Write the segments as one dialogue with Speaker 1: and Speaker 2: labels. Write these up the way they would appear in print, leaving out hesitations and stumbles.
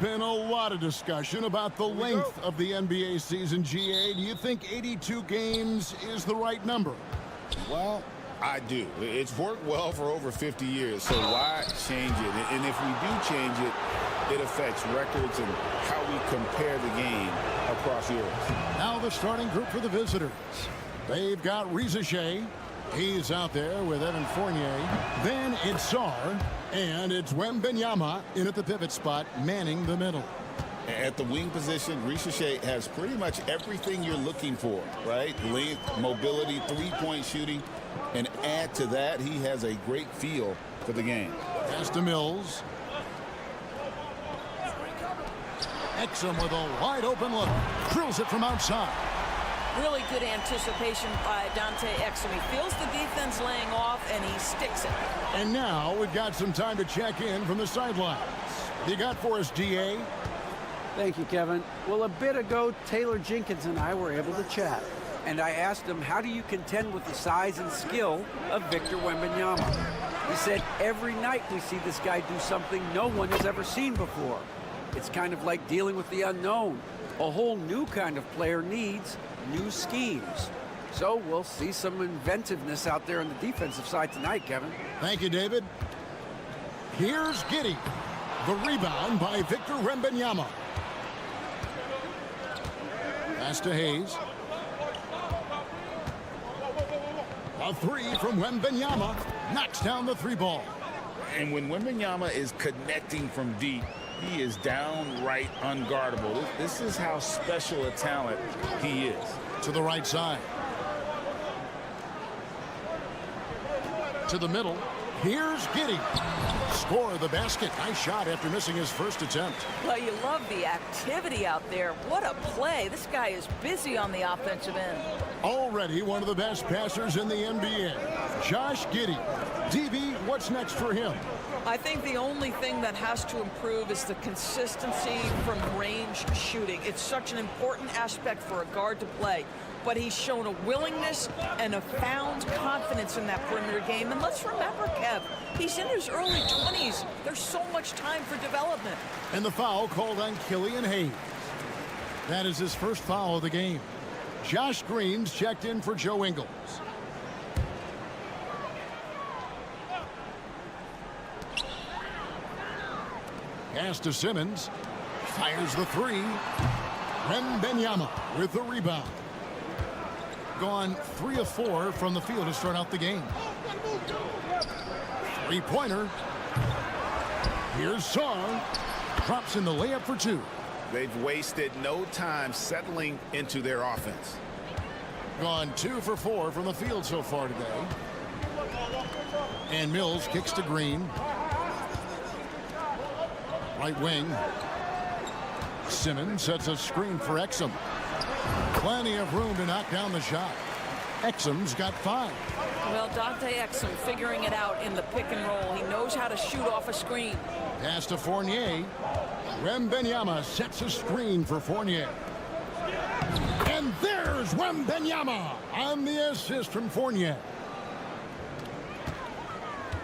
Speaker 1: been a lot of discussion about the length of the NBA season, GA. Do you think 82 games is the right number?
Speaker 2: Well, I do. It's worked well for over 50 years, so why change it? And if we do change it, it affects records and how we compare the game across years.
Speaker 1: Now the starting group for the visitors. They've got Shai. He's out there with Evan Fournier. Then it's Sarr, and it's Wembanyama in at the pivot spot, manning the middle.
Speaker 2: At the wing position, Shai has pretty much everything you're looking for, right? Length, mobility, three-point shooting. And add to that, he has a great feel for the game.
Speaker 1: Pass to Mills. Exum with a wide-open look. Drills it from outside.
Speaker 3: Really good anticipation by Dante Exum. He feels the defense laying off, and he sticks it.
Speaker 1: And now we've got some time to check in from the sidelines. You got for us, DA?
Speaker 4: Thank you, Kevin. Well, a bit ago, Taylor Jenkins and I were able to chat. And I asked him, how do you contend with the size and skill of Victor Wembanyama? He said, every night we see this guy do something no one has ever seen before. It's kind of like dealing with the unknown. A whole new kind of player needs new schemes. So we'll see some inventiveness out there on the defensive side tonight, Kevin.
Speaker 1: Thank you, David. Here's Giddey. The rebound by Victor Wembanyama. Pass to Hayes. A three from Wembanyama. Knocks down the three ball.
Speaker 2: And when Wembanyama is connecting from deep, he is downright unguardable. This is how special a talent he is.
Speaker 1: To the right side. To the middle. Here's Giddey. Score the basket. Nice shot after missing his first attempt.
Speaker 3: Well, you love the activity out there. What a play. This guy is busy on the offensive end.
Speaker 1: Already one of the best passers in the NBA. Josh Giddey. DB, what's next for him?
Speaker 3: I think the only thing that has to improve is the consistency from range shooting. It's such an important aspect for a guard to play. But he's shown a willingness and a found confidence in that perimeter game. And let's remember, Kev, he's in his early 20s. There's so much time for development.
Speaker 1: And the foul called on Killian Hayes. That is his first foul of the game. Josh Green's checked in for Joe Ingles. Pass to Simmons. Fires the three. Wembanyama with the rebound. Gone 3 of 4 from the field to start out the game. Three-pointer. Here's Sarr. Drops in the layup for 2.
Speaker 2: They've wasted no time settling into their offense.
Speaker 1: Gone 2 for 4 from the field so far today. And Mills kicks to Green. Right wing. Simmons sets a screen for Exum. Plenty of room to knock down the shot. Exum's got 5.
Speaker 3: Well, Dante Exum figuring it out in the pick and roll. He knows how to shoot off a screen.
Speaker 1: Pass to Fournier. Wembanyama sets a screen for Fournier. And there's Wembanyama on the assist from Fournier.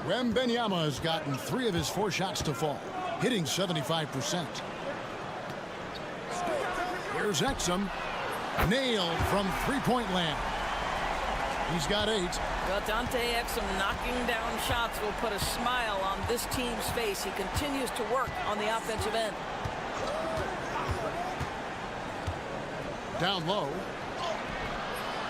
Speaker 1: Wembanyama has gotten 3 of his 4 shots to fall, hitting 75%. Here's Exum. Nailed from three-point land. He's got 8.
Speaker 3: Well, Dante Exum knocking down shots will put a smile on this team's face. He continues to work on the offensive end.
Speaker 1: Down low.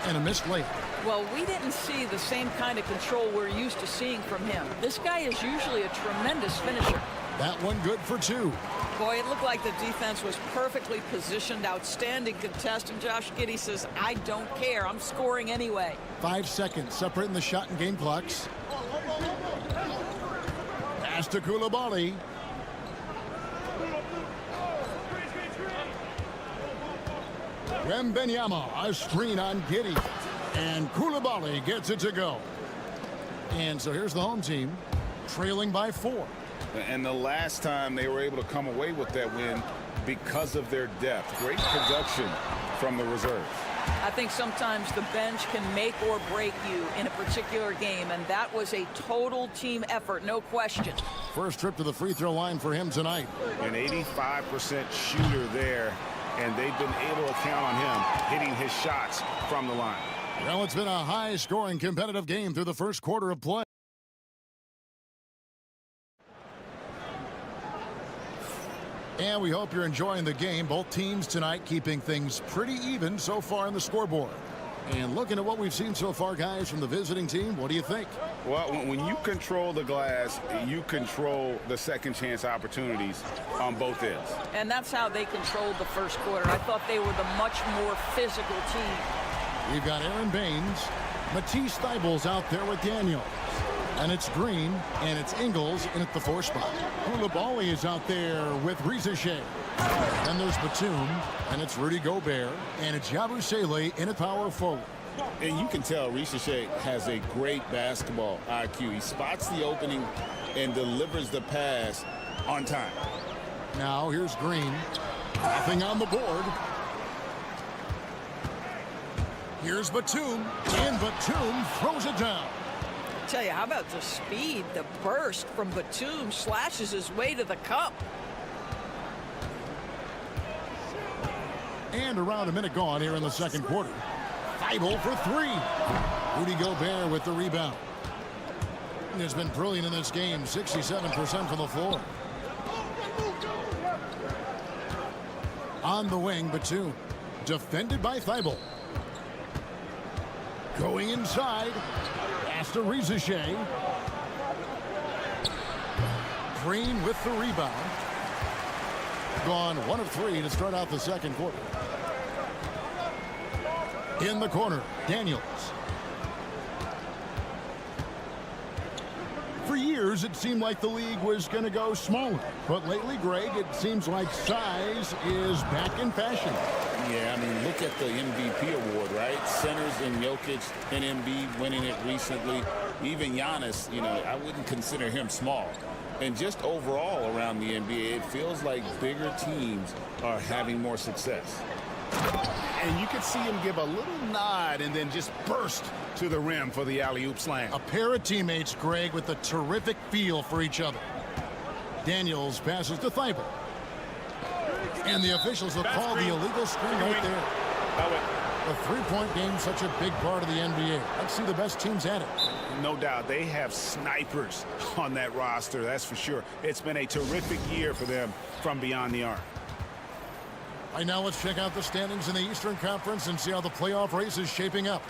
Speaker 1: And a missed layup.
Speaker 3: Well, we didn't see the same kind of control we're used to seeing from him. This guy is usually a tremendous finisher.
Speaker 1: That one good for 2.
Speaker 3: Boy, it looked like the defense was perfectly positioned. Outstanding contest. And Josh Giddey says, I don't care. I'm scoring anyway.
Speaker 1: 5 seconds separating the shot and game clocks. Pass to Coulibaly. Wembanyama, a screen on Giddey. And Coulibaly gets it to go. And so here's the home team, trailing by 4.
Speaker 2: And the last time they were able to come away with that win because of their depth. Great production from the reserves.
Speaker 3: I think sometimes the bench can make or break you in a particular game, and that was a total team effort, no question.
Speaker 1: First trip to the free throw line for him tonight.
Speaker 2: An 85% shooter there, and they've been able to count on him hitting his shots from the line.
Speaker 1: Well, it's been a high-scoring competitive game through the first quarter of play. And we hope you're enjoying the game. Both teams tonight keeping things pretty even so far on the scoreboard. And looking at what we've seen so far, guys, from the visiting team, what do you think?
Speaker 2: Well, when you control the glass, you control the second chance opportunities on both ends.
Speaker 3: And that's how they controlled the first quarter. I thought they were the much more physical team.
Speaker 1: We've got Aaron Baines, Matisse Thybulle's out there with Daniels. And it's Green, and it's Ingles in at the 4 spot. Koulibaly is out there with Rizichet. Then there's Batum, and it's Rudy Gobert, and it's Yabusele in at power forward.
Speaker 2: And you can tell Rizichet has a great basketball IQ. He spots the opening and delivers the pass on time.
Speaker 1: Now here's Green. Nothing on the board. Here's Batum, and Batum throws it down.
Speaker 3: Tell you, how about the speed, the burst from Batum slashes his way to the cup.
Speaker 1: And around a minute gone here in the second quarter. Thibault for 3. Rudy Gobert with the rebound. He has been brilliant in this game, 67% from the floor. On the wing, Batum. Defended by Thibault. Going inside. Pass to Rizichet. Green with the rebound. Gone 1 of 3 to start out the second quarter. In the corner, Daniels. For years, it seemed like the league was going to go smaller. But lately, Greg, it seems like size is back in fashion.
Speaker 2: Yeah, I mean, look at the MVP award, right? Centers and Jokic and Embiid winning it recently. Even Giannis, you know, I wouldn't consider him small. And just overall around the NBA, it feels like bigger teams are having more success. And you can see him give a little nod and then just burst to the rim for the alley-oop slam.
Speaker 1: A pair of teammates, Greg, with a terrific feel for each other. Daniels passes to Thibault. And the officials have called the illegal screen right there. The three-point game, such a big part of the NBA. Let's see the best teams at it.
Speaker 2: No doubt. They have snipers on that roster, that's for sure. It's been a terrific year for them from beyond the arc.
Speaker 1: Right now, let's check out the standings in the Eastern Conference and see how the playoff race is shaping up.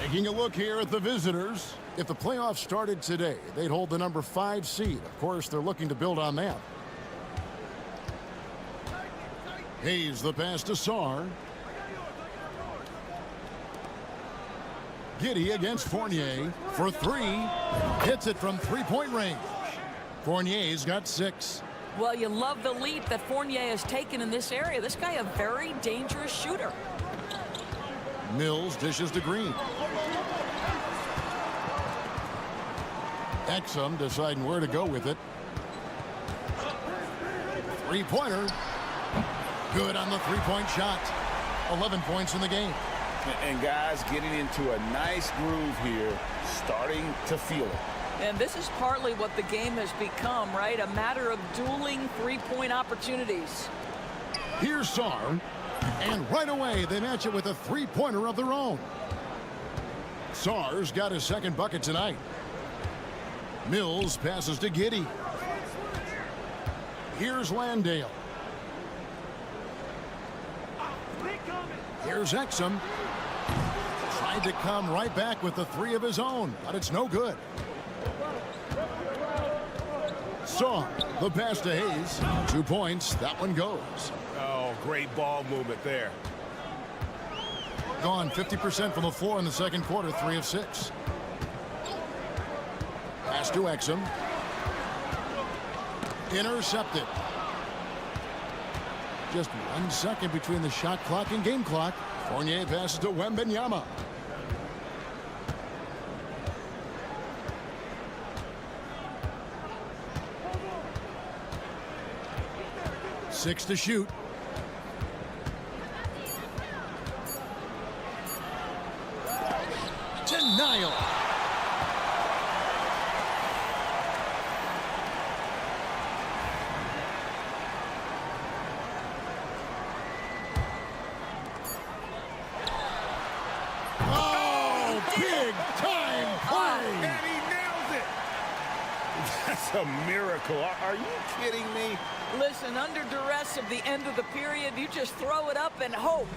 Speaker 1: Taking a look here at the visitors. If the playoffs started today, they'd hold the number 5 seed. Of course, they're looking to build on that. Hayes the pass to Sarr. Giddey against Fournier for 3. Hits it from three-point range. Fournier's got 6.
Speaker 3: Well, you love the leap that Fournier has taken in this area. This guy a very dangerous shooter.
Speaker 1: Mills dishes to Green. Exum deciding where to go with it. Three-pointer. Good on the three-point shot. 11 points in the game.
Speaker 2: And guys getting into a nice groove here, starting to feel it.
Speaker 3: And this is partly what the game has become, right? A matter of dueling three-point opportunities.
Speaker 1: Here's Sarr. And right away, they match it with a three-pointer of their own. Sarr's got his second bucket tonight. Mills passes to Giddey. Here's Landale. Here's Exum. Tried to come right back with the 3 of his own, but it's no good. Sarr, the pass to Hayes. 2 points. That one goes.
Speaker 2: Oh, great ball movement there.
Speaker 1: Gone 50% from the floor in the second quarter, 3 of 6. Pass to Exum. Intercepted. Just 1 second between the shot clock and game clock. Fournier passes to Wembanyama.
Speaker 2: That's a miracle. Are you kidding me?
Speaker 3: Listen, under duress of the end of the period, you just throw it up and hope.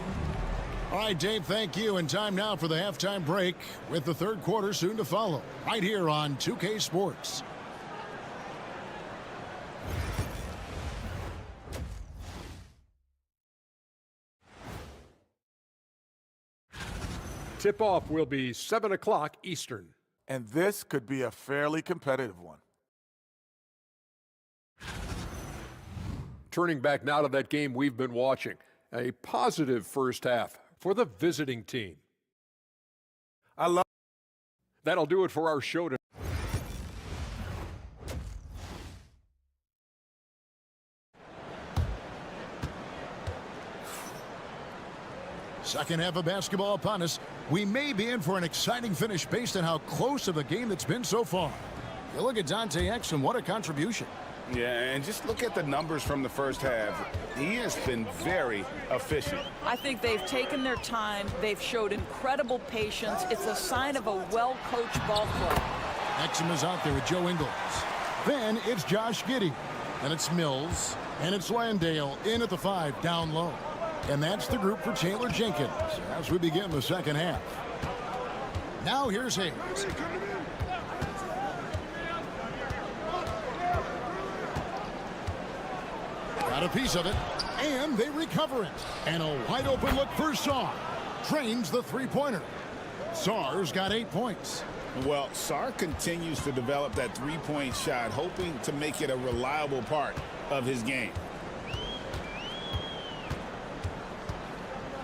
Speaker 1: All right, Dave, thank you. And time now for the halftime break with the third quarter soon to follow right here on 2K Sports.
Speaker 5: Tip-off will be 7 o'clock Eastern.
Speaker 6: And this could be a fairly competitive one.
Speaker 5: Turning back now to that game we've been watching. A positive first half for the visiting team. That'll do it for our show today.
Speaker 1: Second half of basketball upon us. We may be in for an exciting finish based on how close of a game that's been so far. You look at Dante Exum, what a contribution.
Speaker 2: Yeah, and just look at the numbers from the first half. He has been very efficient.
Speaker 3: I think they've taken their time. They've showed incredible patience. It's a sign of a well-coached ball club.
Speaker 1: Exum is out there with Joe Ingles. Then it's Josh Giddey. And it's Mills. And it's Landale in at the 5, down low. And that's the group for Taylor Jenkins as we begin the second half. Now here's Hayes. Got a piece of it, and they recover it. And a wide open look for Sarr. Trains the three-pointer. Sarr's got 8 points.
Speaker 2: Well, Sarr continues to develop that three-point shot, hoping to make it a reliable part of his game.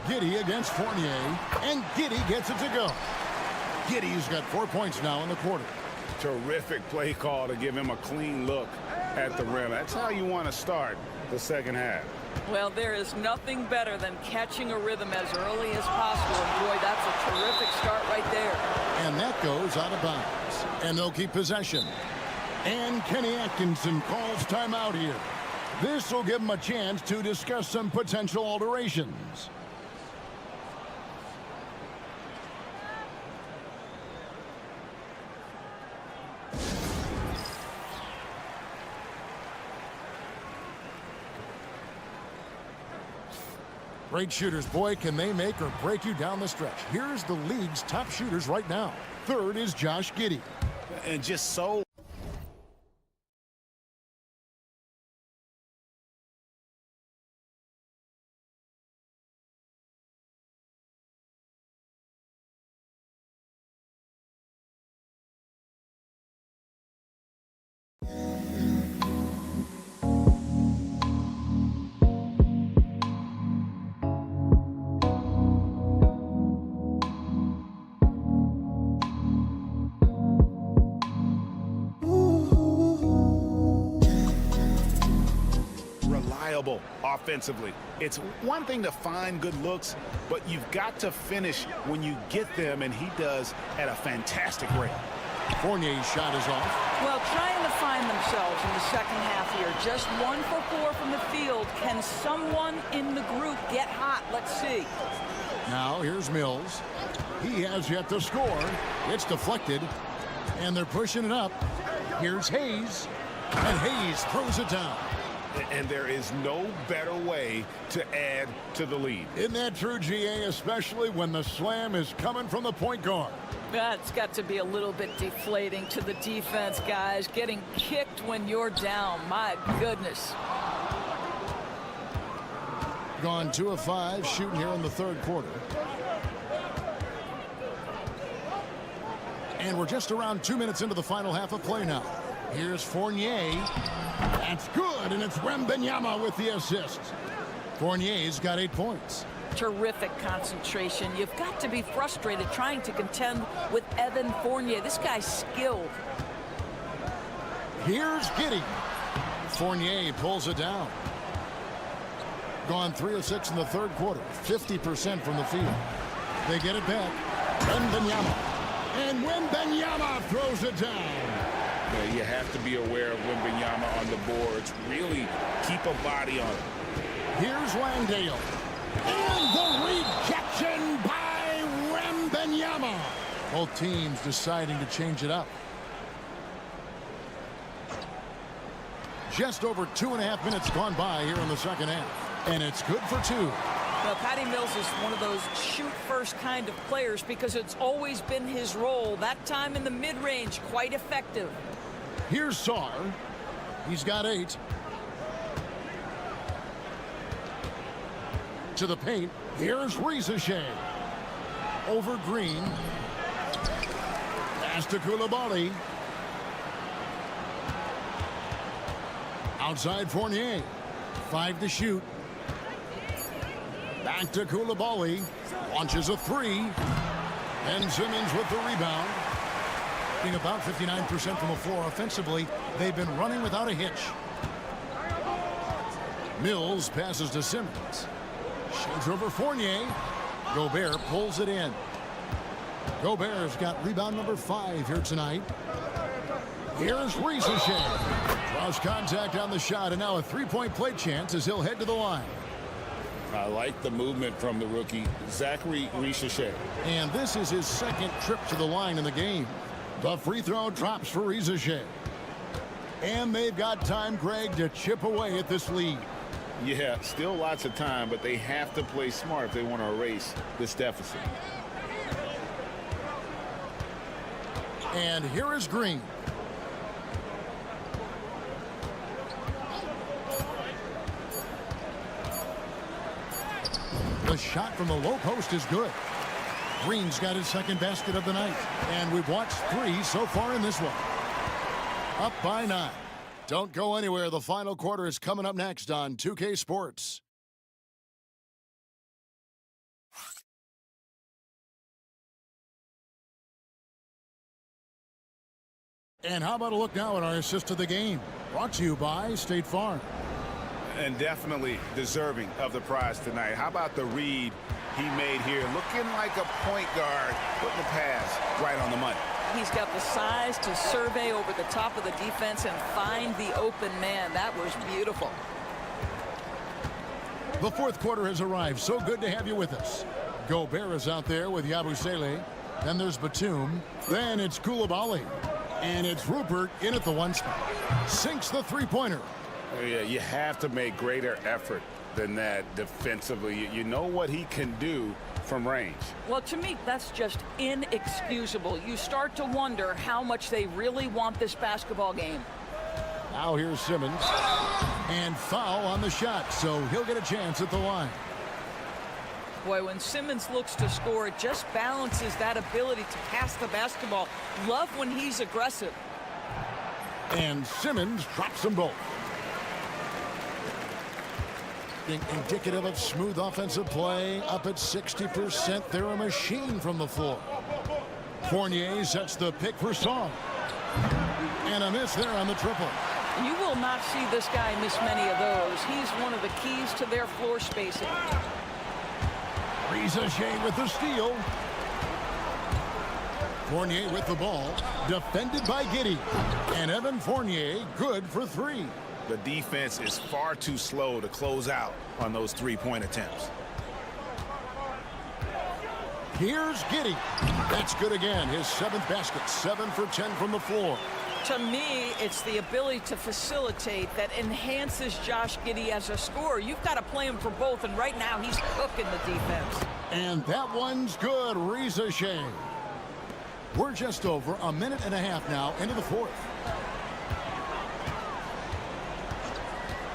Speaker 1: Giddey against Fournier, and Giddey gets it to go. Giddey's got 4 points now in the quarter.
Speaker 2: Terrific play call to give him a clean look at the rim. That's how you want to start the second half.
Speaker 3: Well, there is nothing better than catching a rhythm as early as possible. And boy, that's a terrific start right there.
Speaker 1: And that goes out of bounds. And they'll keep possession. And Kenny Atkinson calls timeout here. This will give him a chance to discuss some potential alterations. Great shooters, boy, can they make or break you down the stretch. Here's the league's top shooters right now. Third is Josh Giddey.
Speaker 2: And just so... offensively. It's one thing to find good looks, but you've got to finish when you get them, and he does at a fantastic rate.
Speaker 1: Fournier's shot is off.
Speaker 3: Well, trying to find themselves in the second half here. Just 1 for 4 from the field. Can someone in the group get hot? Let's see.
Speaker 1: Now here's Mills. He has yet to score. It's deflected, and they're pushing it up. Here's Hayes, and Hayes throws it down.
Speaker 2: And there is no better way to add to the lead.
Speaker 1: Isn't that true, GA, especially when the slam is coming from the point guard?
Speaker 3: That's got to be a little bit deflating to the defense, guys. Getting kicked when you're down. My goodness.
Speaker 1: Gone 2 of 5 shooting here in the third quarter. And we're just around 2 minutes into the final half of play now. Here's Fournier. That's good, and it's Wembanyama with the assist. Fournier's got 8 points.
Speaker 3: Terrific concentration. You've got to be frustrated trying to contend with Evan Fournier. This guy's skilled.
Speaker 1: Here's Giddey. Fournier pulls it down. Gone 3 of 6 in the third quarter. 50% from the field. They get it back. Wembanyama. And Wembanyama throws it down.
Speaker 2: Yeah, you have to be aware of Wembanyama on the boards. Really keep a body on it.
Speaker 1: Here's Landale. And the rejection by Wembanyama. Both teams deciding to change it up. Just over 2.5 minutes gone by here in the second half. And it's good for 2.
Speaker 3: Well, Patty Mills is one of those shoot-first kind of players because it's always been his role. That time in the mid-range, quite effective.
Speaker 1: Here's Sarr. He's got 8. To the paint. Here's Rizachet. Over Green. Pass to Koulibaly. Outside Fournier. 5 to shoot. Back to Koulibaly. Launches a 3. And Simmons with the rebound. Being about 59% from the floor offensively, they've been running without a hitch. Mills passes to Simmons. Shades over Fournier. Gobert pulls it in. Gobert's got rebound number 5 here tonight. Here's Rizachet. Draws contact on the shot, and now a three-point play chance as he'll head to the line.
Speaker 2: I like the movement from the rookie, Zachary Rizachet.
Speaker 1: And this is his second trip to the line in the game. The free throw drops for Rizachet. And they've got time, Greg, to chip away at this lead.
Speaker 2: Yeah, still lots of time, but they have to play smart if they want to erase this deficit.
Speaker 1: And here is Green. The shot from the low post is good. Green's got his second basket of the night. And we've watched 3 so far in this one. Up by 9. Don't go anywhere. The final quarter is coming up next on 2K Sports. And how about a look now at our assist of the game? Brought to you by State Farm.
Speaker 2: And definitely deserving of the prize tonight. How about the read he made here? Looking like a point guard, putting the pass right on the money.
Speaker 3: He's got the size to survey over the top of the defense and find the open man. That was beautiful.
Speaker 1: The fourth quarter has arrived. So good to have you with us. Gobert is out there with Yabusele. Then there's Batum. Then it's Koulibaly. And it's Rupert in at the 1 spot. Sinks the three-pointer.
Speaker 2: Yeah, you have to make greater effort than that defensively. You know what he can do from range.
Speaker 3: Well, to me, that's just inexcusable. You start to wonder how much they really want this basketball game.
Speaker 1: Now here's Simmons. And foul on the shot, so he'll get a chance at the line.
Speaker 3: Boy, when Simmons looks to score, it just balances that ability to pass the basketball. Love when he's aggressive.
Speaker 1: And Simmons drops them both. Indicative of smooth offensive play. Up at 60%. They're a machine from the floor. Fournier sets the pick for Song. And a miss there on the triple.
Speaker 3: You will not see this guy miss many of those. He's one of the keys to their floor spacing.
Speaker 1: Rizachet with the steal. Fournier with the ball. Defended by Giddey. And Evan Fournier good for 3.
Speaker 2: The defense is far too slow to close out on those three-point attempts.
Speaker 1: Here's Giddey. That's good again. His 7th basket. 7 for 10 from the floor.
Speaker 3: To me, it's the ability to facilitate that enhances Josh Giddey as a scorer. You've got to play him for both, and right now he's cooking the defense.
Speaker 1: And that one's good. Rizachet. We're just over a minute and a half now into the fourth.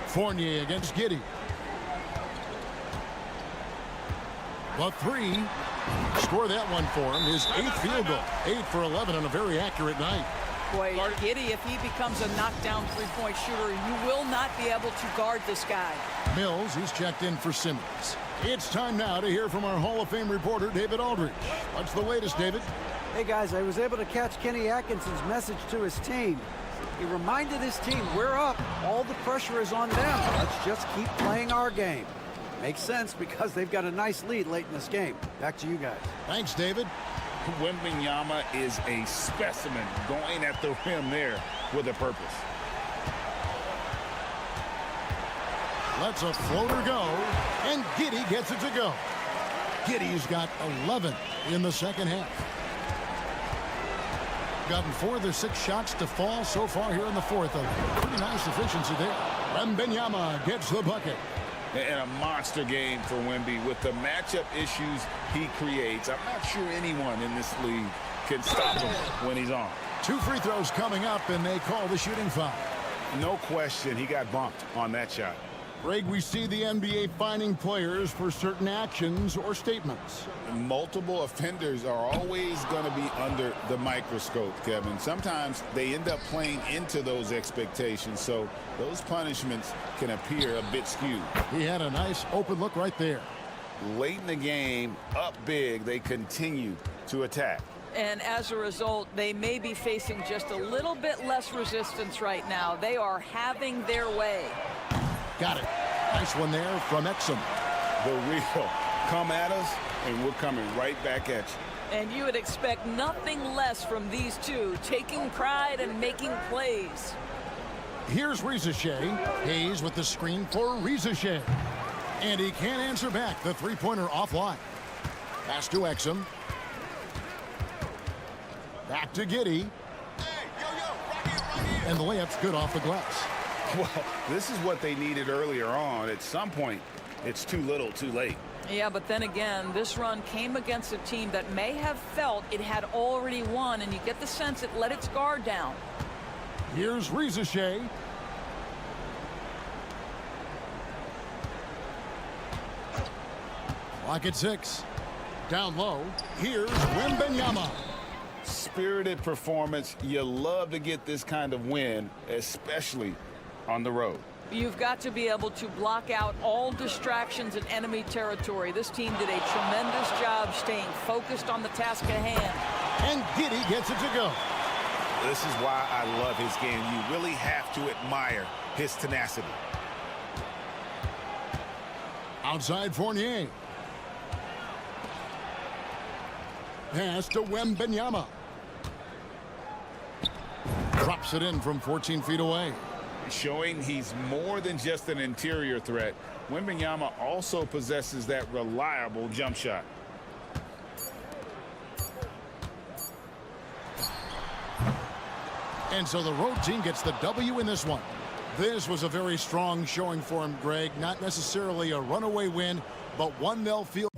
Speaker 1: Fournier against Giddey. The 3. Score that one for him. His 8th field goal. 8 for 11 on a very accurate night.
Speaker 3: Boy, Giddey, if he becomes a knockdown three-point shooter, you will not be able to guard this guy.
Speaker 1: Mills, he's checked in for Simmons. It's time now to hear from our Hall of Fame reporter, David Aldridge. What's the latest, David?
Speaker 4: Hey, guys, I was able to catch Kenny Atkinson's message to his team. He reminded his team, we're up. All the pressure is on them. Let's just keep playing our game. Makes sense because they've got a nice lead late in this game. Back to you guys.
Speaker 1: Thanks, David.
Speaker 2: Wembanyama is a specimen going at the rim there with a purpose.
Speaker 1: Lets a floater go, and Giddey gets it to go. Giddey's got 11 in the second half. gotten 4 of their 6 shots to fall so far here in the fourth. A pretty nice efficiency there. Wembanyama gets the bucket.
Speaker 2: And a monster game for Wemby with the matchup issues he creates. I'm not sure anyone in this league can stop him when he's on.
Speaker 1: 2 free throws coming up, and they call the shooting foul.
Speaker 2: No question, he got bumped on that shot.
Speaker 1: Greg, we see the NBA fining players for certain actions or statements.
Speaker 2: Multiple offenders are always going to be under the microscope, Kevin. Sometimes they end up playing into those expectations, so those punishments can appear a bit skewed.
Speaker 1: He had a nice open look right there.
Speaker 2: Late in the game, up big, they continue to attack.
Speaker 3: And as a result, they may be facing just a little bit less resistance right now. They are having their way.
Speaker 1: Got it. Nice one there from Exum.
Speaker 2: The real come at us, and we're coming right back at you.
Speaker 3: And you would expect nothing less from these two, taking pride and making plays.
Speaker 1: Here's Rizachet. Hayes with the screen for Rizachet. And he can't answer back. The three-pointer offline. Pass to Exum. Back to Giddey. And the layup's good off the glass.
Speaker 2: Well, this is what they needed earlier on. At some point, it's too little, too late.
Speaker 3: Yeah, but then again, this run came against a team that may have felt it had already won, and you get the sense it let its guard down.
Speaker 1: Here's Rizachet. Clock at 6. Down low. Here's Wembanyama.
Speaker 2: Spirited performance. You love to get this kind of win, especially on the road.
Speaker 3: You've got to be able to block out all distractions in enemy territory. This team did a tremendous job staying focused on the task at hand.
Speaker 1: And Giddey gets it to go.
Speaker 2: This is why I love his game. You really have to admire his tenacity.
Speaker 1: Outside Fournier. Pass to Wembanyama. Drops it in from 14 feet away.
Speaker 2: Showing he's more than just an interior threat. Wembanyama also possesses that reliable jump shot.
Speaker 1: And so the road team gets the W in this one. This was a very strong showing for him, Greg. Not necessarily a runaway win, but one they'll feel.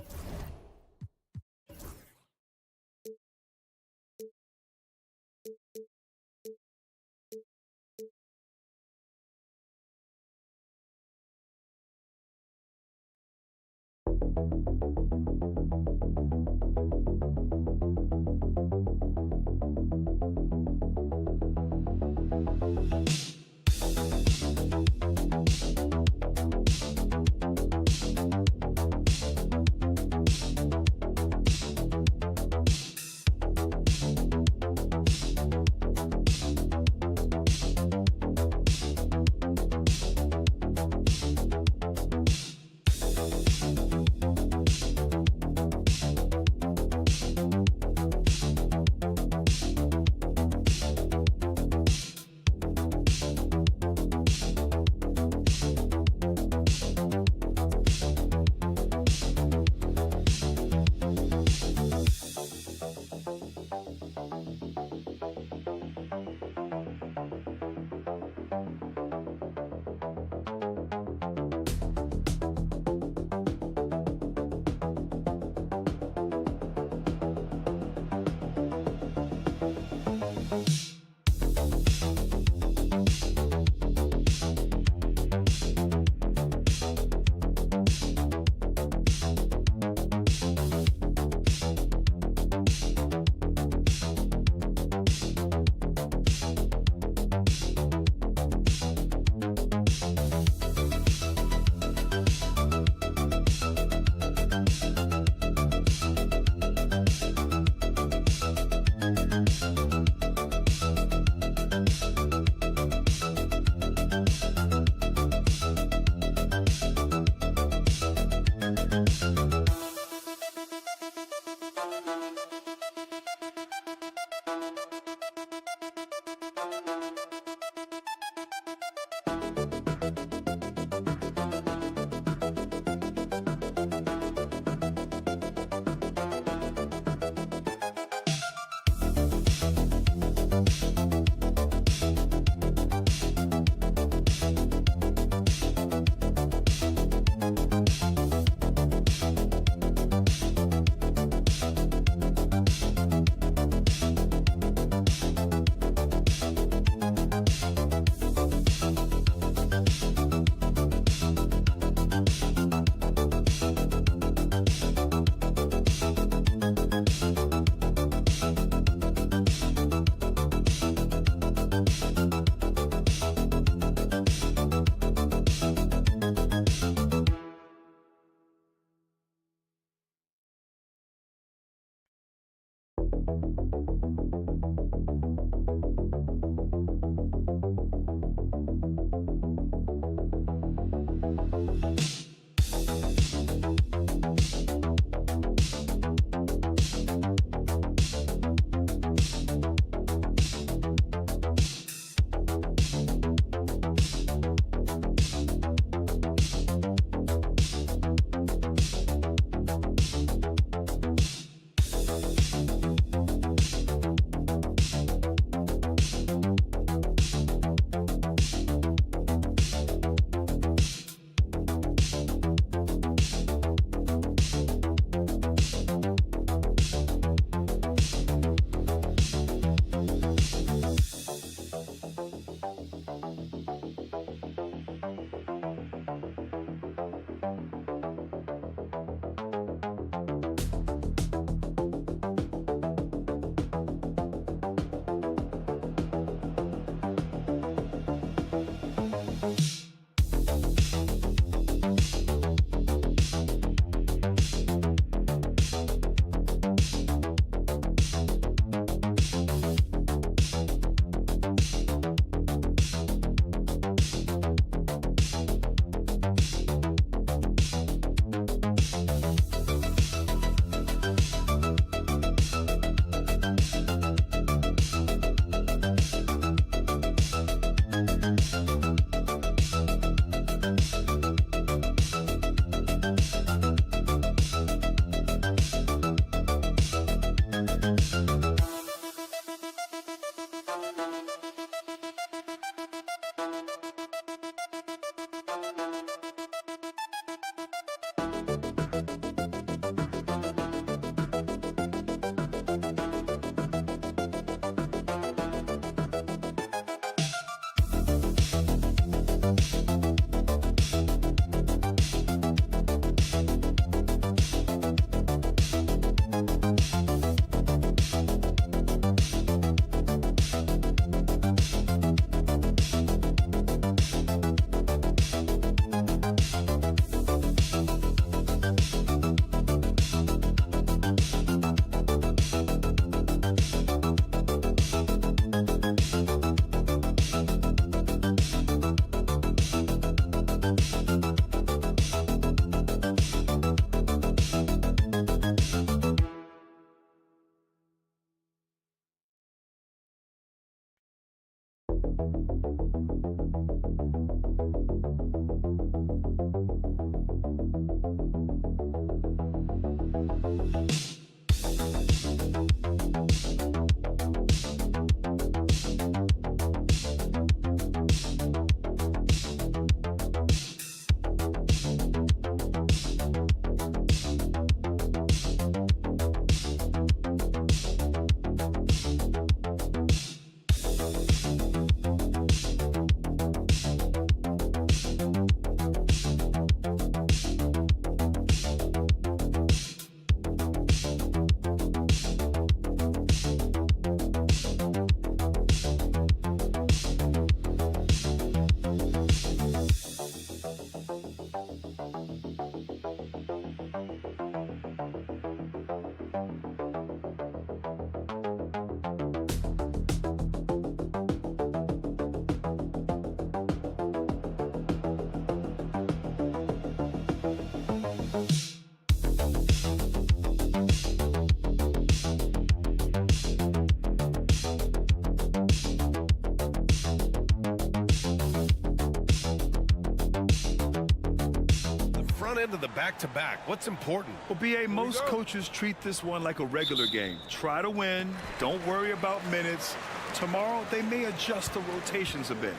Speaker 7: End of the back-to-back. What's important?
Speaker 8: Well, BA, most coaches treat this one like a regular game. Try to win. Don't worry about minutes. Tomorrow, they may adjust the rotations a bit.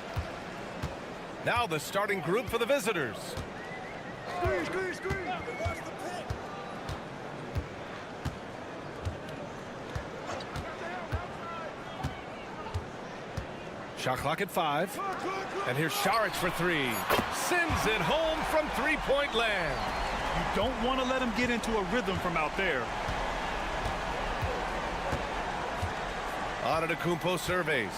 Speaker 7: Now the starting group for the visitors. Shot clock at 5. And here's Šarić for 3. Sends it home from three-point land.
Speaker 8: You don't want to let him get into a rhythm from out there.
Speaker 7: Antetokounmpo surveys.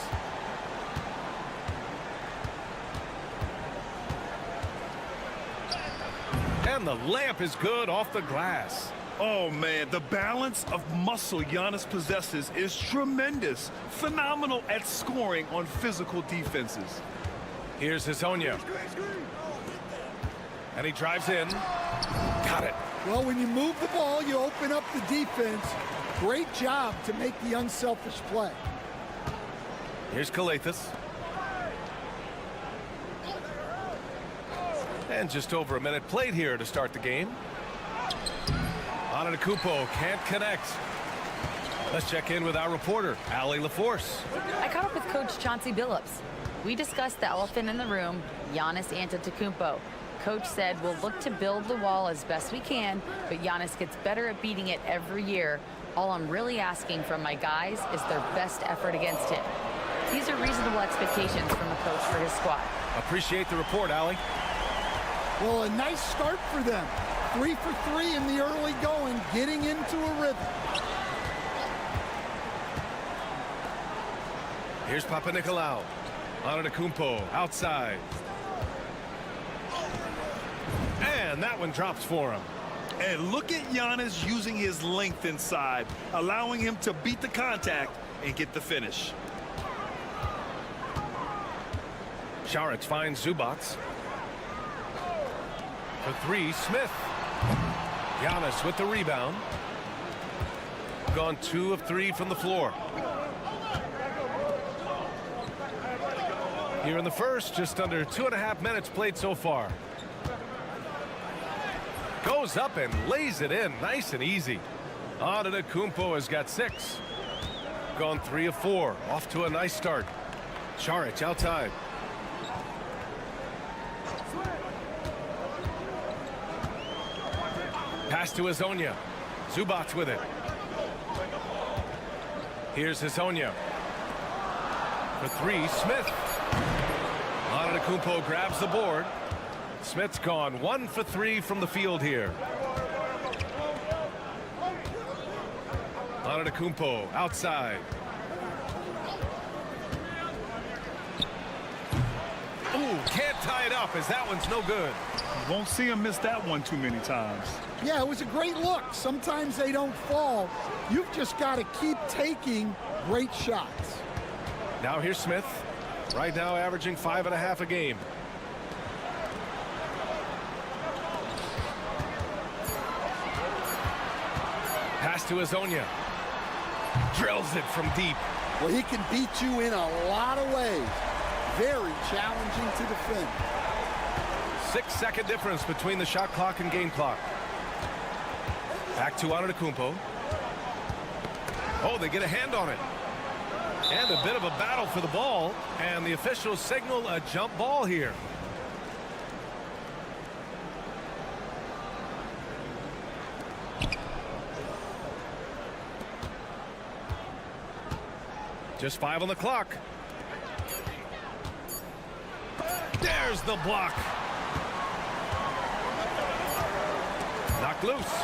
Speaker 7: And the layup is good off the glass.
Speaker 8: Oh, man, the balance of muscle Giannis possesses is tremendous. Phenomenal at scoring on physical defenses.
Speaker 7: Here's Hezonja. And he drives in. Got it.
Speaker 9: Well, when you move the ball, you open up the defense. Great job to make the unselfish play.
Speaker 7: Here's Calathes. And just over a minute played here to start the game. Antetokounmpo can't connect. Let's check in with our reporter, Allie LaForce.
Speaker 10: I caught up with Coach Chauncey Billups. We discussed the elephant in the room, Giannis Antetokounmpo. Coach said we'll look to build the wall as best we can, but Giannis gets better at beating it every year. All I'm really asking from my guys is their best effort against him. These are reasonable expectations from a coach for his squad.
Speaker 7: Appreciate the report, Allie.
Speaker 9: Well, a nice start for them. 3 for 3 in the early going, getting into a rhythm.
Speaker 7: Here's Papanikolaou. Antetokounmpo outside. And that one drops for him.
Speaker 8: And look at Giannis using his length inside, allowing him to beat the contact and get the finish.
Speaker 7: Šarić finds Zubac. For three, Smith. Giannis with the rebound. Gone 2 of 3 from the floor. Here in the first, just under 2.5 minutes played so far. Goes up and lays it in, nice and easy. Antetokounmpo has got 6. Gone 3 of 4, off to a nice start. Šarić outside. Pass to Hezonja. Zubac with it. Here's Hezonja. For 3, Smith. Antetokounmpo grabs the board. Smith's gone 1 for 3 from the field here. Antetokounmpo outside. Ooh, can't tie it up as that one's no good.
Speaker 8: You won't see him miss that one too many times.
Speaker 9: Yeah, it was a great look. Sometimes they don't fall. You've just got to keep taking great shots.
Speaker 7: Now here's Smith. Right now averaging 5.5 a game. Pass to Hezonja. Drills it from deep.
Speaker 9: Well, he can beat you in a lot of ways. Very challenging to defend.
Speaker 7: 6-second difference between the shot clock and game clock. Back to Antetokounmpo. Oh, they get a hand on it. And a bit of a battle for the ball. And the officials signal a jump ball here. Just 5 on the clock. There's the block. Knocked loose.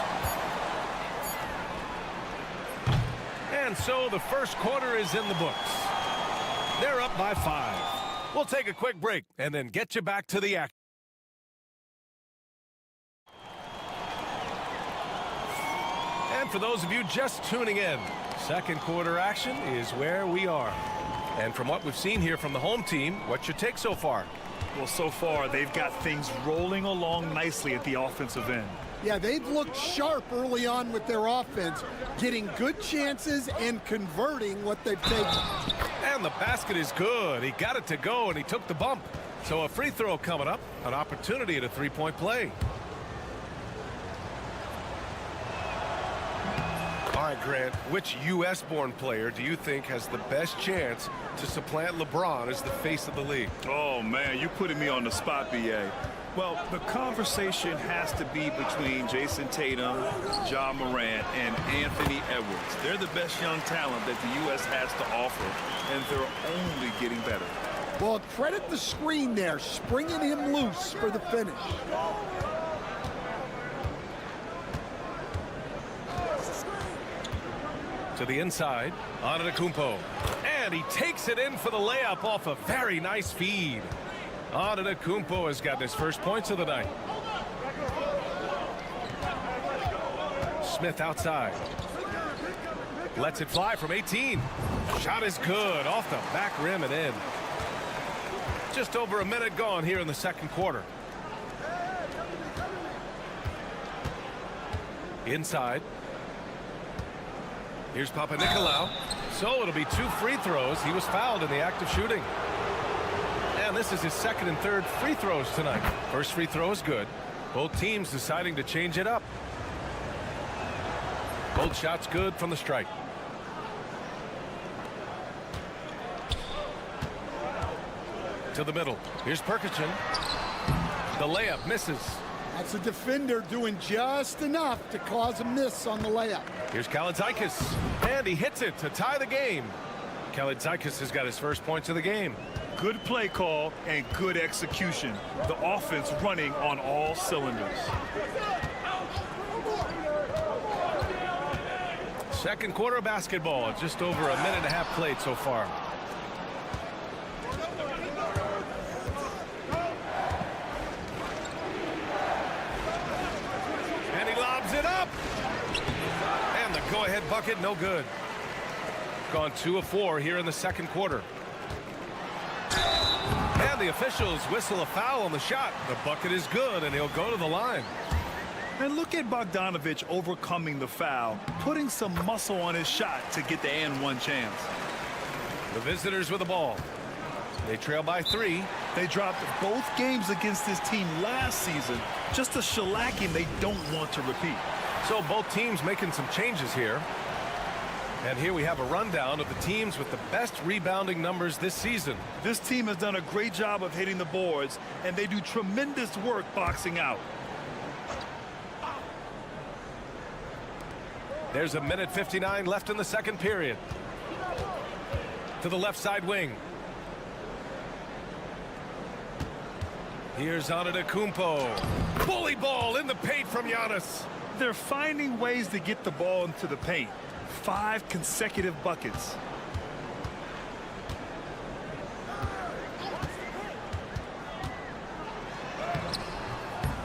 Speaker 7: And so the first quarter is in the books. They're up by 5. We'll take a quick break and then get you back to the action. And for those of you just tuning in, second quarter action is where we are. And from what we've seen here from the home team, what's your take so far?
Speaker 8: Well, so far, they've got things rolling along nicely at the offensive end.
Speaker 9: Yeah, they've looked sharp early on with their offense, getting good chances and converting what they've taken.
Speaker 7: And the basket is good. He got it to go, and he took the bump. So a free throw coming up, an opportunity at a three-point play. All right, Grant, which U.S.-born player do you think has the best chance to supplant LeBron as the face of the league?
Speaker 8: Oh, man, you're putting me on the spot, B.A. Well, the conversation has to be between Jason Tatum, Ja Morant, and Anthony Edwards. They're the best young talent that the U.S. has to offer, and they're only getting better.
Speaker 9: Well, credit the screen there, springing him loose for the finish.
Speaker 7: To the inside, Antetokounmpo. And he takes it in for the layup off a very nice feed. Antetokounmpo has gotten his first points of the night. Smith outside. Lets it fly from 18. Shot is good off the back rim and in. Just over a minute gone here in the second quarter. Inside. Here's Papanikolaou. So it'll be 2 free throws. He was fouled in the act of shooting. And this is his second and third free throws tonight. First free throw is good. Both teams deciding to change it up. Both shots good from the strike. To the middle. Here's Perkichin. The layup misses.
Speaker 9: That's a defender doing just enough to cause a miss on the layup.
Speaker 7: Here's Kalaitzakis. And he hits it to tie the game. Kalaitzakis has got his first points of the game.
Speaker 8: Good play call and good execution. The offense running on all cylinders.
Speaker 7: Second quarter of basketball. Just over a minute and a half played so far. And he lobs it up. And the go-ahead bucket, no good. Gone 2 of 4 here in the second quarter. And the officials whistle a foul on the shot. The bucket is good, and he'll go to the line.
Speaker 8: And look at Bogdanovich overcoming the foul, putting some muscle on his shot to get the and one chance.
Speaker 7: The visitors with the ball. They trail by 3.
Speaker 8: They dropped both games against this team last season. Just a shellacking they don't want to repeat.
Speaker 7: So both teams making some changes here. And here we have a rundown of the teams with the best rebounding numbers this season.
Speaker 8: This team has done a great job of hitting the boards, and they do tremendous work boxing out.
Speaker 7: There's a minute 59 left in the second period. To the left side wing. Here's Antetokounmpo. Bully ball in the paint from Giannis.
Speaker 8: They're finding ways to get the ball into the paint. 5 consecutive buckets.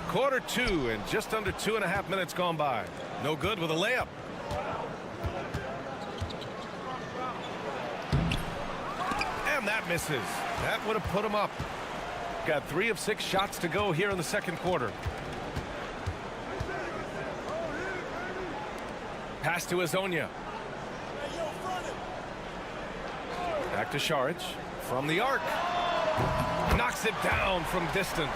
Speaker 7: Quarter 2 and just under 2.5 minutes gone by. No good with a layup. And that misses. That would have put him up. Got 3 of 6 shots to go here in the second quarter. Pass to Azonia. Back to Šarić from the arc. Knocks it down from distance.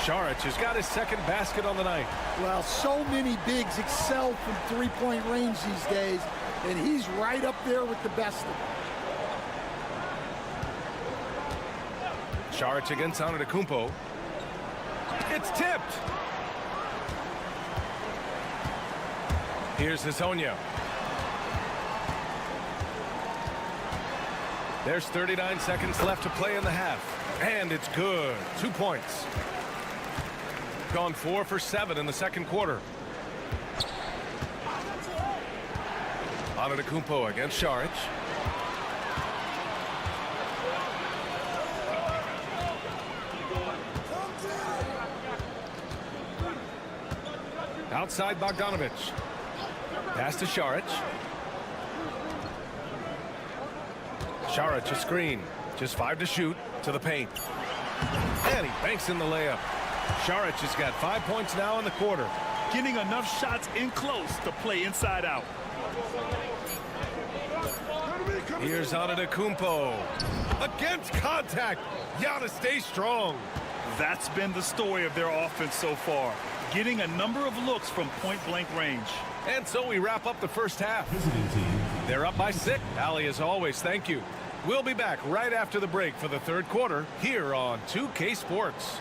Speaker 7: Šarić has got his second basket on the night.
Speaker 9: Well, so many bigs excel from three-point range these days, and he's right up there with the best of them.
Speaker 7: Šarić against Antetokounmpo. It's tipped. Here's Azonia. There's 39 seconds left to play in the half. And it's good. 2 points. Gone 4 for 7 in the second quarter. Antetokounmpo against Šarić. Outside Bogdanovich. Pass to Šarić. Šarić a screen. Just 5 to shoot. To the paint. And he banks in the layup. Šarić has got 5 points now in the quarter.
Speaker 8: Getting enough shots in close to play inside out.
Speaker 7: Here's Antetokounmpo. Against contact. Giannis stays strong.
Speaker 8: That's been the story of their offense so far. Getting a number of looks from point-blank range.
Speaker 7: And so we wrap up the first half. They're up by 6. Allie, as always, thank you. We'll be back right after the break for the third quarter here on 2K Sports.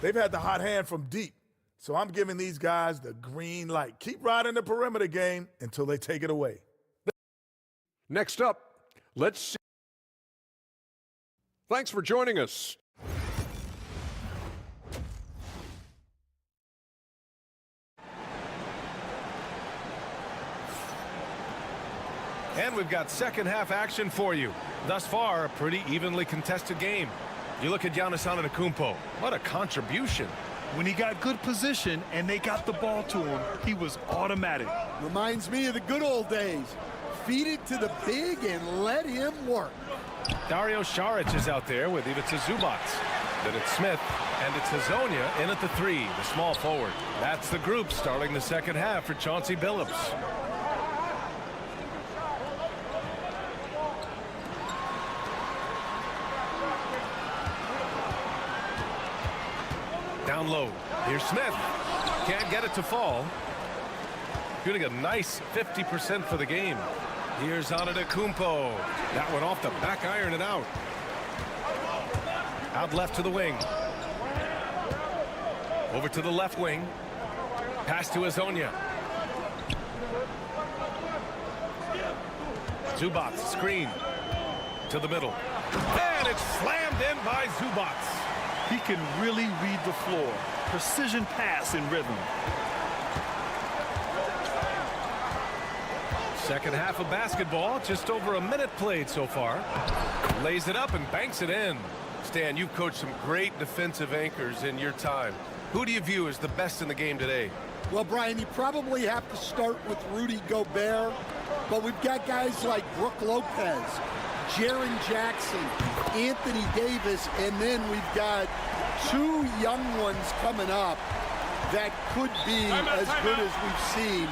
Speaker 6: They've had the hot hand from deep, so I'm giving these guys the green light. Keep riding the perimeter game until they take it away.
Speaker 5: Next up, let's see. Thanks for joining us.
Speaker 7: And we've got second half action for you. Thus far, a pretty evenly contested game. You look at Giannis Antetokounmpo. What a contribution.
Speaker 8: When he got good position and they got the ball to him, he was automatic.
Speaker 9: Reminds me of the good old days. Feed it to the big and let him work.
Speaker 7: Dario Saric is out there with Ivica Zubac. Then it's Smith, and it's Hazonia in at the 3, the small forward. That's the group starting the second half for Chauncey Billups. Down low. Here's Smith. Can't get it to fall. Shooting a nice 50% for the game. Here's Antetokounmpo. That one off the back iron and out. Out left to the wing. Over to the left wing. Pass to Hazonia. Zubac screen to the middle. And it's slammed in by Zubac.
Speaker 8: He can really read the floor. Precision pass in rhythm.
Speaker 7: Second half of basketball, just over a minute played so far. Lays it up and banks it in. Stan, you've coached some great defensive anchors in your time. Who do you view as the best in the game today?
Speaker 9: Well, Brian, you probably have to start with Rudy Gobert, but we've got guys like Brook Lopez, Jaren Jackson, Anthony Davis, and then we've got 2 young ones coming up that could be as good as we've seen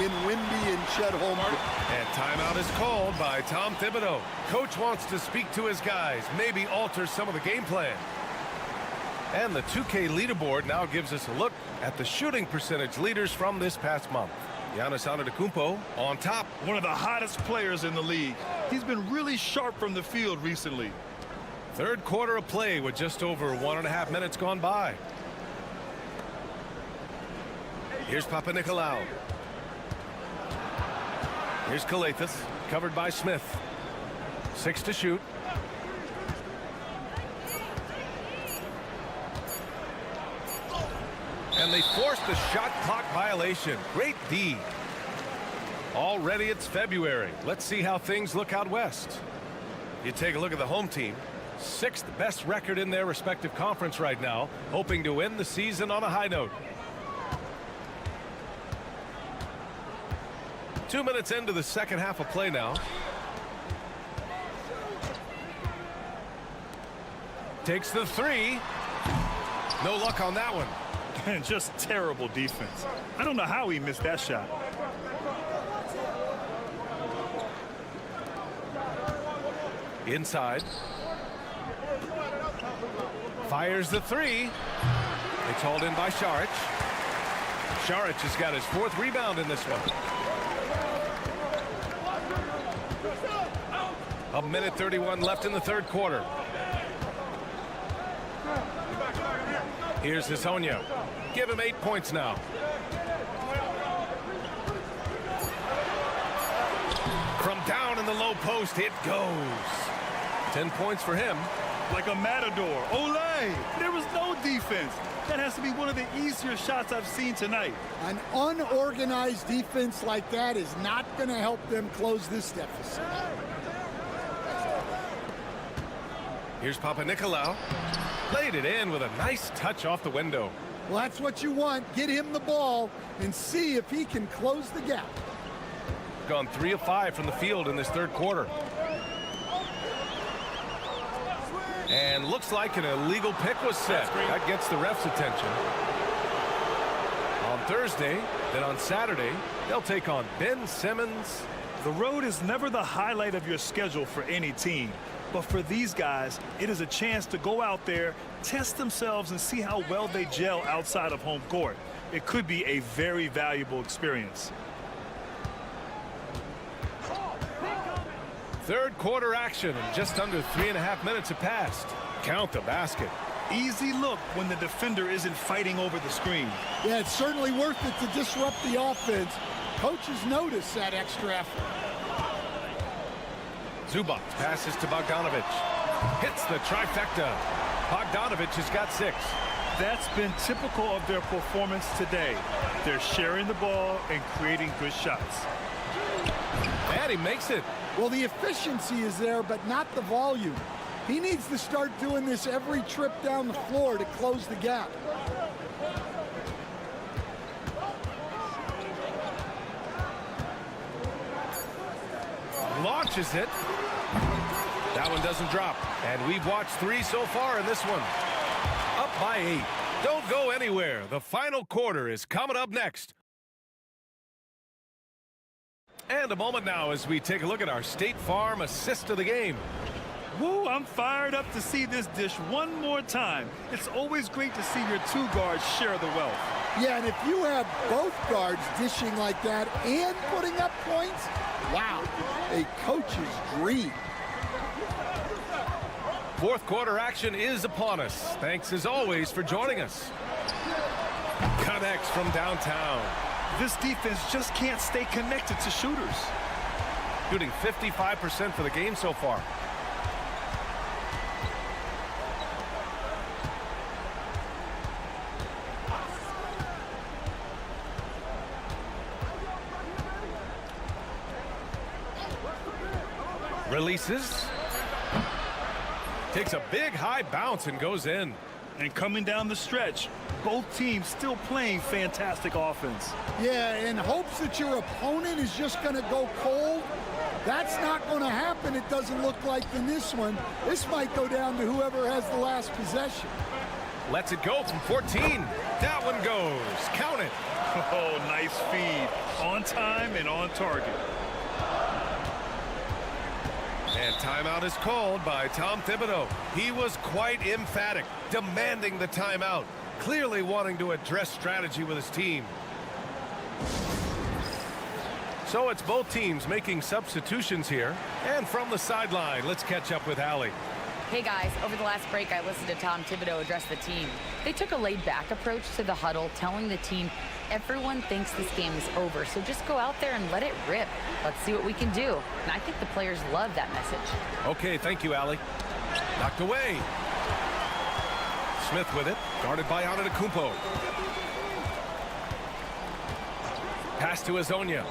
Speaker 9: in Wemby and Chet Holmgren.
Speaker 7: And timeout is called by Tom Thibodeau. Coach wants to speak to his guys, maybe alter some of the game plan. And the 2K leaderboard now gives us a look at the shooting percentage leaders from this past month. Giannis Antetokounmpo on top.
Speaker 8: One of the hottest players in the league. He's been really sharp from the field recently.
Speaker 7: Third quarter of play with just over 1.5 minutes gone by. Here's Papanikolaou. Here's Calathes, covered by Smith. 6 to shoot. And they forced the shot clock violation. Great D. Already it's February. Let's see how things look out west. You take a look at the home team. 6th best record in their respective conference right now, hoping to end the season on a high note. 2 minutes into the second half of play now. Takes the 3. No luck on that one.
Speaker 8: And just terrible defense. I don't know how he missed that shot.
Speaker 7: Inside. Fires the 3. It's hauled in by Saric. Saric has got his 4th rebound in this one. 1:31 left in the third quarter. Here's Hazonia. Give him 8 points now. From down in the low post, it goes. 10 points for him.
Speaker 8: Like a matador. Olay! There was no defense. That has to be one of the easier shots I've seen tonight.
Speaker 9: An unorganized defense like that is not going to help them close this deficit.
Speaker 7: Here's Papanikolaou. Laid it in with a nice touch off the window.
Speaker 9: Well, that's what you want. Get him the ball and see if he can close the gap.
Speaker 7: Gone 3 of 5 from the field in this third quarter. And looks like an illegal pick was set. That gets the ref's attention. On Thursday, then on Saturday, they'll take on Ben Simmons.
Speaker 8: The road is never the highlight of your schedule for any team. But for these guys, it is a chance to go out there, test themselves, and see how well they gel outside of home court. It could be a very valuable experience.
Speaker 7: Third quarter action, and just under 3.5 minutes have passed. Count the basket.
Speaker 8: Easy look when the defender isn't fighting over the screen.
Speaker 9: Yeah, it's certainly worth it to disrupt the offense. Coaches notice that extra effort.
Speaker 7: Zubac passes to Bogdanovic. Hits the trifecta. Bogdanovic has got 6.
Speaker 8: That's been typical of their performance today. They're sharing the ball and creating good shots.
Speaker 7: And he makes it.
Speaker 9: Well, the efficiency is there, but not the volume. He needs to start doing this every trip down the floor to close the gap.
Speaker 7: Launches it. That one doesn't drop. And we've watched 3 so far in this one. Up by 8. Don't go anywhere. The final quarter is coming up next. And a moment now as we take a look at our State Farm assist of the game.
Speaker 8: Woo, I'm fired up to see this dish one more time. It's always great to see your 2 guards share the wealth.
Speaker 9: Yeah, and if you have both guards dishing like that and putting up points, wow, a coach's dream.
Speaker 7: Fourth quarter action is upon us. Thanks as always for joining us. Connects from downtown.
Speaker 8: This defense just can't stay connected to shooters.
Speaker 7: Shooting 55% for the game so far. Releases. Takes a big high bounce and goes in.
Speaker 8: And coming down the stretch, both teams still playing fantastic offense.
Speaker 9: Yeah, in hopes that your opponent is just going to go cold. That's not going to happen, it doesn't look like in this one. This might go down to whoever has the last possession.
Speaker 7: Lets it go from 14. That one goes. Count it.
Speaker 8: Oh, nice feed. On time and on target.
Speaker 7: And timeout is called by Tom Thibodeau. He was quite emphatic, demanding the timeout, clearly wanting to address strategy with his team. So it's both teams making substitutions here. And from the sideline, let's catch up with Allie.
Speaker 10: Hey guys, over the last break I listened to Tom Thibodeau address the team. They took a laid-back approach to the huddle, telling the team everyone thinks this game is over, so just go out there and let it rip. Let's see what we can do. And I think the players love that message.
Speaker 7: Okay, thank you, Allie. Knocked away. Smith with it, guarded by Antetokounmpo. Pass to Azonia.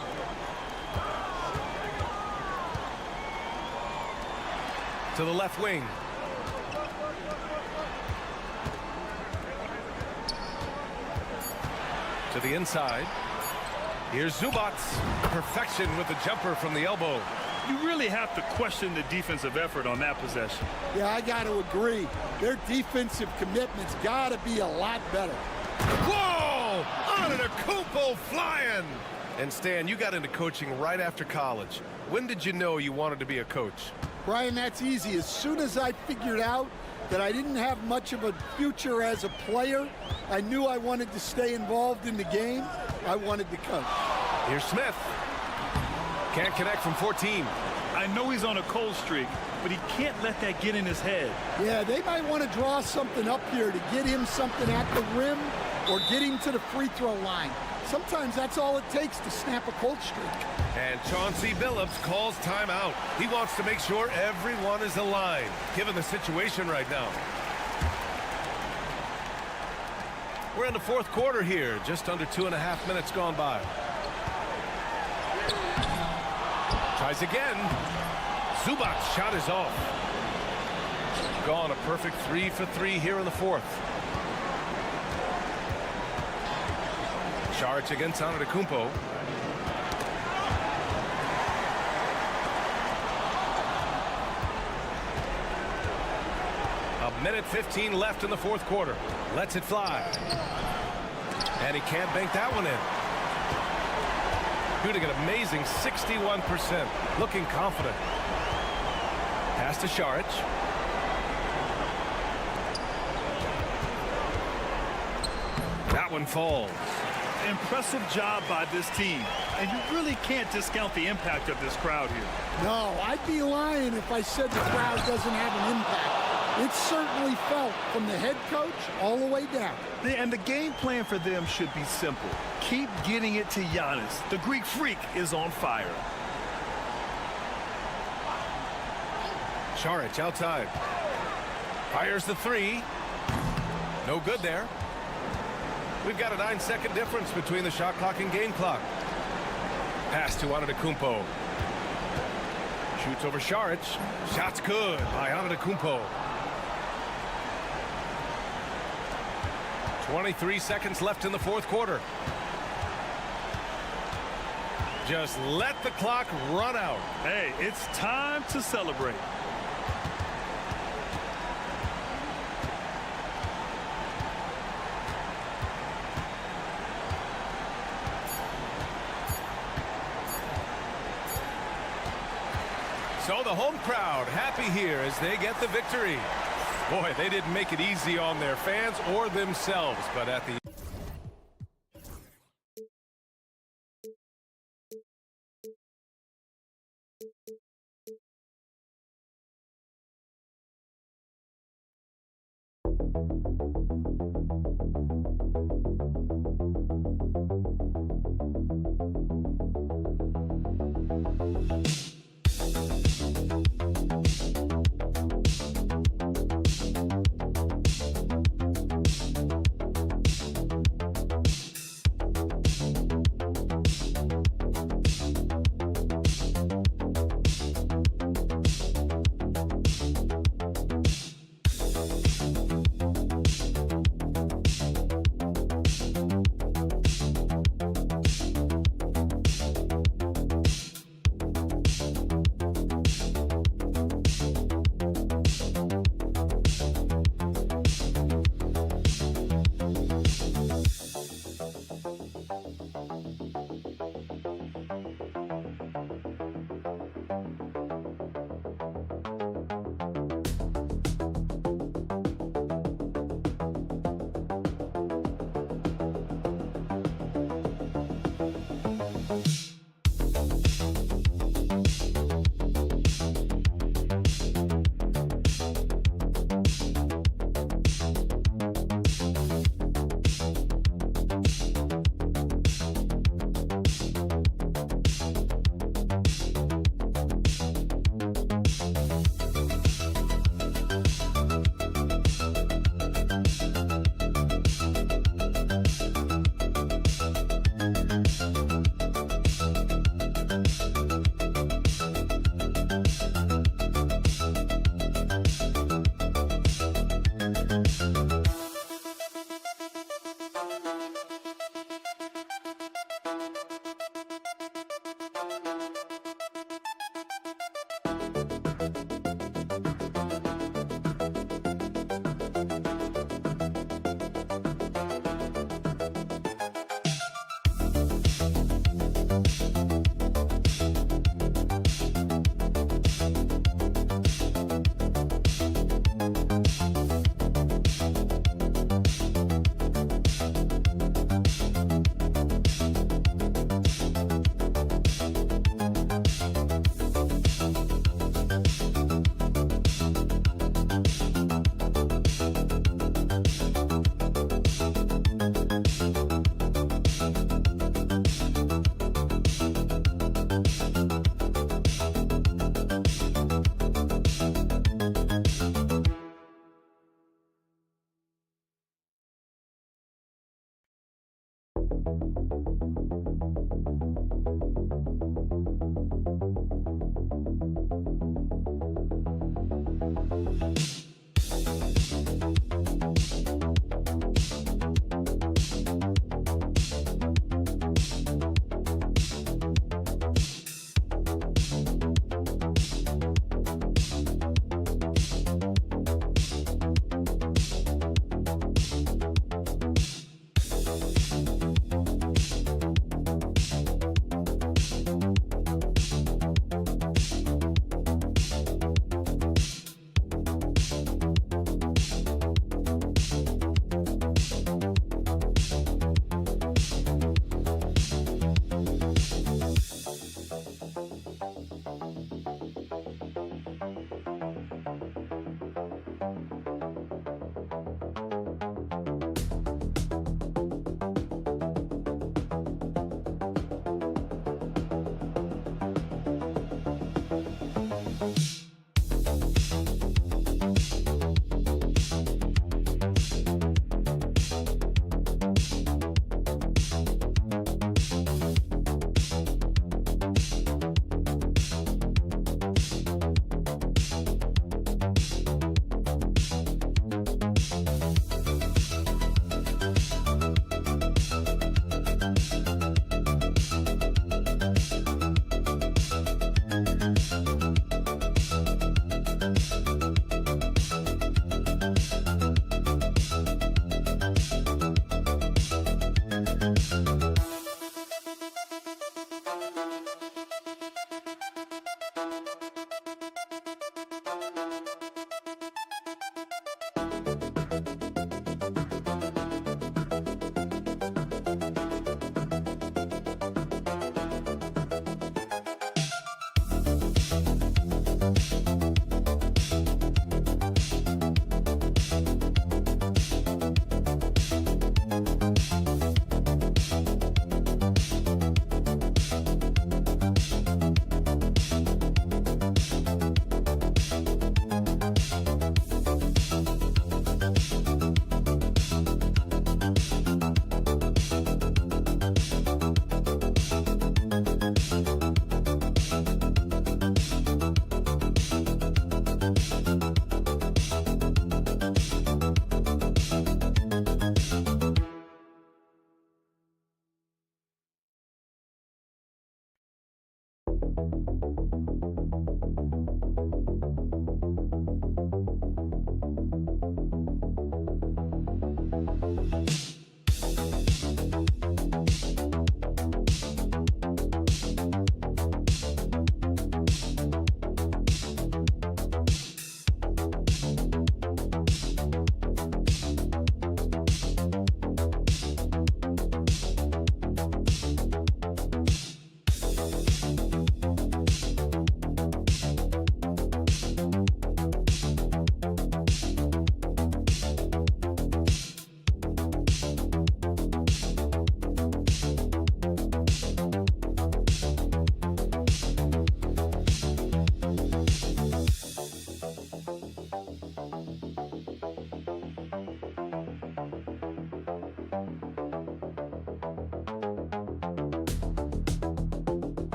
Speaker 7: To the left wing. To the inside. Here's Zubac. Perfection with the jumper from the elbow.
Speaker 8: You really have to question the defensive effort on that possession.
Speaker 9: Yeah, I got to agree. Their defensive commitment's got to be a lot better.
Speaker 7: Whoa! Antetokounmpo flying! And Stan, you got into coaching right after college. When did you know you wanted to be a coach?
Speaker 9: Brian, that's easy. As soon as I figured out that I didn't have much of a future as a player, I knew I wanted to stay involved in the game. I wanted to coach.
Speaker 7: Here's Smith. Can't connect from 14.
Speaker 8: I know he's on a cold streak, but he can't let that get in his head.
Speaker 9: Yeah, they might want to draw something up here to get him something at the rim or get him to the free throw line. Sometimes that's all it takes to snap a cold streak.
Speaker 7: And Chauncey Billups calls timeout. He wants to make sure everyone is aligned, given the situation right now. We're in the fourth quarter here, just under 2.5 minutes gone by. Tries again. Zubac's shot is off. Gone a perfect 3 for 3 here in the fourth. Charge against Antetokounmpo. A minute 15 left in the fourth quarter. Lets it fly. And he can't bank that one in. Shooting an amazing 61%. Looking confident. Pass to Šarić. That one falls.
Speaker 8: Impressive job by this team. And you really can't discount the impact of this crowd here.
Speaker 9: No, I'd be lying if I said the crowd doesn't have an impact. It's certainly felt from the head coach all the way down.
Speaker 8: And the game plan for them should be simple. Keep getting it to Giannis. The Greek freak is on fire.
Speaker 7: Šarić outside. Fires the three. No good there. We've got a 9-second difference between the shot clock and game clock. Pass to Antetokounmpo. Shoots over Šarić. Shot's good by Antetokounmpo. 23 seconds left in the fourth quarter. Just let the clock run out.
Speaker 8: Hey, it's time to celebrate.
Speaker 7: So the home crowd happy here as they get the victory. Boy, they didn't make it easy on their fans or themselves, but at the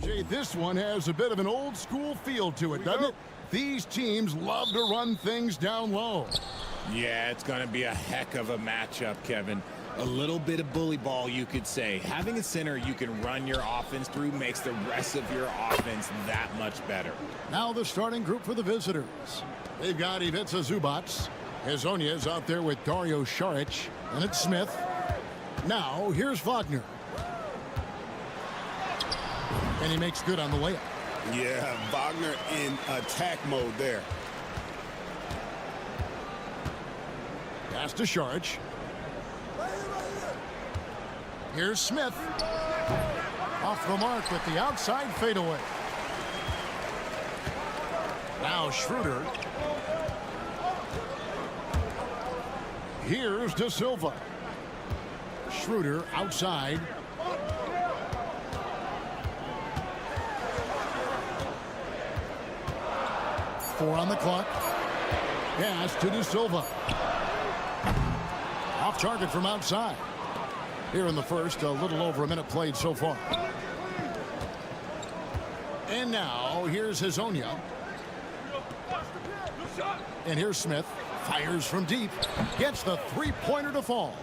Speaker 1: Jay, this one has a bit of an old school feel to it, doesn't it? These teams love to run things down low.
Speaker 11: Yeah, it's going to be a heck of a matchup, Kevin. A little bit of bully ball, you could say. Having a center you can run your offense through makes the rest of your offense that much better.
Speaker 1: Now the starting group for the visitors. They've got Ivica Zubats. Hezonja's out there with Dario Saric. And it's Smith. Now here's Wagner. And he makes good on the layup.
Speaker 2: Yeah, Wagner in attack mode there.
Speaker 1: Pass to Saric. Here's Smith. Off the mark with the outside fadeaway. Now Schroeder. Here's De Silva. Schroeder outside. Four on the clock. Pass to De Silva. Off target from outside. Here in the first, a little over a minute played so far. And now, here's Hezonja. And here's Smith. Fires from deep. Gets the three-pointer to fall.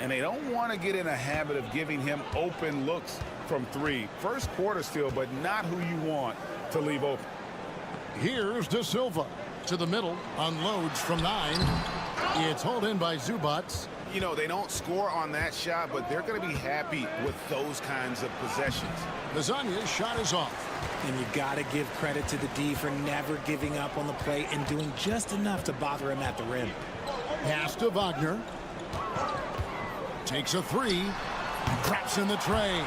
Speaker 2: And they don't want to get in a habit of giving him open looks from three. First quarter still, but not who you want to leave open.
Speaker 1: Here's De Silva. To the middle. Unloads from 9. It's hauled in by Zubats.
Speaker 2: You know, they don't score on that shot, but they're going to be happy with those kinds of possessions.
Speaker 1: Hezonja's shot is off.
Speaker 11: And you got to give credit to the D for never giving up on the play and doing just enough to bother him at the rim.
Speaker 1: Pass to Wagner. Takes a three. Traps in the tray.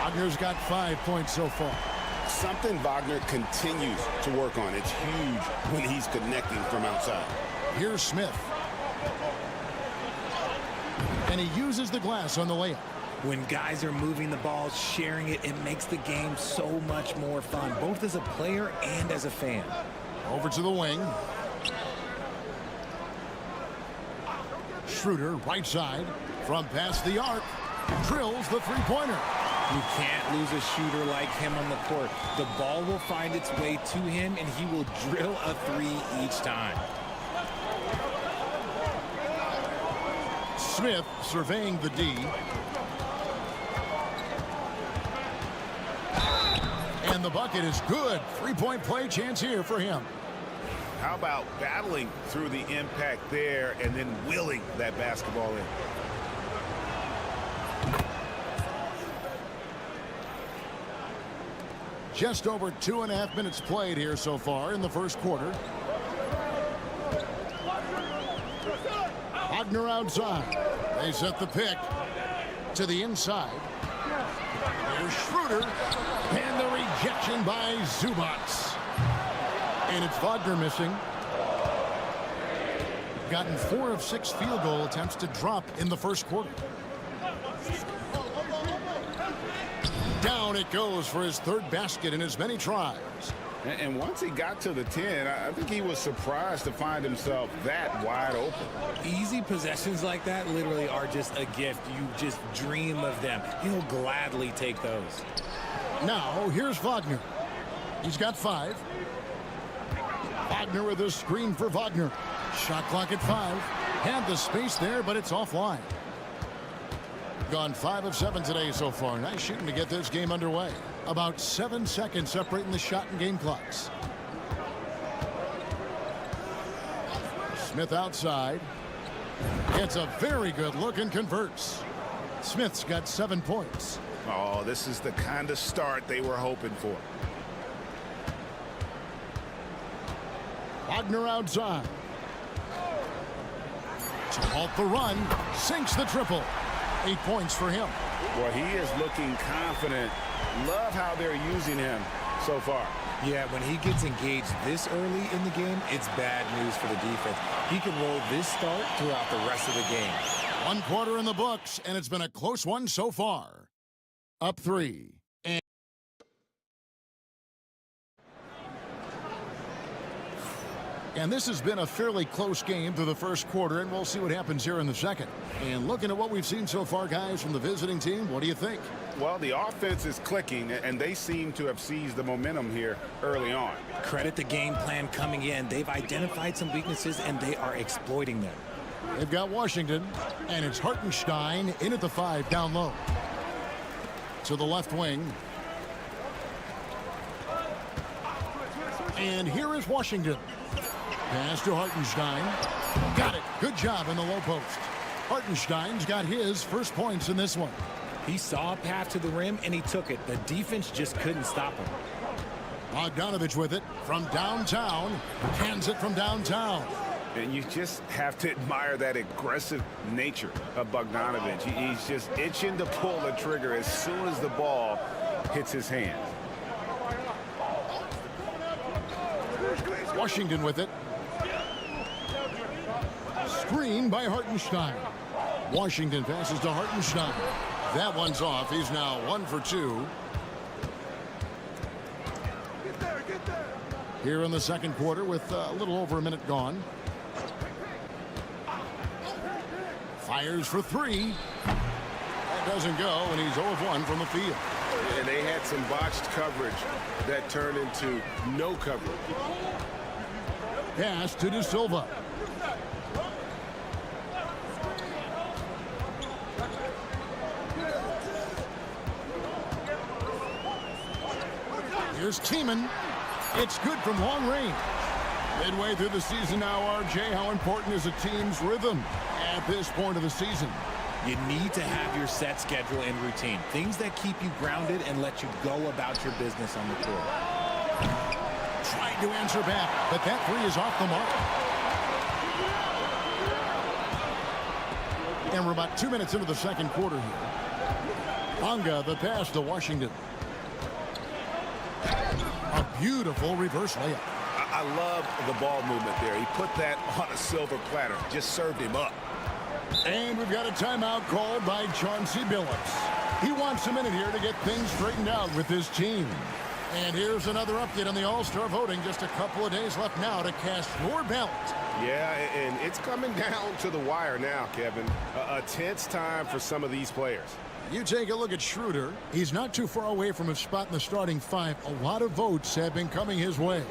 Speaker 1: Wagner's got 5 points so far.
Speaker 2: Something Wagner continues to work on. It's huge when he's connecting from outside.
Speaker 1: Here's Smith. And he uses the glass on the layup.
Speaker 11: When guys are moving the ball, sharing it, it makes the game so much more fun, both as a player and as a fan.
Speaker 1: Over to the wing. Schroeder, right side, from past the arc, drills the three-pointer.
Speaker 11: You can't lose a shooter like him on the court. The ball will find its way to him, and he will drill a three each time.
Speaker 1: Smith surveying the D. And the bucket is good. Three-point play chance here for him.
Speaker 2: How about battling through the impact there and then willing that basketball in?
Speaker 1: Just over 2.5 minutes played here so far in the first quarter. Wagner outside. They set the pick to the inside. Here's Schroeder. And the rejection by Zubats. And it's Wagner missing. Gotten 4 of 6 field goal attempts to drop in the first quarter. Down it goes for his third basket in as many tries.
Speaker 2: And once he got to the 10, I think he was surprised to find himself that wide open.
Speaker 11: Easy possessions like that literally are just a gift. You just dream of them. He'll gladly take those.
Speaker 1: Now, here's Wagner. He's got 5. Wagner with a screen for Wagner. Shot clock at 5. Had the space there, but it's offline. Gone 5 of 7 today so far. Nice shooting to get this game underway. About 7 seconds separating the shot and game clocks. Smith outside. Gets a very good look and converts. Smith's got 7 points.
Speaker 2: Oh, this is the kind of start they were hoping for.
Speaker 1: Wagner outside. To halt the run. Sinks the triple. 8 points for him.
Speaker 2: Well, he is looking confident. Love how they're using him so far.
Speaker 11: Yeah, when he gets engaged this early in the game, it's bad news for the defense. He can roll this start throughout the rest of the game.
Speaker 1: 1 quarter in the books, and it's been a close one so far. Up 3. And this has been a fairly close game through the first quarter, and we'll see what happens here in the second. And looking at what we've seen so far, guys, from the visiting team, what do you think?
Speaker 2: Well, the offense is clicking, and they seem to have seized the momentum here early on.
Speaker 11: Credit the game plan coming in. They've identified some weaknesses, and they are exploiting them.
Speaker 1: They've got Washington, and it's Hartenstein in at the 5 down low. To the left wing. And here is Washington. Pass to Hartenstein. Got it. Good job in the low post. Hartenstein's got his first points in this one.
Speaker 11: He saw a path to the rim, and he took it. The defense just couldn't stop him.
Speaker 1: Bogdanovich with it from downtown. Hands it from downtown.
Speaker 2: And you just have to admire that aggressive nature of Bogdanovich. He's just itching to pull the trigger as soon as the ball hits his hand.
Speaker 1: Washington with it. Screen by Hartenstein. Washington passes to Hartenstein. That one's off. He's now 1 for 2. Here in the second quarter with a little over a minute gone. Fires for 3. That doesn't go, and he's 0 of 1 from the field.
Speaker 2: And they had some botched coverage that turned into no coverage.
Speaker 1: Pass to De Silva. Here's Tiemann. It's good from long range. Midway through the season now, RJ, how important is a team's rhythm at this point of the season?
Speaker 11: You need to have your set schedule and routine. Things that keep you grounded and let you go about your business on the court.
Speaker 1: Trying to answer back, but that 3 is off the mark. And we're about 2 minutes into the second quarter here. Bonga, the pass to Washington. A beautiful reverse layup.
Speaker 2: I love the ball movement there. He put that on a silver platter. Just served him up.
Speaker 1: And we've got a timeout called by Chauncey Billups. He wants a minute here to get things straightened out with his team. And here's another update on the All-Star voting. Just a couple of days left now to cast your ballot.
Speaker 12: Yeah, and it's coming down to the wire now, Kevin. A tense time for some of these players.
Speaker 1: You take a look at Schroeder. He's not too far away from his spot in the starting five. A lot of votes have been coming his way.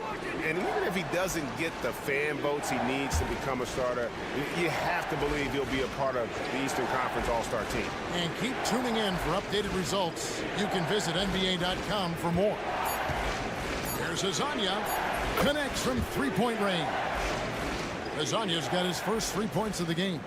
Speaker 12: And even if he doesn't get the fan votes he needs to become a starter, you have to believe he'll be a part of the Eastern Conference All-Star team.
Speaker 1: And keep tuning in for updated results. You can visit NBA.com for more. Here's Hezonja. Connects from three-point range. Hezonja's got his first 3 points of the game.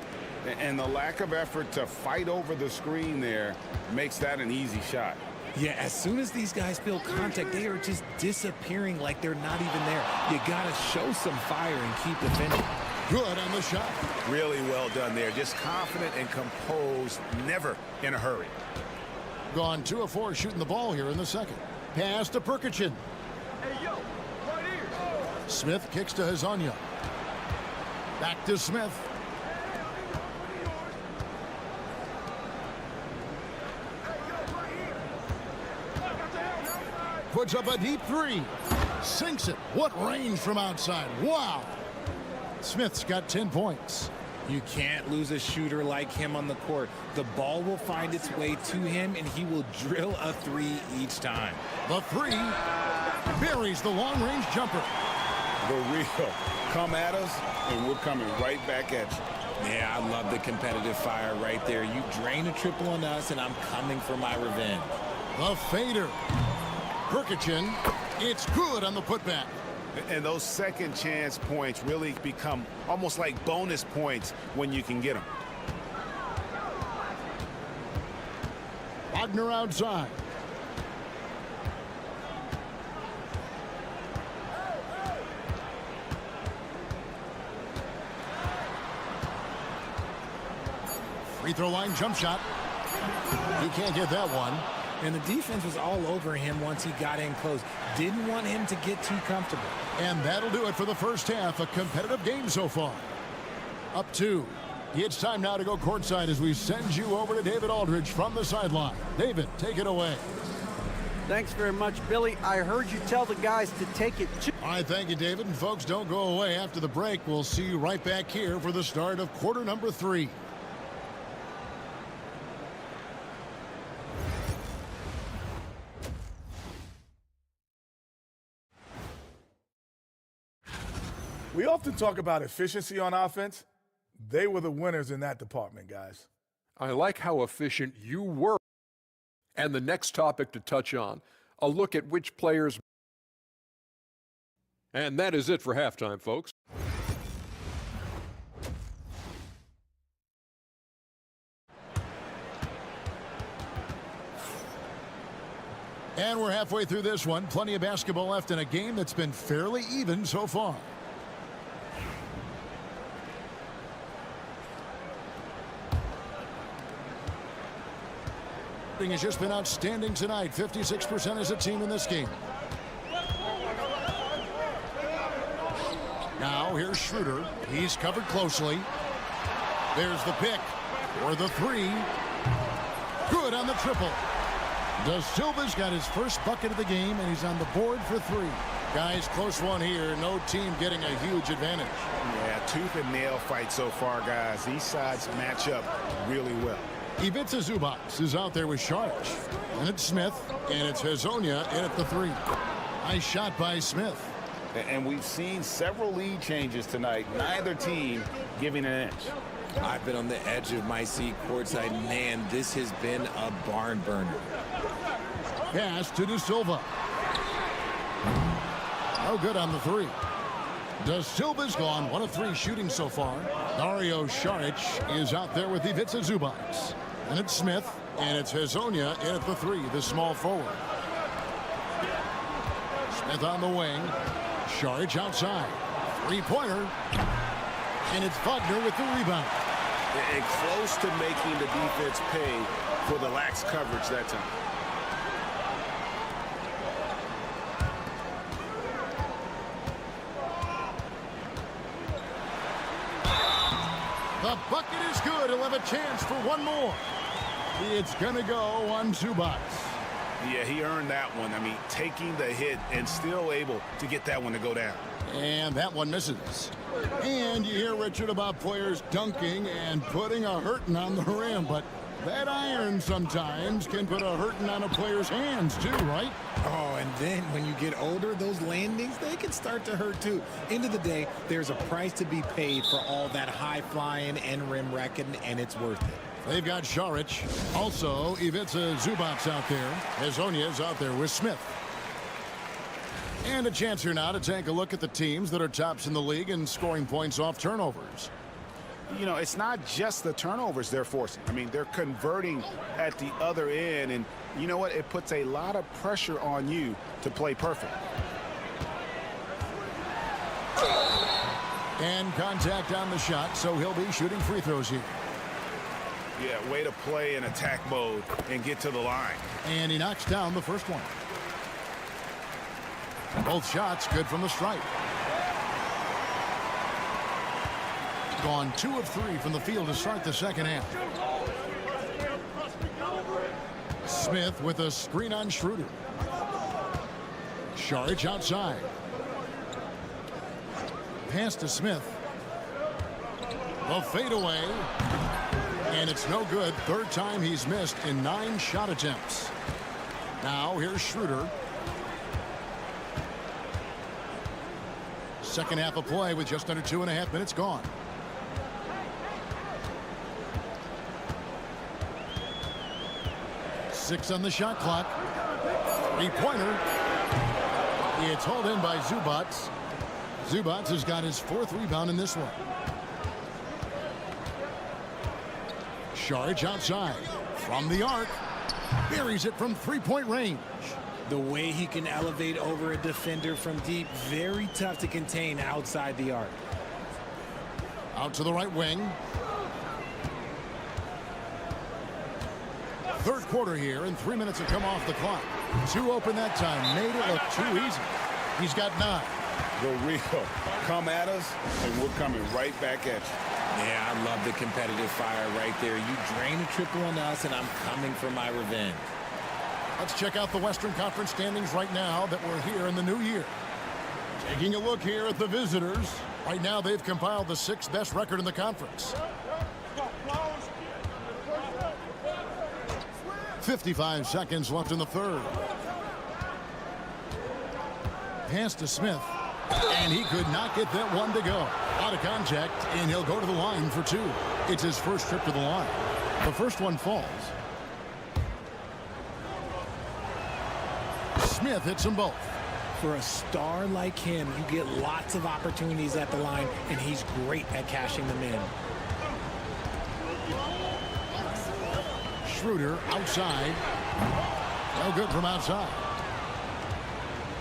Speaker 2: And the lack of effort to fight over the screen there makes that an easy shot.
Speaker 11: Yeah, as soon as these guys feel contact, they are just disappearing like they're not even there. You got to show some fire and keep defending.
Speaker 1: Good on the shot.
Speaker 2: Really well done there. Just confident and composed, never in a hurry.
Speaker 1: Gone 2 of 4 shooting the ball here in the second. Pass to Perkichin.
Speaker 13: Hey, yo, right here.
Speaker 1: Smith kicks to Hezonja. Back to Smith. Puts up a deep three. Sinks it. What range from outside. Wow. Smith's got 10 points.
Speaker 11: You can't lose a shooter like him on the court. The ball will find its way to him, and he will drill a three each time.
Speaker 1: The three buries the long-range jumper.
Speaker 2: The real. Come at us, and we're coming right back at you.
Speaker 11: Yeah, I love the competitive fire right there. You drain a triple on us, and I'm coming for my revenge.
Speaker 1: The fader. Perkichin, it's good on the putback.
Speaker 2: And those second chance points really become almost like bonus points when you can get them.
Speaker 1: Wagner outside. Free throw line jump shot. He can't get that one.
Speaker 11: And the defense was all over him once he got in close. Didn't want him to get too comfortable.
Speaker 1: And that'll do it for the first half. A competitive game so far. Up 2. It's time now to go courtside as we send you over to David Aldridge from the sideline. David, take it away.
Speaker 4: Thanks very much, Billy. I heard you tell the guys to take it to...
Speaker 1: All right, thank you, David. And folks, don't go away. After the break, we'll see you right back here for the start of quarter number 3.
Speaker 6: We often talk about efficiency on offense. They were the winners in that department, guys.
Speaker 5: I like how efficient you were. And the next topic to touch on, a look at which players. And that is it for halftime, folks.
Speaker 1: And we're halfway through this one. Plenty of basketball left in a game that's been fairly even so far. Has just been outstanding tonight. 56% as a team in this game. Now here's Schroeder. He's covered closely. There's the pick for the three. Good on the triple. Da Silva's got his first bucket of the game, and he's on the board for 3. Guys, close one here. No team getting a huge advantage.
Speaker 2: Yeah, tooth and nail fight so far, guys. These sides match up really well.
Speaker 1: Ivica Zubac is out there with Sharp. And it's Smith, and it's Hezonja in at the 3. Nice shot by Smith.
Speaker 2: And we've seen several lead changes tonight. Neither team giving an inch.
Speaker 11: I've been on the edge of my seat courtside. Man, this has been a barn burner.
Speaker 1: Pass to Da Silva. No good on the 3. Da Silva's gone 1 of 3 shooting so far. Dario Saric is out there with Ivica Zubac. And it's Smith, and it's Hezonja in at the 3, the small forward. Smith on the wing. Saric outside. 3-pointer. And it's Wagner with the rebound.
Speaker 2: And close to making the defense pay for the lax coverage that time.
Speaker 1: The The bucket is good. He'll have a chance for one more. It's going to go on Zubac.
Speaker 2: Yeah, he earned that one. I mean, taking the hit and still able to get that one to go down.
Speaker 1: And that one misses. And you hear, Richard, about players dunking and putting a hurting on the rim, but that iron sometimes can put a hurting on a player's hands too, right?
Speaker 11: Oh, and then when you get older, those landings, they can start to hurt too. End of the day, there's a price to be paid for all that high flying and rim wrecking, and it's worth it.
Speaker 1: They've got Šarić. Also, Ivica Zubac out there. Hezonja's out there with Smith. And a chance here now to take a look at the teams that are tops in the league in scoring points off turnovers.
Speaker 2: You know, it's not just the turnovers they're forcing. I mean, they're converting at the other end, and you know what? It puts a lot of pressure on you to play perfect.
Speaker 1: And contact on the shot, so he'll be shooting free throws here.
Speaker 2: Yeah, way to play in attack mode and get to the line.
Speaker 1: And he knocks down the first one. Both shots good from the stripe. Gone 2 of 3 from the field to start the second half. Smith with a screen on Schroeder. Šarić outside. Pass to Smith. The fadeaway. And it's no good. Third time he's missed in 9 shot attempts. Now here's Schroeder. Second half of play with just under 2.5 minutes gone. Six on the shot clock. Three-pointer. It's hauled in by Zubac. Zubac has got his 4th rebound in this one. Šarić outside. From the arc. Buries it from three-point range.
Speaker 11: The way he can elevate over a defender from deep, very tough to contain outside the arc.
Speaker 1: Out to the right wing. Third quarter here, and 3 minutes have come off the clock. 2 open that time. Made it look too easy. He's got 9.
Speaker 2: Go Rio. Come at us, and we're coming right back at you.
Speaker 11: Yeah, I love the competitive fire right there. You drain a triple on us, and I'm coming for my revenge.
Speaker 1: Let's check out the Western Conference standings right now that we're here in the new year. Taking a look here at the visitors. Right now, they've compiled the 6th best record in the conference. 55 seconds left in the third. Pass to Smith. And he could not get that one to go. Out of contact, and he'll go to the line for 2. It's his first trip to the line. The first one falls. Smith hits them both.
Speaker 11: For a star like him, you get lots of opportunities at the line, and he's great at cashing them in.
Speaker 1: Schroeder outside. No good from outside.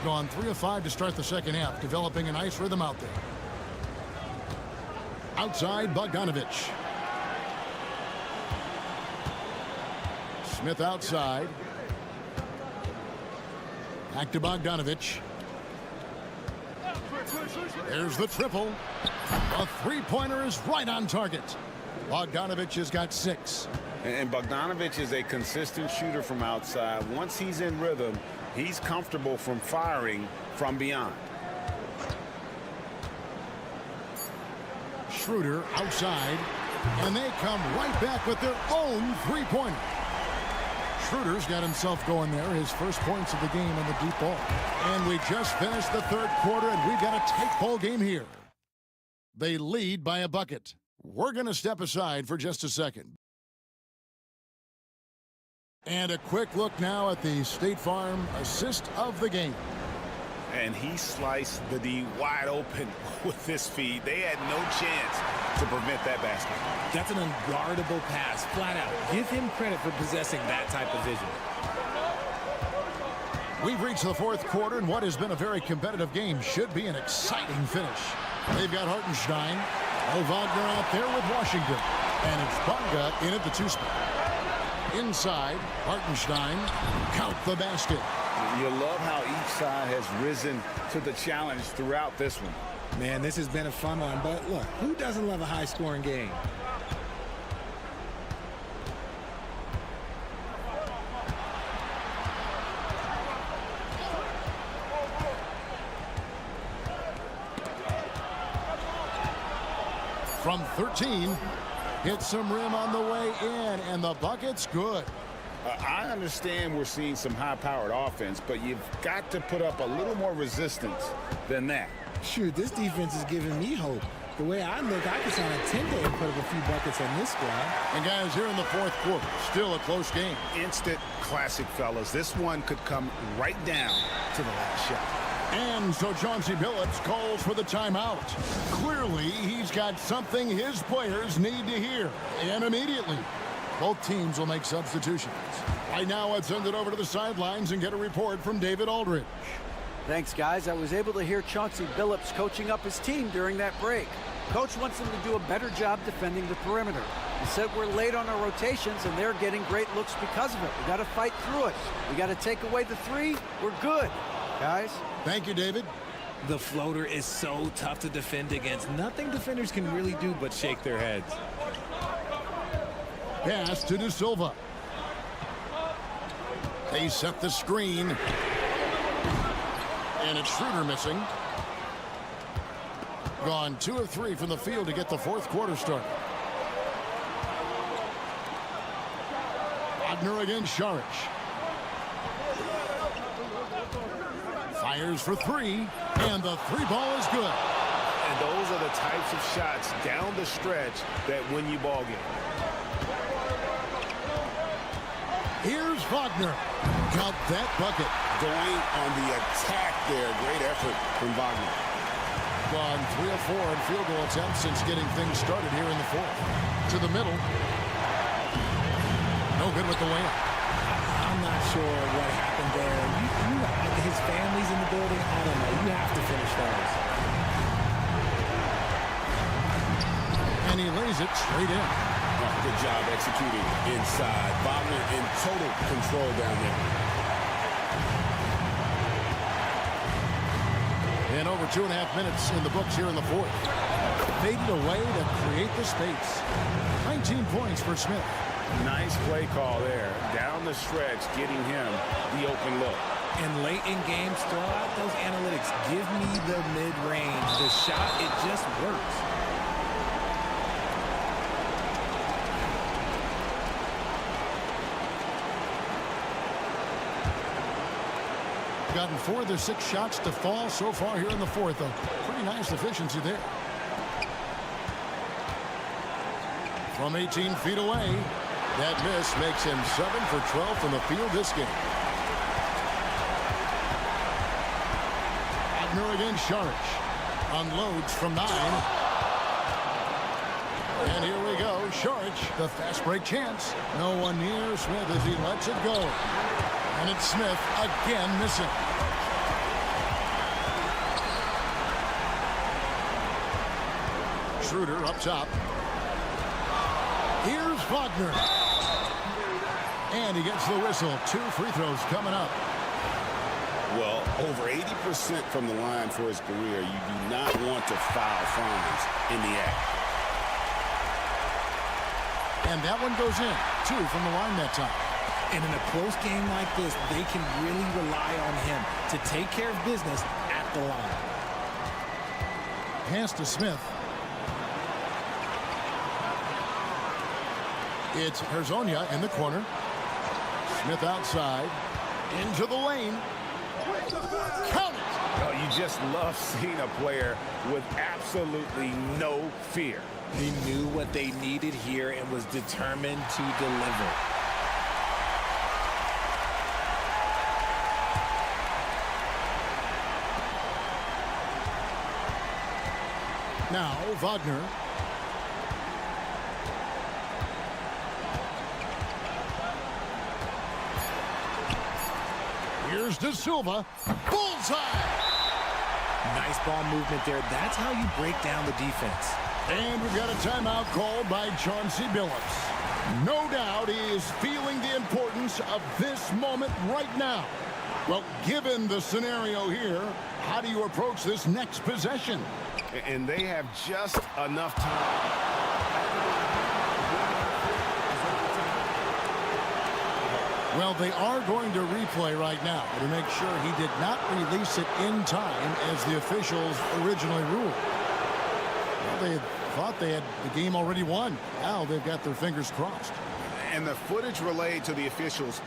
Speaker 1: Gone 3 of 5 to start the second half, developing a nice rhythm out there. Outside, Bogdanović. Smith outside. Back to Bogdanović. There's the triple. A three-pointer is right on target. Bogdanović has got 6.
Speaker 2: And Bogdanović is a consistent shooter from outside. Once he's in rhythm, he's comfortable from firing from beyond.
Speaker 1: Schroeder outside, and they come right back with their own three-pointer. Schroeder's got himself going there, his first points of the game on the deep ball. And we just finished the third quarter, and we've got a tight ball game here. They lead by a bucket. We're going to step aside for just a second. And a quick look now at the State Farm assist of the game.
Speaker 2: And he sliced the D wide open with this feed. They had no chance to prevent that basket.
Speaker 11: That's an unguardable pass, flat out. Give him credit for possessing that type of vision.
Speaker 1: We've reached the fourth quarter, and what has been a very competitive game should be an exciting finish. They've got Hartenstein, Wagner out there with Washington, and it's Bonga in at the 2 spot. Inside, Hartenstein, count the basket.
Speaker 2: You love how each side has risen to the challenge throughout this one.
Speaker 11: Man, this has been a fun one, but look, who doesn't love a high-scoring game?
Speaker 1: from 13. Hits some rim on the way in, and the bucket's good.
Speaker 2: I understand we're seeing some high-powered offense, but you've got to put up a little more resistance than that.
Speaker 11: Shoot, this defense is giving me hope. The way I look, I could sign a 10-day and put up a few buckets on this squad.
Speaker 1: And guys, here in the fourth quarter, still a close game.
Speaker 2: Instant classic, fellas. This one could come right down to the last shot.
Speaker 1: And so Chauncey Billups calls for the timeout. Clearly, he's got something his players need to hear, and immediately. Both teams will make substitutions. Right now, let's send it over to the sidelines and get a report from David Aldridge.
Speaker 4: Thanks, guys. I was able to hear Chauncey Billups coaching up his team during that break. Coach wants them to do a better job defending the perimeter. He said we're late on our rotations, and they're getting great looks because of it. We got to fight through it. We got to take away the three. We're good, guys.
Speaker 1: Thank you, David.
Speaker 11: The floater is so tough to defend against. Nothing defenders can really do but shake their heads.
Speaker 1: Pass to De Silva. They set the screen. And it's Schroeder missing. Gone 2 of 3 from the field to get the fourth quarter started. Wagner against Saric. Fires for 3, and the 3 ball is good.
Speaker 2: And those are the types of shots down the stretch that win you ball game.
Speaker 1: Here's Wagner. Count that bucket.
Speaker 12: Going on the attack there. Great effort from Wagner.
Speaker 1: Gone 3 of 4 in field goal attempts since getting things started here in the fourth. To the middle. No good with the layup.
Speaker 11: I'm not sure what happened there. His family's in the building. I don't know. You have to finish those.
Speaker 1: And he lays it straight in.
Speaker 12: Good job executing inside. Wagner in total control down there.
Speaker 1: And over 2.5 minutes in the books here in the fourth. Faded away to create the space. 19 points for Smith.
Speaker 2: Nice play call there. Down the stretch, getting him the open look.
Speaker 11: And late in games, throw out those analytics. Give me the mid-range. The shot, it just works.
Speaker 1: Gotten 4 of their 6 shots to fall so far here in the fourth. A pretty nice efficiency there. From 18 feet away, that miss makes him 7 for 12 from the field this game. Wagner against Saric. Unloads from 9. And here we go. Saric, the fast break chance. No one near Smith as he lets it go. And it's Smith again missing. Schroeder up top. Here's Wagner. And he gets the whistle. 2 free throws coming up.
Speaker 12: Well, over 80% from the line for his career. You do not want to foul fines in the act.
Speaker 1: And that one goes in. 2 from the line that time.
Speaker 11: And in a close game like this, they can really rely on him to take care of business at the line.
Speaker 1: Pass to Smith. It's Hezonja in the corner. Smith outside. Into the lane. Count it!
Speaker 2: Oh, you just love seeing a player with absolutely no fear.
Speaker 11: He knew what they needed here and was determined to deliver.
Speaker 1: Now, Wagner. Here's De Silva. Bullseye!
Speaker 11: Nice ball movement there. That's how you break down the defense.
Speaker 1: And we've got a timeout called by Chauncey Billups. No doubt he is feeling the importance of this moment right now. Well, given the scenario here, how do you approach this next possession?
Speaker 2: And they have just enough time.
Speaker 1: Well, they are going to replay right now to make sure he did not release it in time as the officials originally ruled. Well, they thought they had the game already won. Now they've got their fingers crossed.
Speaker 12: And the footage relayed to the officials.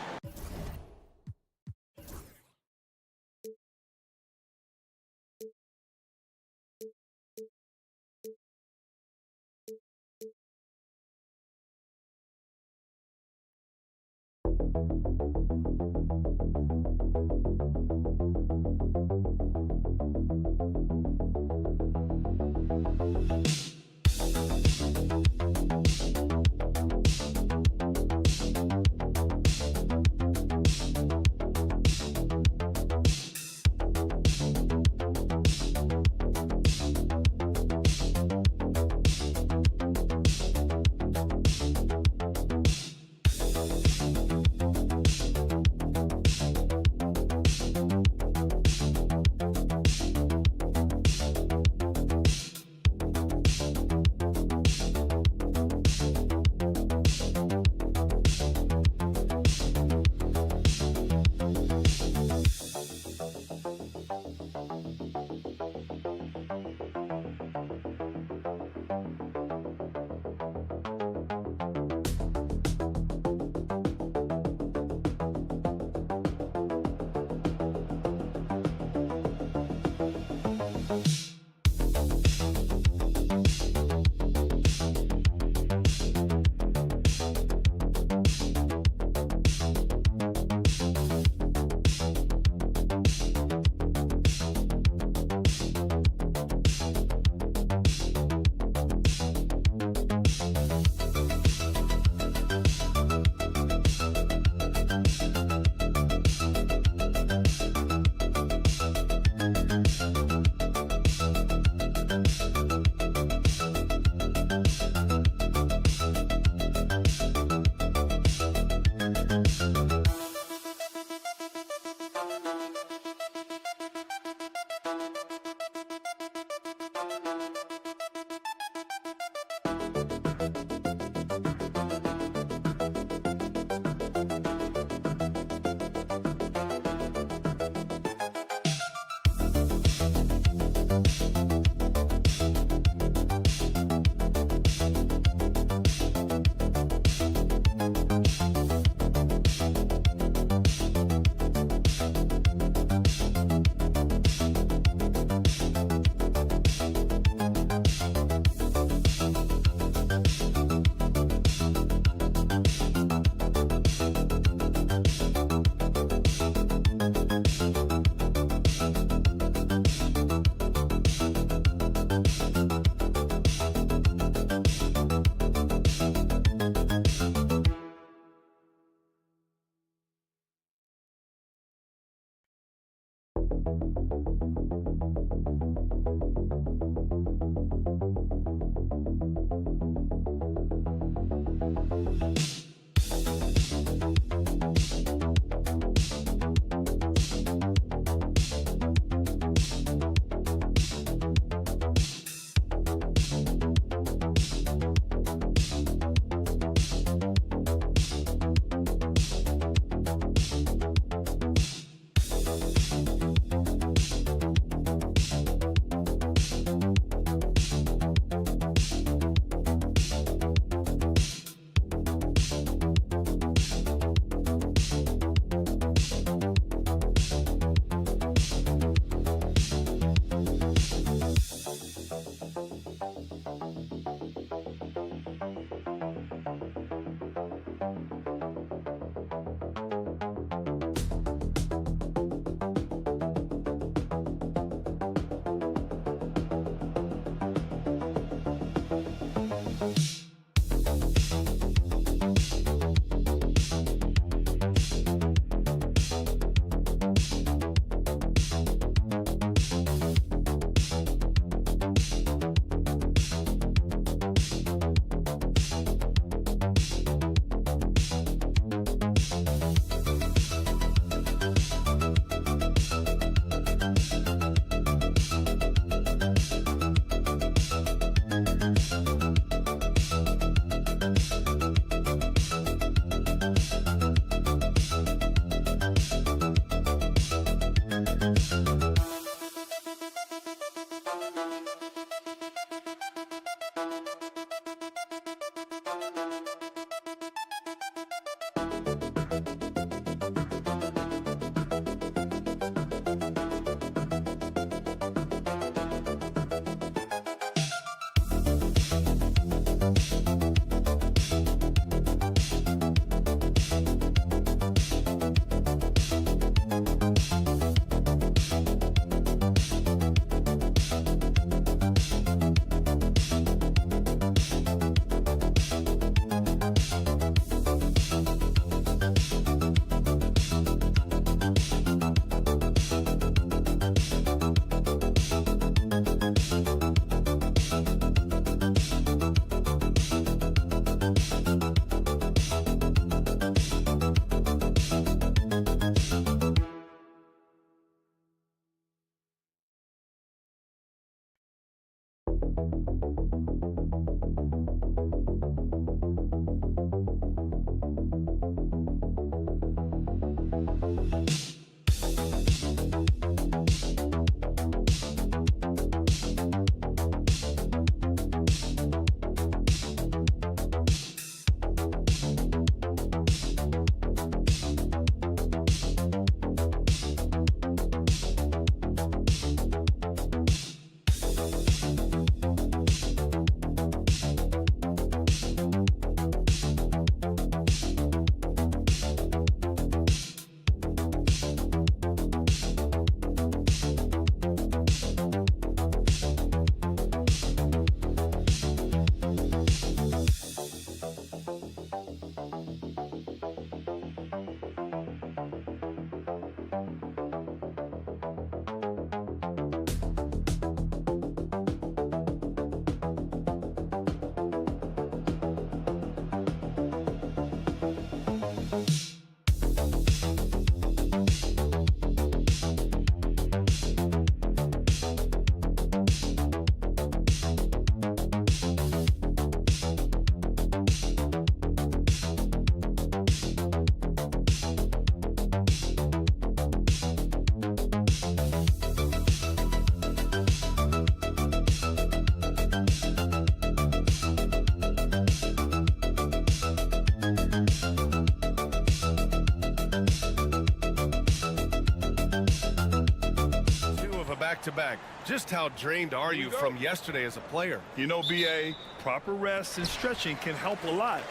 Speaker 7: back-to-back. Just how drained are you from yesterday as a player?
Speaker 8: You know, B.A., proper rest and stretching can help a lot.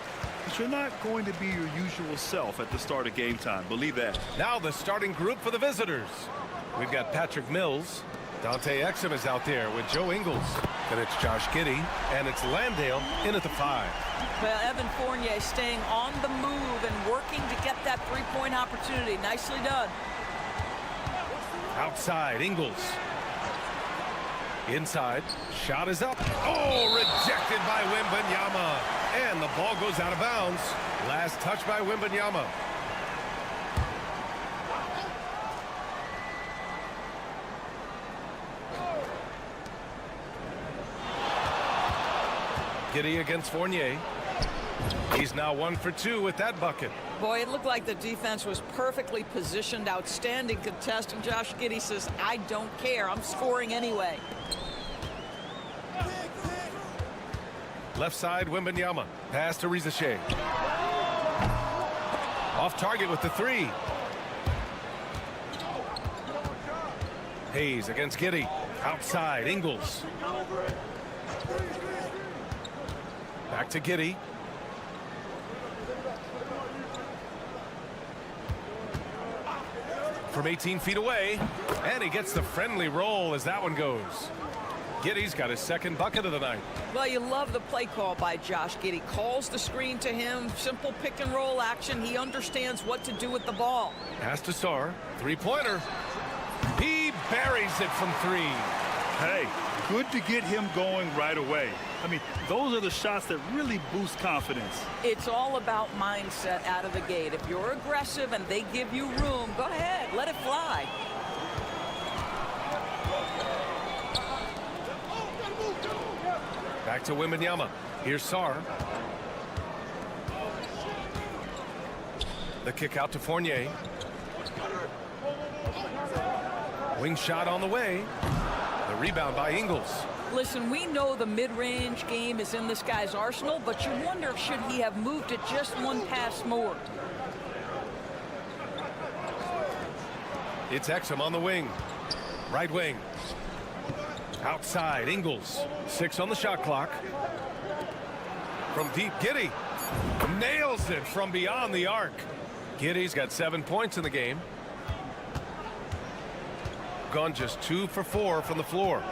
Speaker 8: But you're not going to be your usual self at the start of game time. Believe that.
Speaker 7: Now the starting group for the visitors. We've got Patrick Mills. Dante Exum is out there with Joe Ingles. Then it's Josh Giddey, and it's Landale in at the 5.
Speaker 3: Well, Evan Fournier staying on the move and working to get that three-point opportunity. Nicely done.
Speaker 7: Outside, Ingles. Inside, shot is up. Oh, rejected by Wembanyama. And the ball goes out of bounds. Last touch by Wembanyama. Giddey against Fournier. He's now 1 for 2 with that bucket.
Speaker 3: Boy, it looked like the defense was perfectly positioned. Outstanding contest. And Josh Giddey says, I don't care. I'm scoring anyway.
Speaker 7: Left side, Wembanyama. Pass to Rizachet. Off target with the 3. Hayes against Giddey. Outside, Ingles. Back to Giddey. From 18 feet away. And he gets the friendly roll as that one goes. Giddey's got his second bucket of the night.
Speaker 3: Well, you love the play call by Josh Giddey. Calls the screen to him. Simple pick and roll action. He understands what to do with the ball.
Speaker 7: Pass to Sarr. Three-pointer. He buries it from 3.
Speaker 8: Hey, good to get him going right away. I mean, those are the shots that really boost confidence.
Speaker 3: It's all about mindset out of the gate. If you're aggressive and they give you room, go ahead, let it fly.
Speaker 7: Back to Wembanyama. Here's Sarr. The kick out to Fournier. Wing shot on the way. The rebound by Ingles.
Speaker 3: Listen, we know the mid-range game is in this guy's arsenal, but you wonder, should he have moved it just one pass more?
Speaker 7: It's Exum on the wing. Right wing. Outside, Ingles. 6 on the shot clock. From deep, Giddey. Nails it from beyond the arc. Giddey's got 7 points in the game. Gone just 2 for 4 from the floor.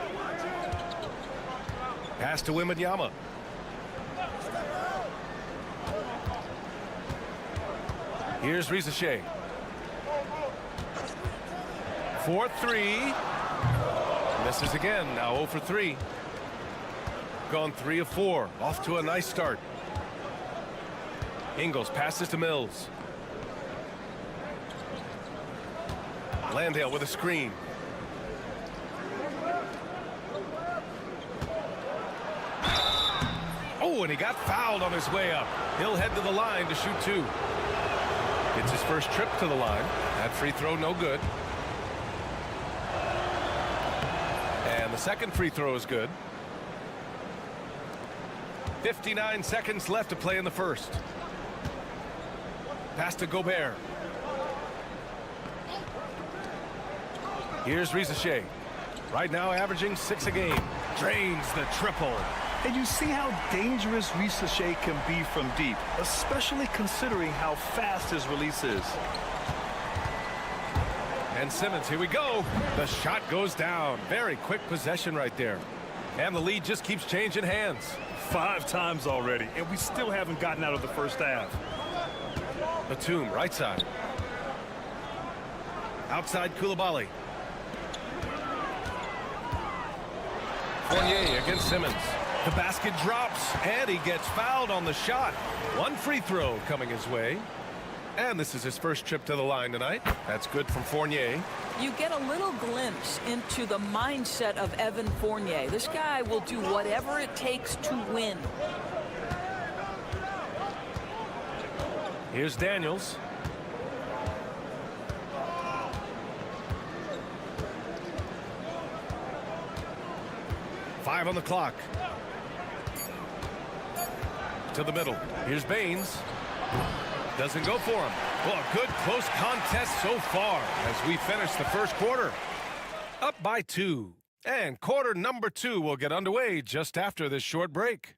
Speaker 7: Pass to Wembanyama. Here's Rizachet. 4-3. Misses again. Now 0 for 3. Gone 3 of 4. Off to a nice start. Ingles passes to Mills. Landale with a screen. Oh, and he got fouled on his way up. He'll head to the line to shoot 2. It's his first trip to the line. That free throw no good. And the second free throw is good. 59 seconds left to play in the first. Pass to Gobert. Here's Rizachet. Right now averaging 6 a game. Drains the triple.
Speaker 8: And you see how dangerous Rizachet can be from deep, especially considering how fast his release is.
Speaker 7: And Simmons, here we go. The shot goes down. Very quick possession right there. And the lead just keeps changing hands.
Speaker 8: 5 times already, and we still haven't gotten out of the first half.
Speaker 7: Batum, right side. Outside Koulibaly. Fournier against Simmons. The basket drops, and he gets fouled on the shot. 1 free throw coming his way. And this is his first trip to the line tonight. That's good from Fournier.
Speaker 3: You get a little glimpse into the mindset of Evan Fournier. This guy will do whatever it takes to win.
Speaker 7: Here's Daniels. Five on the clock. To the middle. Here's Baines. Doesn't go for him. Well, a good close contest so far as we finish the first quarter. Up by 2. And quarter number 2 will get underway just after this short break.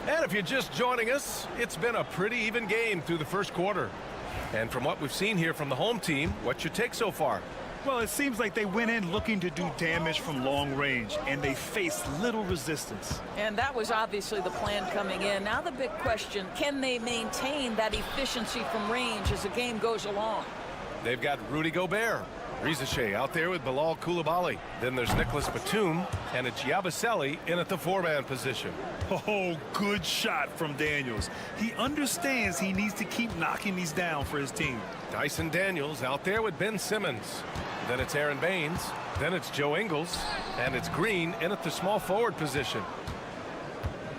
Speaker 7: And if you're just joining us, it's been a pretty even game through the first quarter. And from what we've seen here from the home team, what's your take so far?
Speaker 8: Well, it seems like they went in looking to do damage from long range, and they faced little resistance.
Speaker 3: And that was obviously the plan coming in. Now the big question, can they maintain that efficiency from range as the game goes along?
Speaker 7: They've got Rudy Gobert. Rizachet out there with Bilal Coulibaly. Then there's Nicholas Batum, and it's Yabusele in at the 4-man position.
Speaker 8: Oh, good shot from Daniels. He understands he needs to keep knocking these down for his team.
Speaker 7: Dyson Daniels out there with Ben Simmons. Then it's Aaron Baines. Then it's Joe Ingles. And it's Green in at the small forward position.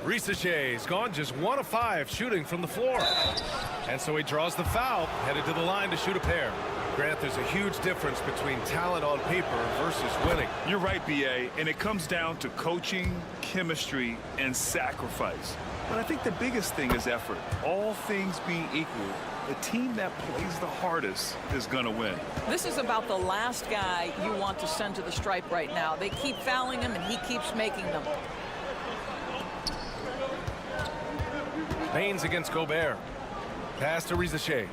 Speaker 7: Rizachet's gone just 1 of 5 shooting from the floor. And so he draws the foul, headed to the line to shoot a pair. Grant, there's a huge difference between talent on paper versus winning.
Speaker 8: You're right, B.A., and it comes down to coaching, chemistry, and sacrifice. But I think the biggest thing is effort. All things being equal, the team that plays the hardest is going to win.
Speaker 3: This is about the last guy you want to send to the stripe right now. They keep fouling him, and he keeps making them.
Speaker 7: Baines against Gobert. Pass to Rizachet.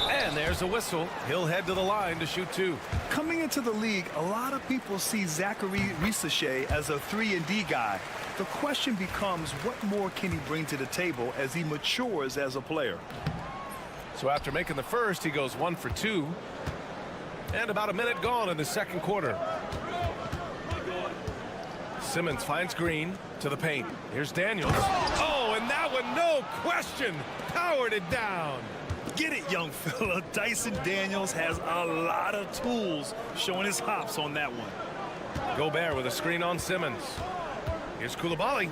Speaker 7: And there's a whistle. He'll head to the line to shoot 2.
Speaker 8: Coming into the league, a lot of people see Zachary Rizachet as a 3-and-D guy. The question becomes, what more can he bring to the table as he matures as a player?
Speaker 7: So after making the first, he goes 1 for 2. And about a minute gone in the second quarter. Simmons finds Green to the paint. Here's Daniels. Oh, and that one, no question, powered it down.
Speaker 8: Get it, young fella. Dyson Daniels has a lot of tools, showing his hops on that one.
Speaker 7: Gobert with a screen on Simmons. Here's Coulibaly.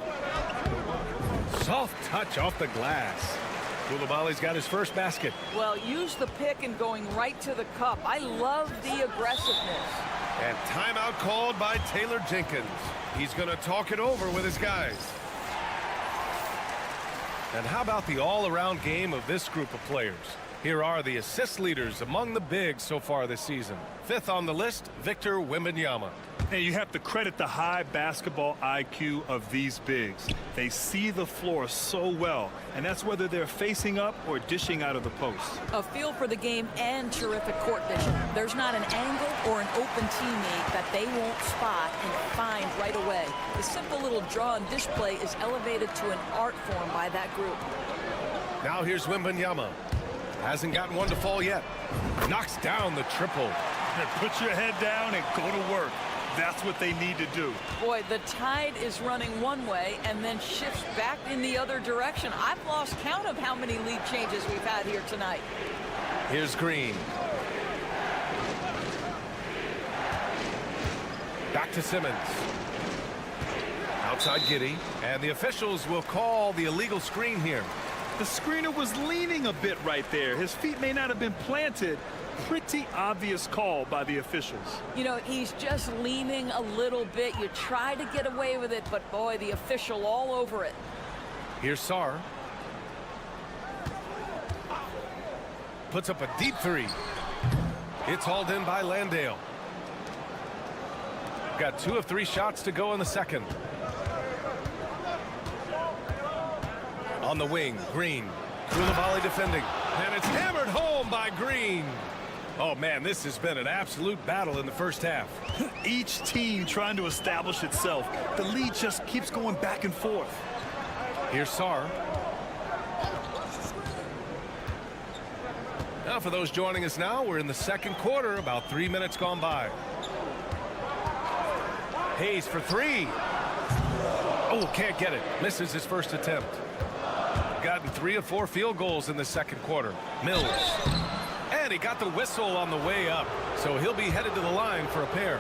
Speaker 7: Soft touch off the glass. Coulibaly's got his first basket.
Speaker 3: Well, use the pick and going right to the cup. I love the aggressiveness.
Speaker 7: And timeout called by Taylor Jenkins. He's going to talk it over with his guys. And how about the all-around game of this group of players? Here are the assist leaders among the bigs so far this season. 5th on the list, Victor Wembanyama.
Speaker 8: And you have to credit the high basketball IQ of these bigs. They see the floor so well, and that's whether they're facing up or dishing out of the post.
Speaker 3: A feel for the game and terrific court vision. There's not an angle or an open teammate that they won't spot and find right away. The simple little draw and display is elevated to an art form by that group.
Speaker 7: Now here's Wembanyama. Hasn't gotten one to fall yet. Knocks down the triple.
Speaker 8: Put your head down and go to work. That's what they need to do.
Speaker 3: Boy, the tide is running one way and then shifts back in the other direction. I've lost count of how many lead changes we've had here tonight.
Speaker 7: Here's Green. Back to Simmons. Outside Giddey. And the officials will call the illegal screen here.
Speaker 8: The screener was leaning a bit right there. His feet may not have been planted. Pretty obvious call by the officials.
Speaker 3: You know, he's just leaning a little bit. You try to get away with it, but boy, the official all over it.
Speaker 7: Here's Sarr. Puts up a deep 3. It's hauled in by Landale. Got 2 of 3 shots to go in the second. On the wing, Green. Coulibaly defending. And it's hammered home by Green. Oh, man, this has been an absolute battle in the first half.
Speaker 8: Each team trying to establish itself. The lead just keeps going back and forth.
Speaker 7: Here's Sarr. Now, for those joining us now, we're in the second quarter, about 3 minutes gone by. Hayes for 3. Oh, can't get it. Misses his first attempt. Gotten 3 of 4 field goals in the second quarter. Mills. And he got the whistle on the way up, so he'll be headed to the line for a pair.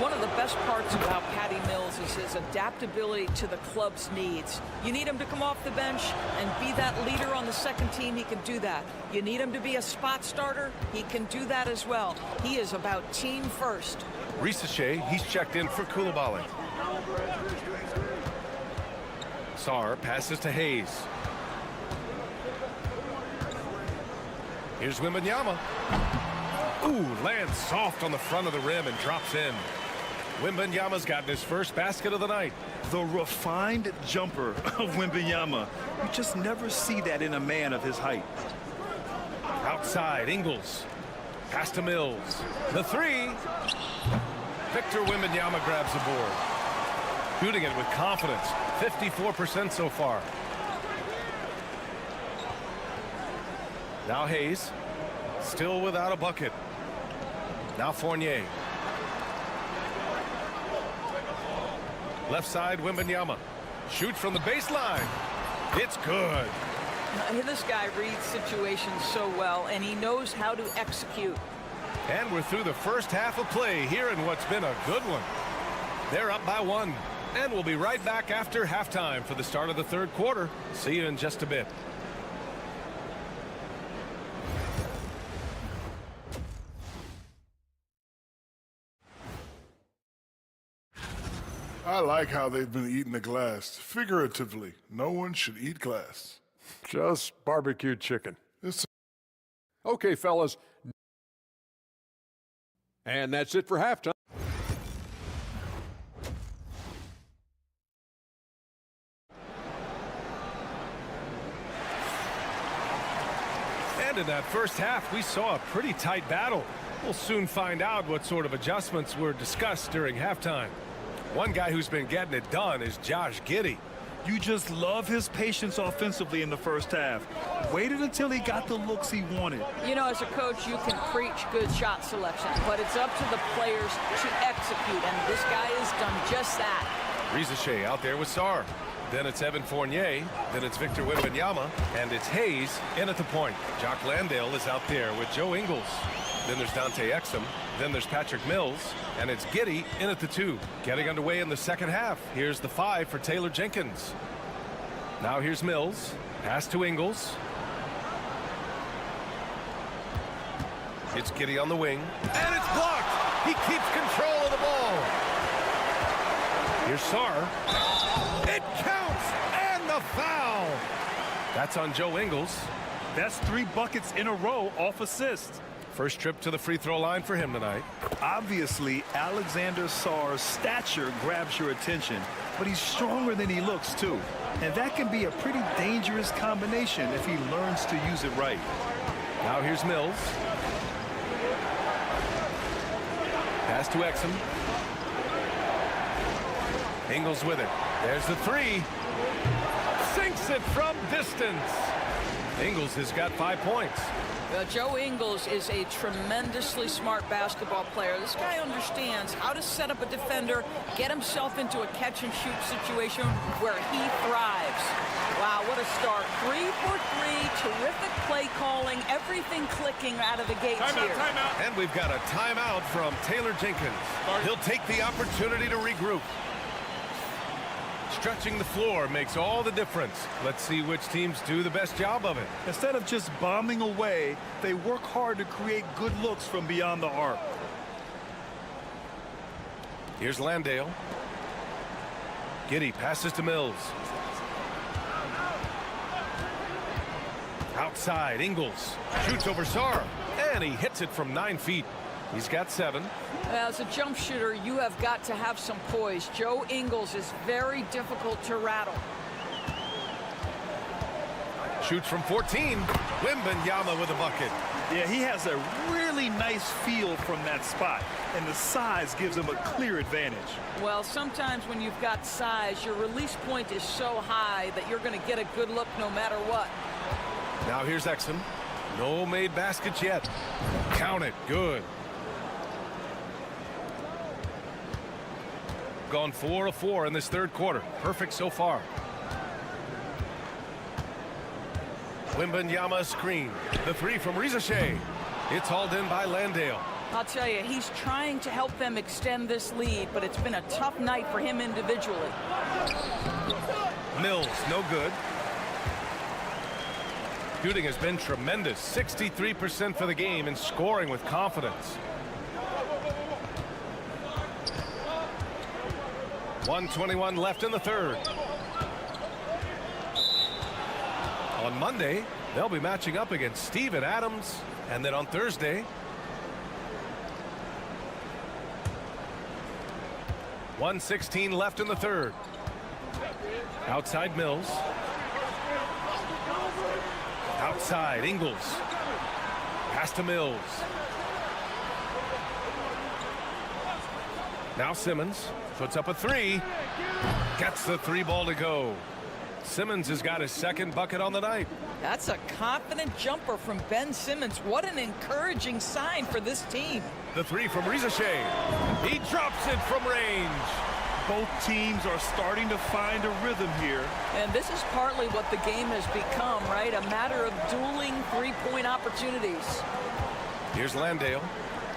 Speaker 3: One of the best parts about Patty Mills is his adaptability to the club's needs. You need him to come off the bench and be that leader on the second team, he can do that. You need him to be a spot starter, he can do that as well. He is about team first.
Speaker 7: Rizachet, he's checked in for Coulibaly. Saar passes to Hayes. Here's Wembanyama. Ooh, lands soft on the front of the rim and drops in. Wembanyama's gotten his first basket of the night.
Speaker 8: The refined jumper of Wembanyama. You just never see that in a man of his height.
Speaker 7: Outside, Ingles. Pass to Mills. The three. Victor Wembanyama grabs the board. Shooting it with confidence. 54% so far. Now Hayes. Still without a bucket. Now Fournier. Left side, Wembanyama. Shoots from the baseline. It's good.
Speaker 3: This guy reads situations so well, and he knows how to execute.
Speaker 7: And we're through the first half of play here in what's been a good one. They're up by 1. And we'll be right back after halftime for the start of the third quarter. See you in just a bit.
Speaker 6: I like how they've been eating the glass. Figuratively, no one should eat glass.
Speaker 5: Just barbecued chicken. Okay, fellas. And that's it for halftime.
Speaker 7: And in that first half, we saw a pretty tight battle. We'll soon find out what sort of adjustments were discussed during halftime. One guy who's been getting it done is Josh Giddey.
Speaker 8: You just love his patience offensively in the first half. Waited until he got the looks he wanted.
Speaker 3: You know, as a coach, you can preach good shot selection, but it's up to the players to execute, and this guy has done just that.
Speaker 7: Rizachet out there with Saar. Then it's Evan Fournier. Then it's Victor Wembanyama. And it's Hayes in at the point. Jock Landale is out there with Joe Ingles. Then there's Dante Exum. Then there's Patrick Mills. And it's Giddey in at the 2. Getting underway in the second half. Here's the 5 for Taylor Jenkins. Now here's Mills. Pass to Ingles. It's Giddey on the wing. And it's blocked. He keeps control of the ball. Here's Saar. It counts. And the foul. That's on Joe Ingles.
Speaker 8: That's 3 buckets in a row off assist.
Speaker 7: First trip to the free throw line for him tonight.
Speaker 8: Obviously, Alexander Saar's stature grabs your attention, but he's stronger than he looks, too. And that can be a pretty dangerous combination if he learns to use it right.
Speaker 7: Now here's Mills. Pass to Exum. Ingles with it. There's the 3. Sinks it from distance. Ingles has got 5 points.
Speaker 3: Joe Ingles is a tremendously smart basketball player. This guy understands how to set up a defender, get himself into a catch-and-shoot situation where he thrives. Wow, what a start. 3 for 3, terrific play calling, everything clicking out of the gates here.
Speaker 7: Timeout. And we've got a timeout from Taylor Jenkins. He'll take the opportunity to regroup. Stretching the floor makes all the difference. Let's see which teams do the best job of it.
Speaker 8: Instead of just bombing away, they work hard to create good looks from beyond the arc.
Speaker 7: Here's Landale. Giddey passes to Mills. Outside, Ingles shoots over Saar, and he hits it from 9 feet. He's got 7.
Speaker 3: As a jump shooter, you have got to have some poise. Joe Ingles is very difficult to rattle.
Speaker 7: Shoots from 14. Wembanyama with a bucket.
Speaker 8: Yeah, he has a really nice feel from that spot, and the size gives him a clear advantage.
Speaker 3: Well, sometimes when you've got size, your release point is so high that you're going to get a good look no matter what.
Speaker 7: Now here's Exum. No made baskets yet. Count it. Good. Gone 4 of 4 in this third quarter. Perfect so far. Wembanyama screen. The 3 from Rizachet. It's hauled in by Landale.
Speaker 3: I'll tell you, he's trying to help them extend this lead, but it's been a tough night for him individually.
Speaker 7: Mills, no good. Shooting has been tremendous. 63% for the game and scoring with confidence. 1:21 left in the third. On Monday, they'll be matching up against Steven Adams. And then on Thursday, 1:16 left in the third. Outside Mills. Outside Ingles. Pass to Mills. Now Simmons puts up a three. Gets the three ball to go. Simmons has got his second bucket on the night.
Speaker 3: That's a confident jumper from Ben Simmons. What an encouraging sign for this team.
Speaker 7: The three from Rizashé. He drops it from range.
Speaker 8: Both teams are starting to find a rhythm here.
Speaker 3: And this is partly what the game has become, right? A matter of dueling three-point opportunities.
Speaker 7: Here's Landale.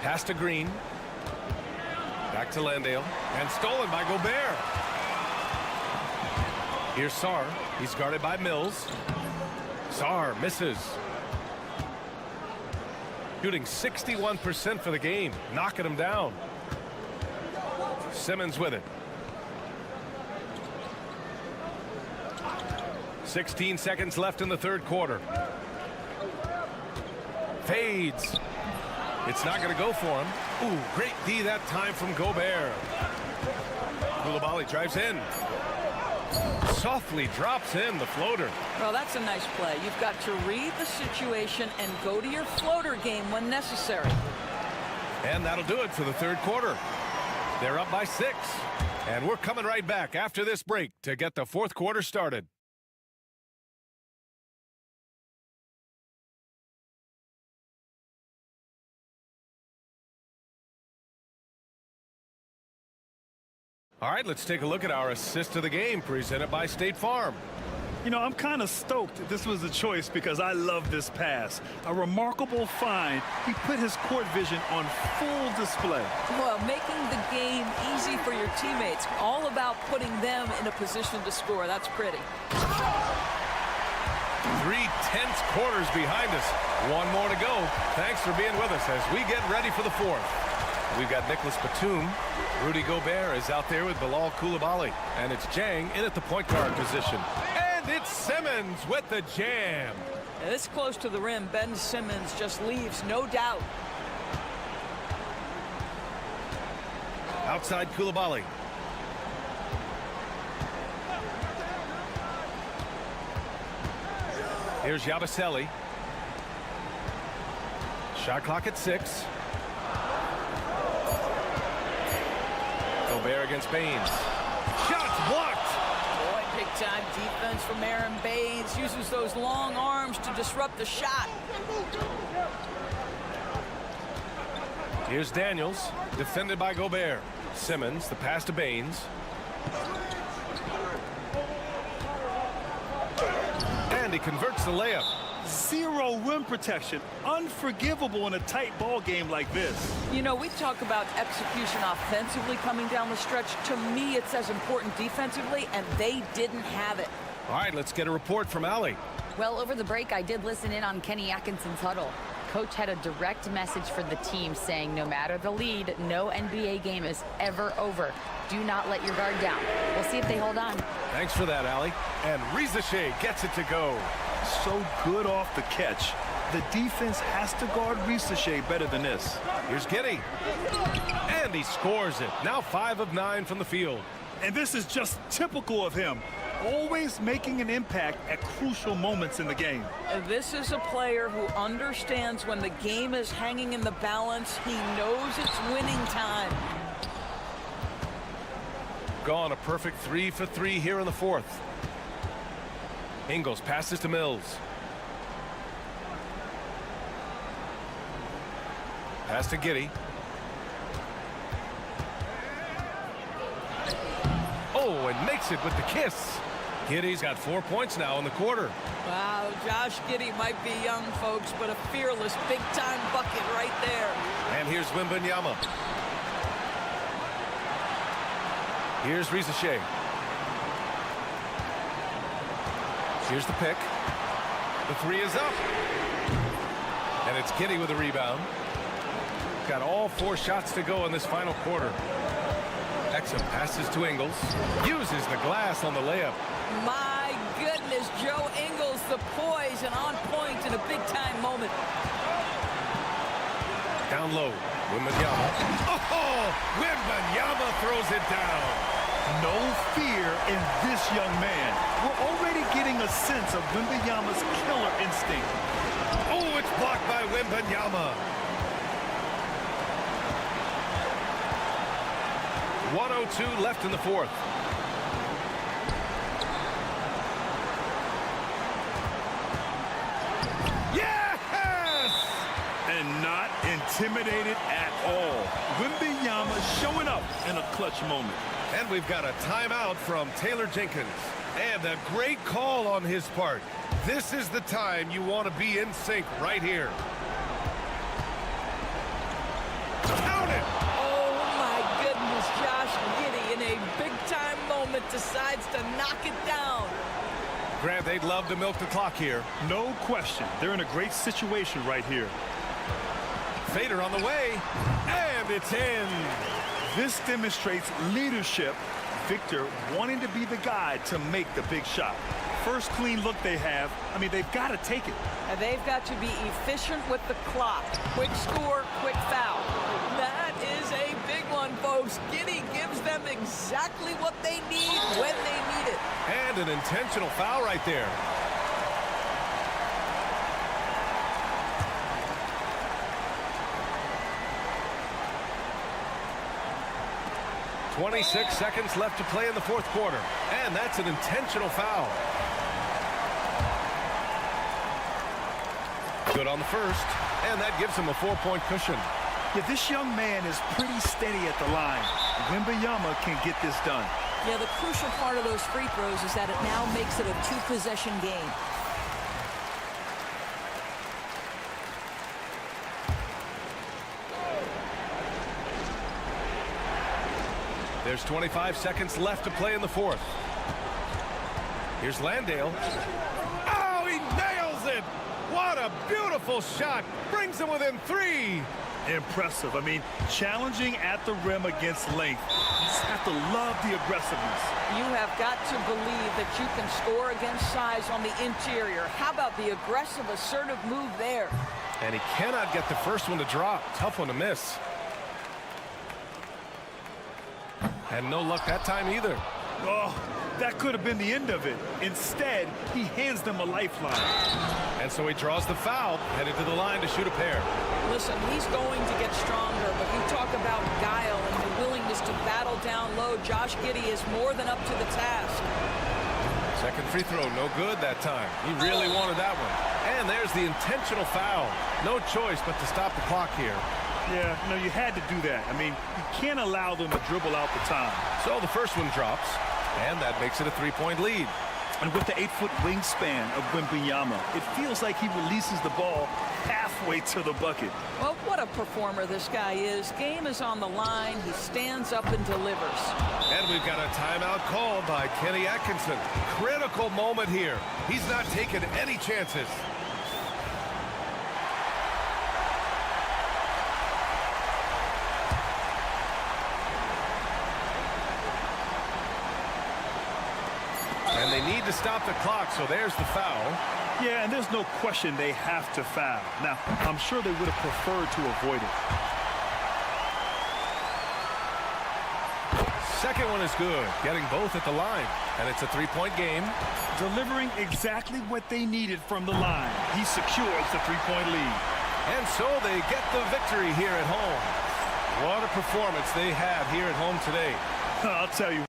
Speaker 7: Pass to Green. Back to Landale. And stolen by Gobert. Here's Sarr. He's guarded by Mills. Sarr misses. Shooting 61% for the game. Knocking him down. Simmons with it. 16 seconds left in the third quarter. Fades. It's not going to go for him. Ooh, great D that time from Gobert. Coulibaly drives in. Softly drops in the floater.
Speaker 3: Well, that's a nice play. You've got to read the situation and go to your floater game when necessary.
Speaker 7: And that'll do it for the third quarter. They're up by 6. And we're coming right back after this break to get the fourth quarter started. All right, let's take a look at our assist of the game presented by State Farm.
Speaker 8: You know, I'm kind of stoked that this was a choice because I love this pass. A remarkable find. He put his court vision on full display.
Speaker 3: Well, making the game easy for your teammates. All about putting them in a position to score. That's pretty.
Speaker 7: 3 tense quarters behind us. One more to go. Thanks for being with us as we get ready for the fourth. We've got Nicholas Batum. Rudy Gobert is out there with Bilal Coulibaly. And it's Jang in at the point guard position. And it's Simmons with the jam.
Speaker 3: This close to the rim, Ben Simmons just leaves no doubt.
Speaker 7: Outside Coulibaly. Here's Yabusele. Shot clock at 6. Gobert against Baines. Shots blocked.
Speaker 3: Boy, big-time defense from Aaron Baines. Uses those long arms to disrupt the shot.
Speaker 7: Here's Daniels, defended by Gobert. Simmons, the pass to Baines. And he converts the layup.
Speaker 8: Zero rim protection. Unforgivable in a tight ball game like this.
Speaker 3: You know, we talk about execution offensively coming down the stretch. To me, it's as important defensively, and they didn't have it.
Speaker 7: All right, let's get a report from Allie.
Speaker 10: Well, over the break, I did listen in on Kenny Atkinson's huddle. Coach had a direct message for the team saying no matter the lead, no NBA game is ever over. Do not let your guard down. We'll see if they hold on.
Speaker 7: Thanks for that, Allie. And Rizashé gets it to go.
Speaker 8: So good off the catch. The defense has to guard Rizashé better than this.
Speaker 7: Here's Giddey. And he scores it. Now 5 of 9 from the field.
Speaker 8: And this is just typical of him. Always making an impact at crucial moments in the game.
Speaker 3: This is a player who understands when the game is hanging in the balance. He knows it's winning time.
Speaker 7: Gone a perfect 3 for 3 here in the fourth. Ingles passes to Mills. Pass to Giddey. Oh, and makes it with the kiss. Giddey's got 4 points now in the quarter.
Speaker 3: Wow, Josh Giddey might be young, folks, but a fearless big-time bucket right there.
Speaker 7: And here's Wembanyama. Here's Rizashé. Here's the pick. The 3 is up. And it's Giddey with the rebound. Got all 4 shots to go in this final quarter. Exum passes to Ingles. Uses the glass on the layup.
Speaker 3: My goodness, Joe Ingles, the poise and on point in a big-time moment.
Speaker 7: Down low, Wembanyama. Oh, Wembanyama throws it down.
Speaker 8: No fear in this young man. We're already getting a sense of Wembanyama's killer instinct.
Speaker 7: Oh, it's blocked by Wembanyama. 1:02 left in the fourth. Yes!
Speaker 8: And not intimidated at all. Wembanyama showing up in a clutch moment.
Speaker 7: And we've got a timeout from Taylor Jenkins. And a great call on his part. This is the time you want to be in sync right here. Count it!
Speaker 3: Oh, my goodness, Josh Giddey in a big-time moment decides to knock it down.
Speaker 7: Grant, they'd love to milk the clock here.
Speaker 8: No question. They're in a great situation right here.
Speaker 7: Fader on the way. And it's in.
Speaker 8: This demonstrates leadership. Victor wanting to be the guy to make the big shot. First clean look they have. I mean, they've got to take it.
Speaker 3: And they've got to be efficient with the clock. Quick score, quick foul. That is a big one, folks. Giddey gives them exactly what they need when they need it.
Speaker 7: And an intentional foul right there. .26 seconds left to play in the fourth quarter. And that's an intentional foul. Good on the first. And that gives him a 4-point cushion.
Speaker 8: Yeah, this young man is pretty steady at the line. Wembanyama can get this done.
Speaker 3: Yeah, the crucial part of those free throws is that it now makes it a two-possession game.
Speaker 7: There's 25 seconds left to play in the fourth. Here's Landale. Oh, he nails it! What a beautiful shot! Brings him within 3.
Speaker 8: Impressive. I mean, challenging at the rim against length. You just have to love the aggressiveness.
Speaker 3: You have got to believe that you can score against size on the interior. How about the aggressive, assertive move there?
Speaker 7: And he cannot get the first one to drop. Tough one to miss. And no luck that time either.
Speaker 8: Oh, that could have been the end of it. Instead, he hands them a lifeline.
Speaker 7: And so he draws the foul, headed to the line to shoot a pair.
Speaker 3: Listen, he's going to get stronger, but you talk about guile and the willingness to battle down low. Josh Giddey is more than up to the task.
Speaker 7: Second free throw, no good that time. He really wanted that one. And there's the intentional foul. No choice but to stop the clock here.
Speaker 8: Yeah, no, you had to do that. I mean, you can't allow them to dribble out the time.
Speaker 7: So the first one drops, and that makes it a 3-point lead.
Speaker 8: And with the 8-foot wingspan of Wembanyama, it feels like he releases the ball halfway to the bucket.
Speaker 3: Well, what a performer this guy is. Game is on the line. He stands up and delivers.
Speaker 7: And we've got a timeout called by Kenny Atkinson. Critical moment here. He's not taking any chances. And they need to stop the clock, so there's the foul.
Speaker 8: Yeah, and there's no question they have to foul. Now, I'm sure they would have preferred to avoid it.
Speaker 7: Second one is good, getting both at the line. And it's a 3-point game.
Speaker 8: Delivering exactly what they needed from the line. He secures the 3-point lead.
Speaker 7: And so they get the victory here at home. What a performance they have here at home today.
Speaker 8: I'll tell you.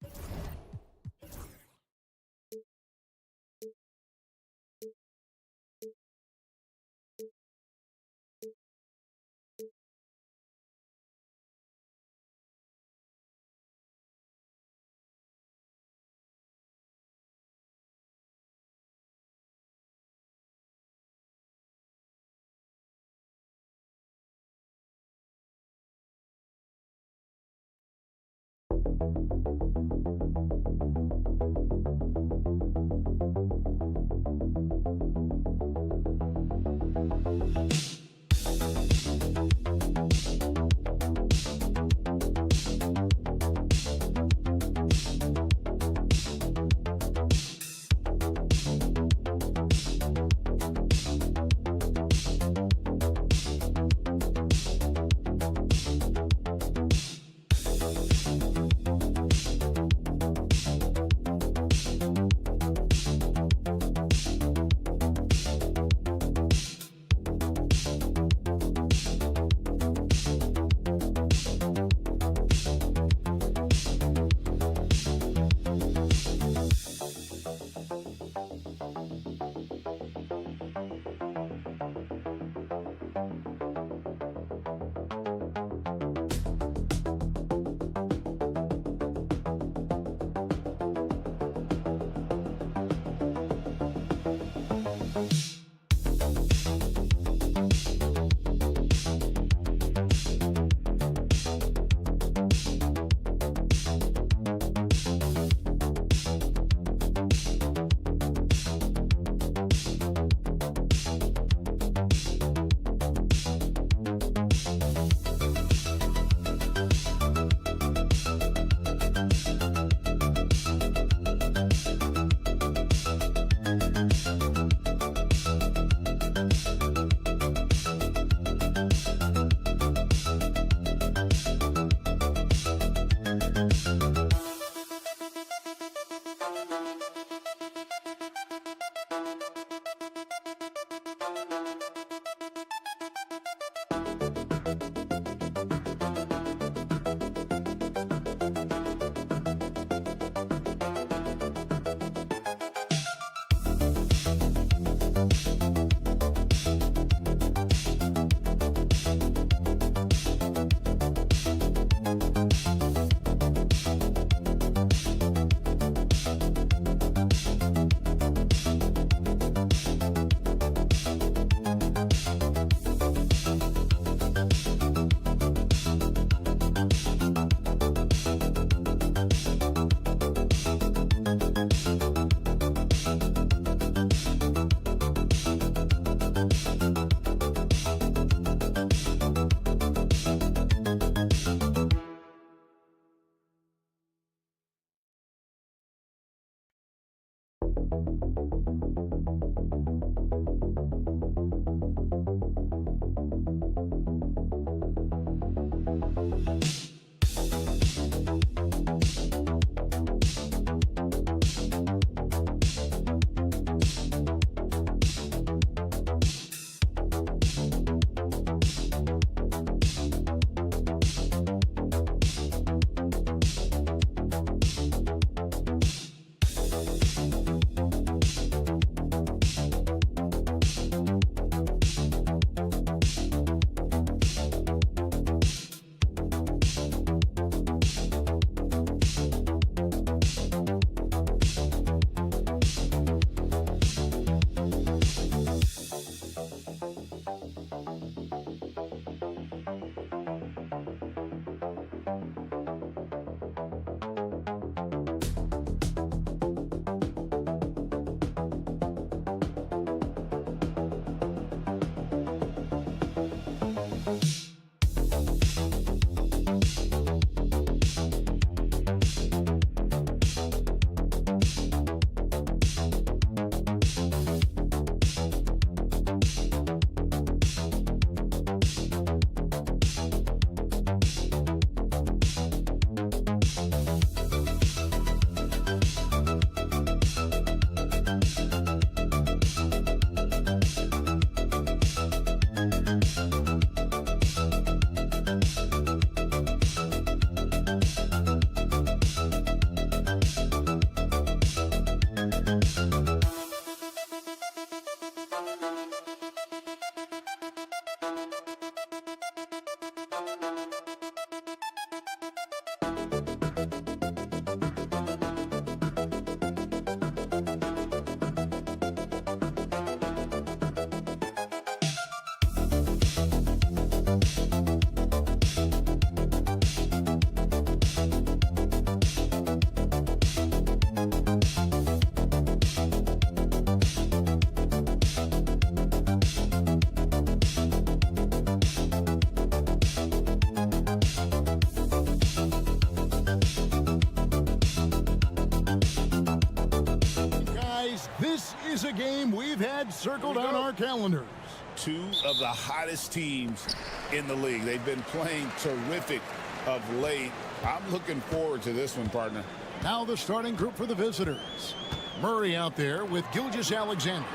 Speaker 1: This is a game we've had circled on our calendars.
Speaker 2: Two of the hottest teams in the league. They've been playing terrific of late. I'm looking forward to this one, partner.
Speaker 1: Now the starting group for the visitors. Murray out there with Gilgeous-Alexander.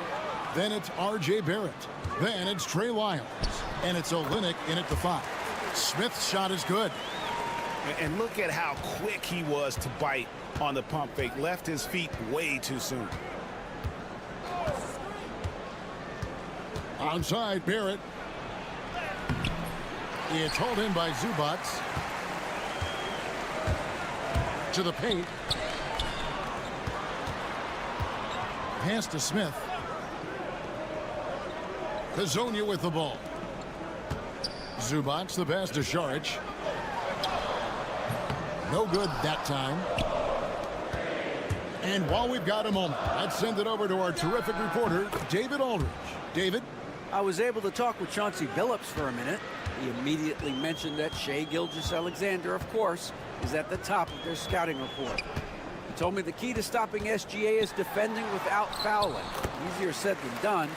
Speaker 1: Then it's R.J. Barrett. Then it's Trey Lyles. And it's Olynyk in at the 5. Smith's shot is good.
Speaker 2: And look at how quick he was to bite on the pump fake. Left his feet way too soon.
Speaker 1: Onside, Barrett. It's hauled in by Zubac. To the paint. Pass to Smith. Hazonia with the ball. Zubac, the pass to Šarić. No good that time. And while we've got a moment, let's send it over to our terrific reporter, David Aldridge. David?
Speaker 4: I was able to talk with Chauncey Billups for a minute. He immediately mentioned that Shai Gilgeous-Alexander, of course, is at the top of their scouting report. He told me the key to stopping SGA is defending without fouling. Easier said than done,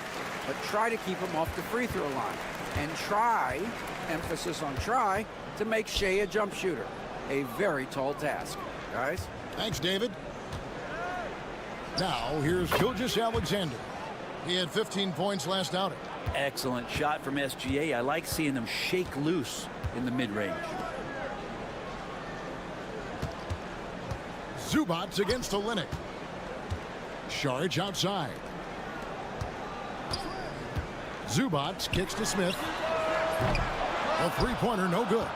Speaker 4: but try to keep him off the free throw line. And try, emphasis on try, to make Shai a jump shooter. A very tall task. Guys?
Speaker 1: Thanks, David. Now, here's Gilgeous-Alexander. He had 15 points last outing.
Speaker 14: Excellent shot from SGA. I like seeing them shake loose in the mid-range.
Speaker 1: Zubac against Olynyk. Šarić outside. Zubac kicks to Smith. A three-pointer, no good.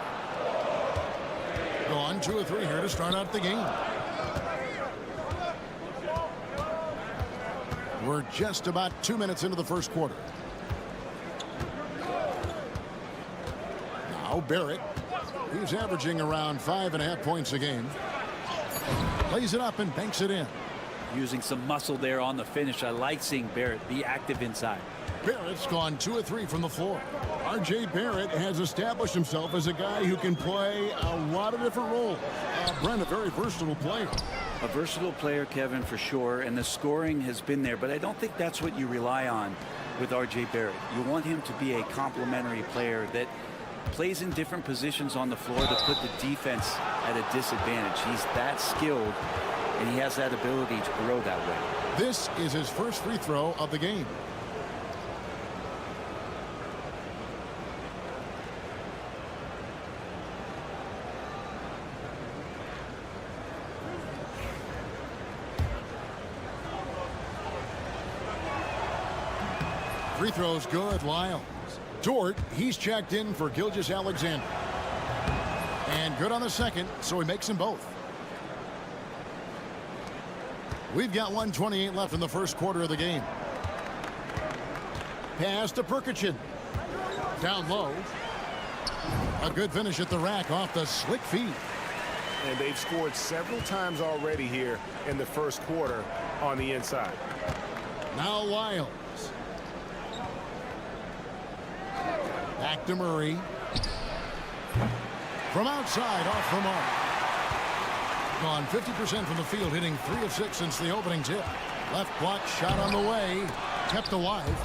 Speaker 1: Gone 2 of 3 here to start out the game. We're just about 2 minutes into the first quarter. Now Barrett. He's averaging around 5.5 points a game. Lays it up and banks it in.
Speaker 14: Using some muscle there on the finish. I like seeing Barrett be active inside.
Speaker 1: Barrett's gone 2 of 3 from the floor. R.J. Barrett has established himself as a guy who can play a lot of different roles. Brent, a very versatile player.
Speaker 14: A versatile player, Kevin, for sure, and the scoring has been there, but I don't think that's what you rely on with R.J. Barrett. You want him to be a complementary player that plays in different positions on the floor to put the defense at a disadvantage. He's that skilled, and he has that ability to grow that way.
Speaker 1: This is his first free throw of the game. Free throws good, Lyles. Dort, he's checked in for Gilgeous-Alexander. And good on the second, so he makes them both. We've got 1:28 left in the first quarter of the game. Pass to Prkačin. Down low. A good finish at the rack off the slick feed.
Speaker 12: And they've scored several times already here in the first quarter on the inside.
Speaker 1: Now Lyles. Back to Murray. From outside, off the mark. Gone 50% from the field, hitting 3 of 6 since the opening tip. Left block shot on the way. Kept alive.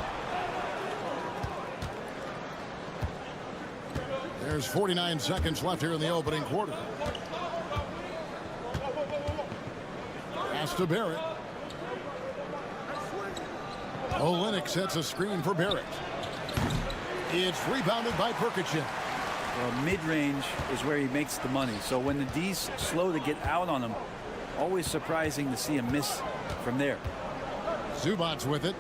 Speaker 1: There's 49 seconds left here in the opening quarter. Pass to Barrett. Olynyk sets a screen for Barrett. It's rebounded by Prkačin.
Speaker 14: Well, mid-range is where he makes the money. So when the D's slow to get out on him, always surprising to see him miss from there.
Speaker 1: Zubac with it.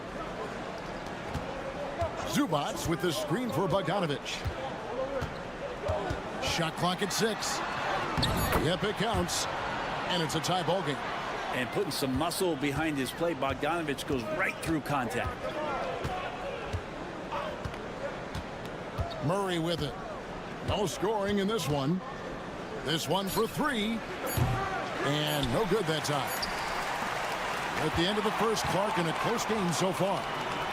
Speaker 1: Zubac with the screen for Bogdanović. Shot clock at 6. Yep, it counts. And it's a tie ball game.
Speaker 14: And putting some muscle behind his play, Bogdanović goes right through contact.
Speaker 1: Murray with it. No scoring in this one. This one for 3. And no good that time. At the end of the first, Clark in a close game so far.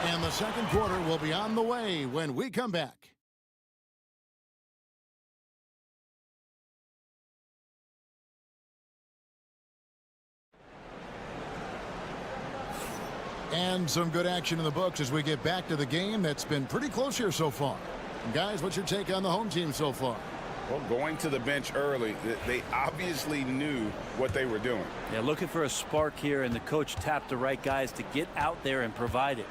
Speaker 1: And the second quarter will be on the way when we come back. And some good action in the books as we get back to the game that's been pretty close here so far. Guys, what's your take on the home team so far?
Speaker 2: Well, going to the bench early, they obviously knew what they were doing.
Speaker 14: Yeah, looking for a spark here, and the coach tapped the right guys to get out there and provide it.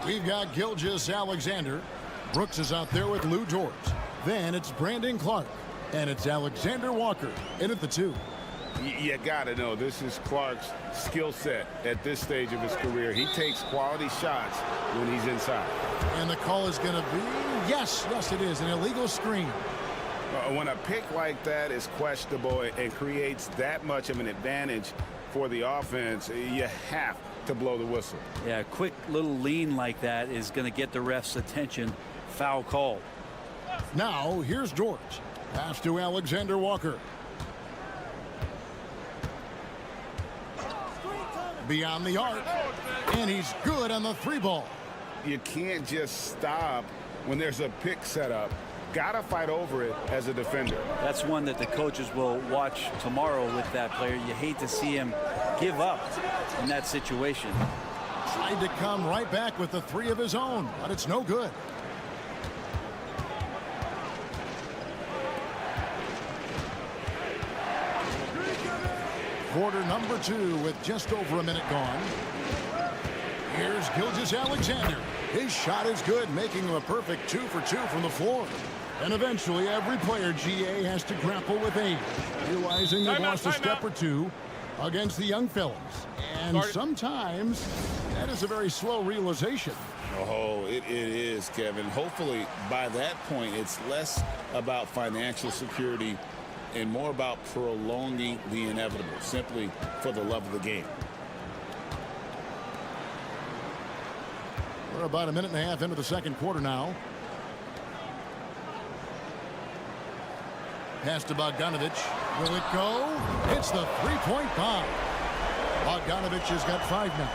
Speaker 1: We've got Gilgeous-Alexander. Brooks is out there with Lou Dort. Then it's Brandon Clark. And it's Alexander Walker in at the 2.
Speaker 2: You got to know, this is Clark's skill set at this stage of his career. He takes quality shots when he's inside.
Speaker 1: And the call is going to be, yes, it is, an illegal screen.
Speaker 2: When a pick like that is questionable and creates that much of an advantage for the offense, you have to blow the whistle.
Speaker 14: Yeah, a quick little lean like that is going to get the ref's attention. Foul call.
Speaker 1: Now, here's George. Pass to Alexander Walker. Beyond the arc. And he's good on the 3-ball.
Speaker 2: You can't just stop when there's a pick set up. Gotta fight over it as a defender.
Speaker 14: That's one that the coaches will watch tomorrow with that player. You hate to see him give up in that situation.
Speaker 1: Tried to come right back with the 3 of his own, but it's no good. Quarter number 2 with just over a minute gone. Here's Gilgeous-Alexander. His shot is good, making him a perfect 2 for 2 from the floor. And eventually, every player, GA, has to grapple with age, realizing they've lost a step or two against the young fellas. And sometimes, that is a very slow realization.
Speaker 2: Oh, it is, Kevin. Hopefully, by that point, it's less about financial security and more about prolonging the inevitable, simply for the love of the game.
Speaker 1: We're about a minute and a half into the second quarter now. Pass to Bogdanovich. Will it go? It's the 3-point bomb. Bogdanovich has got 5 now.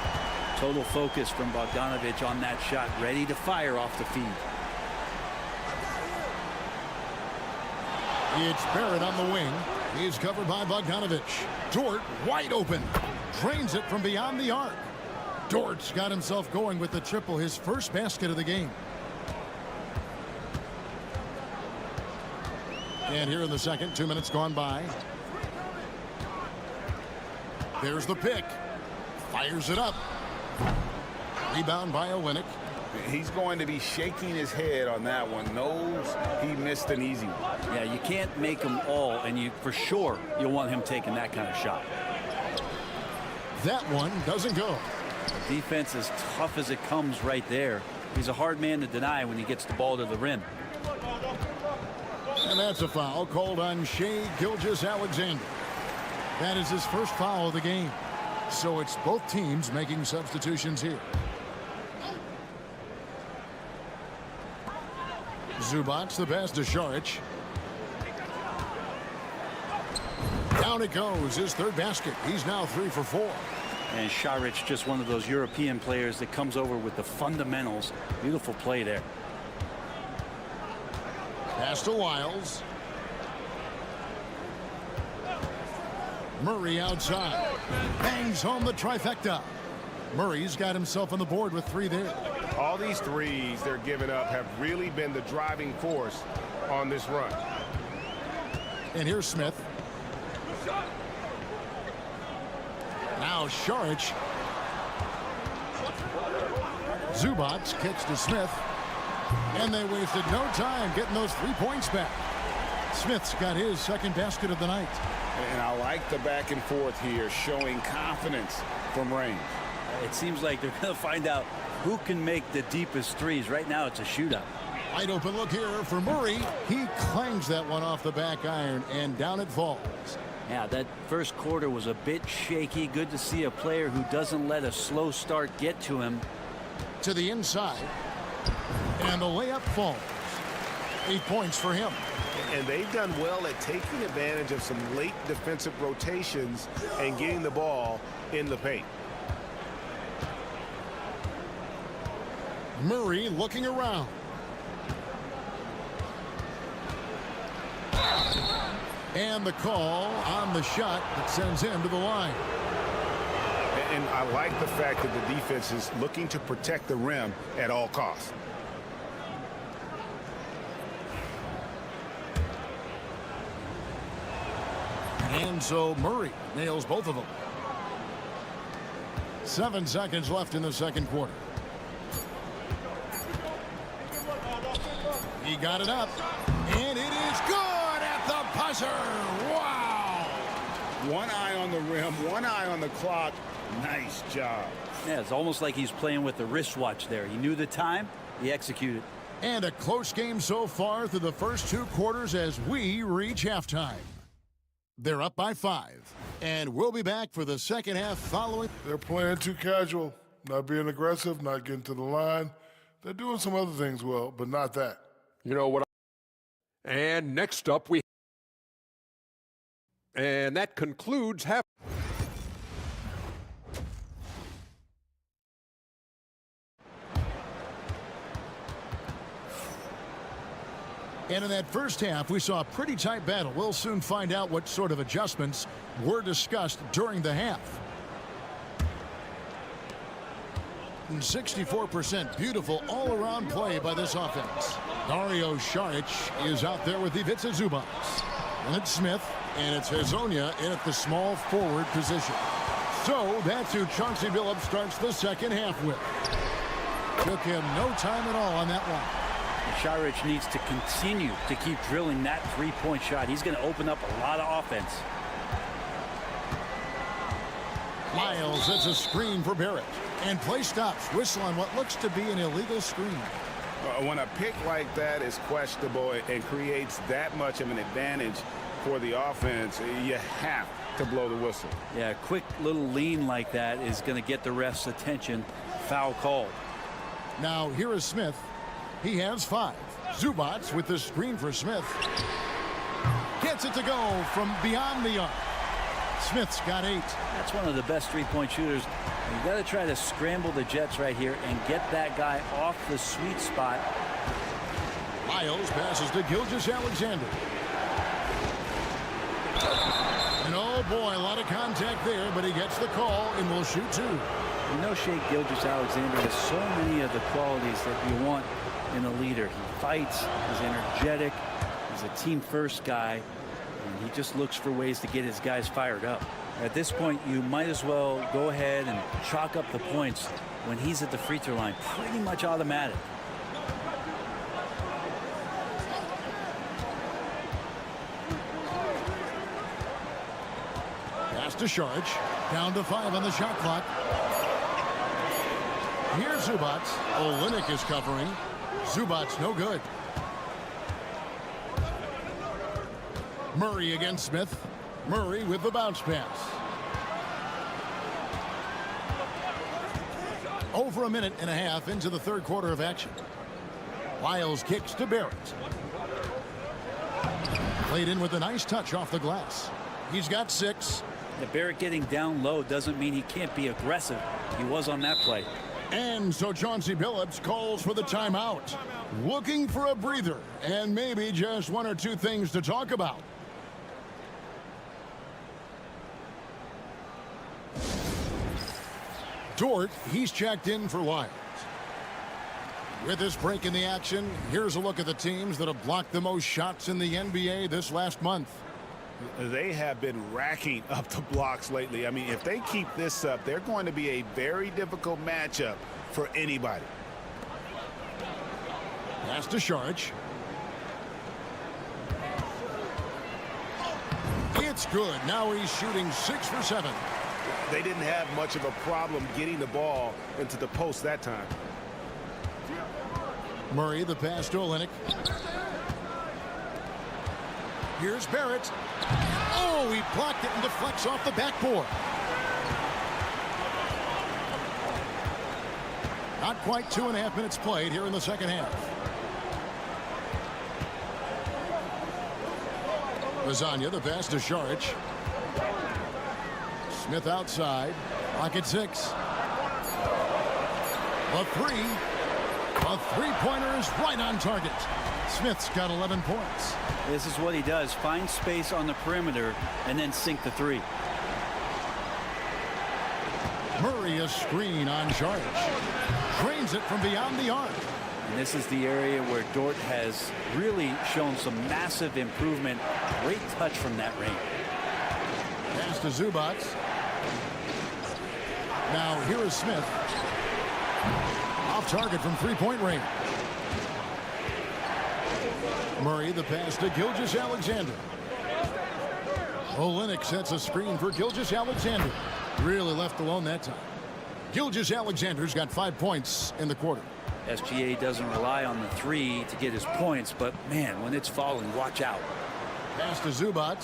Speaker 14: Total focus from Bogdanovich on that shot, ready to fire off the feed.
Speaker 1: It's Barrett on the wing. He's covered by Bogdanovich. Dort wide open. Drains it from beyond the arc. Dort's got himself going with the triple, his first basket of the game. And here in the second, 2 minutes gone by. There's the pick. Fires it up. Rebound by Olynyk.
Speaker 2: He's going to be shaking his head on that one. Knows he missed an easy one.
Speaker 14: Yeah, you can't make them all, and for sure you'll want him taking that kind of shot.
Speaker 1: That one doesn't go.
Speaker 14: Defense as tough as it comes right there. He's a hard man to deny when he gets the ball to the rim.
Speaker 1: And that's a foul called on Shai Gilgeous-Alexander. That is his first foul of the game. So it's both teams making substitutions here. Zubac's the pass to Šarić. Down it goes, his third basket. He's now 3 for 4.
Speaker 14: And Šarić, just one of those European players that comes over with the fundamentals. Beautiful play there.
Speaker 1: Pass to Wiles. Murray outside. Bangs home the trifecta. Murray's got himself on the board with 3 there.
Speaker 12: All these threes they're giving up have really been the driving force on this run.
Speaker 1: And here's Smith. Now Šarić. Zubac kicks to Smith. And they wasted no time getting those 3 points back. Smith's got his second basket of the night.
Speaker 2: And I like the back and forth here, showing confidence from range.
Speaker 14: It seems like they're going to find out who can make the deepest threes. Right now it's a shootout.
Speaker 1: Wide open look here for Murray. He clangs that one off the back iron, and down it falls.
Speaker 14: Yeah, that first quarter was a bit shaky. Good to see a player who doesn't let a slow start get to him.
Speaker 1: To the inside. And the layup falls. 8 points for him.
Speaker 12: And they've done well at taking advantage of some late defensive rotations and getting the ball in the paint.
Speaker 1: Murray looking around. And the call on the shot that sends him to the line.
Speaker 12: And I like the fact that the defense is looking to protect the rim at all costs.
Speaker 1: And so Murray nails both of them. 7 seconds left in the second quarter. He got it up. And it is good at the buzzer. Wow.
Speaker 2: One eye on the rim, one eye on the clock. Nice job.
Speaker 14: Yeah, it's almost like he's playing with the wristwatch there. He knew the time, he executed.
Speaker 1: And a close game so far through the first 2 quarters as we reach halftime. They're up by 5. And we'll be back for the second half following.
Speaker 6: They're playing too casual, not being aggressive, not getting to the line. They're doing some other things well, but not that.
Speaker 5: You know what? And next up and that concludes half.
Speaker 1: And in that first half, we saw a pretty tight battle. We'll soon find out what sort of adjustments were discussed during the half. 64% beautiful all-around play by this offense. Dario Saric is out there with Ivica Zubac. And it's Smith, and it's Hazonia in at the small forward position. So that's who Chauncey Billups starts the second half with. Took him no time at all on that one.
Speaker 14: Saric needs to continue to keep drilling that three-point shot. He's going to open up a lot of offense.
Speaker 1: Miles, that's a screen for Barrett. And play stops. Whistle on what looks to be an illegal screen.
Speaker 2: When a pick like that is questionable and creates that much of an advantage for the offense, you have to blow the whistle.
Speaker 14: Yeah, a quick little lean like that is going to get the ref's attention. Foul called.
Speaker 1: Now here is Smith. He has 5. Zubac with the screen for Smith. Gets it to go from beyond the arc. Smith's got 8.
Speaker 14: That's one of the best three-point shooters. You got to try to scramble the Jets right here and get that guy off the sweet spot.
Speaker 1: Miles passes to Gilgeous-Alexander. And oh boy, a lot of contact there, but he gets the call and will shoot 2.
Speaker 14: You know, Shea Gilgeous-Alexander has so many of the qualities that you want in a leader. He fights, he's energetic, he's a team-first guy, and he just looks for ways to get his guys fired up. At this point, you might as well go ahead and chalk up the points when he's at the free throw line. Pretty much automatic.
Speaker 1: Pass to Saric. Down to 5 on the shot clock. Here's Zubac. Olynyk is covering. Zubac no good. Murray against Smith. Murray with the bounce pass. Over a minute and a half into the third quarter of action. Lyles kicks to Barrett. Played in with a nice touch off the glass. He's got 6.
Speaker 14: The Barrett getting down low doesn't mean he can't be aggressive. He was on that play.
Speaker 1: And so Chauncey Billups calls for the timeout. Looking for a breather and maybe just 1 or 2 things to talk about. Dort, he's checked in for Lyles. With this break in the action, here's a look at the teams that have blocked the most shots in the NBA this last month.
Speaker 2: They have been racking up the blocks lately. I mean, if they keep this up, they're going to be a very difficult matchup for anybody.
Speaker 1: Pass to Saric. It's good. Now he's shooting 6 for 7.
Speaker 2: They didn't have much of a problem getting the ball into the post that time.
Speaker 1: Murray, the pass to Olynyk. Here's Barrett. Oh, he blocked it and deflects off the backboard. Not quite 2.5 minutes played here in the second half. Lasagna, the pass to Saric. Smith outside. Clock at 6. A 3. A three-pointer is right on target. Smith's got 11 points.
Speaker 14: This is what he does. Find space on the perimeter and then sink the 3.
Speaker 1: Murray a screen on Saric. Drains it from beyond the arc.
Speaker 14: And this is the area where Dort has really shown some massive improvement. Great touch from that range.
Speaker 1: Pass to Zubac. Now here is Smith. Off target from three-point range. Murray, the pass to Gilgeous-Alexander. Olynyk sets a screen for Gilgeous-Alexander. Really left alone that time. Gilgeous-Alexander's got 5 points in the quarter.
Speaker 14: SGA doesn't rely on the 3 to get his points, but man, when it's falling, watch out.
Speaker 1: Pass to Zubac.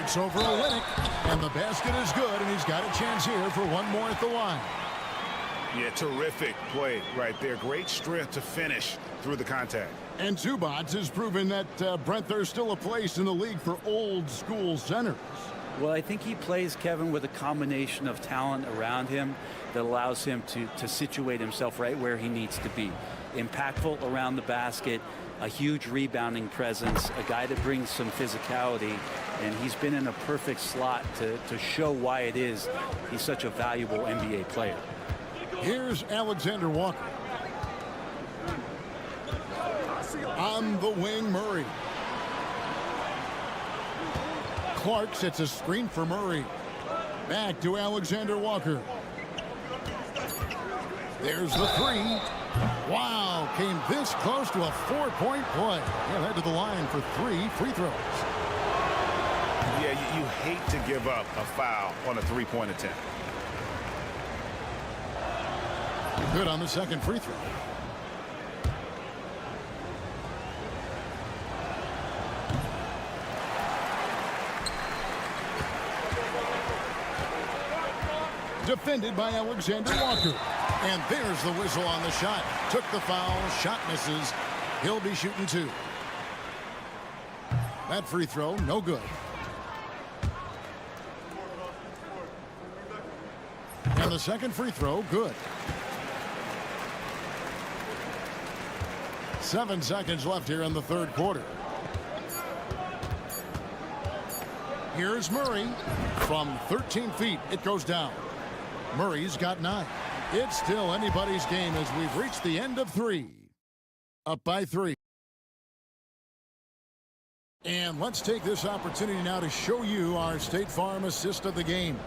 Speaker 1: It's over Olynyk, and the basket is good, and he's got a chance here for one more at the line.
Speaker 2: Yeah, terrific play right there. Great strength to finish through the contact. And Zubats has proven that, Brent, there's still a place in the league for old-school centers.
Speaker 14: Well, I think he plays, Kevin, with a combination of talent around him that allows him to situate himself right where he needs to be. Impactful around the basket, a huge rebounding presence, a guy that brings some physicality, and he's been in a perfect slot to show why it is he's such a valuable NBA player.
Speaker 1: Here's Alexander Walker. On the wing, Murray. Clark sets a screen for Murray. Back to Alexander Walker. There's the three. Wow, came this close to a 4-point play. He'll head to the line for 3 free throws.
Speaker 2: Yeah, you hate to give up a foul on a three-point attempt.
Speaker 1: Good on the second free throw. Defended by Alexander Walker. And there's the whistle on the shot. Took the foul, shot misses. He'll be shooting 2. That free throw, no good. And the second free throw, good. 7 seconds left here in the third quarter. Here's Murray. From 13 feet, it goes down. Murray's got 9. It's still anybody's game as we've reached the end of 3. Up by 3. And let's take this opportunity now to show you our State Farm assist of the game.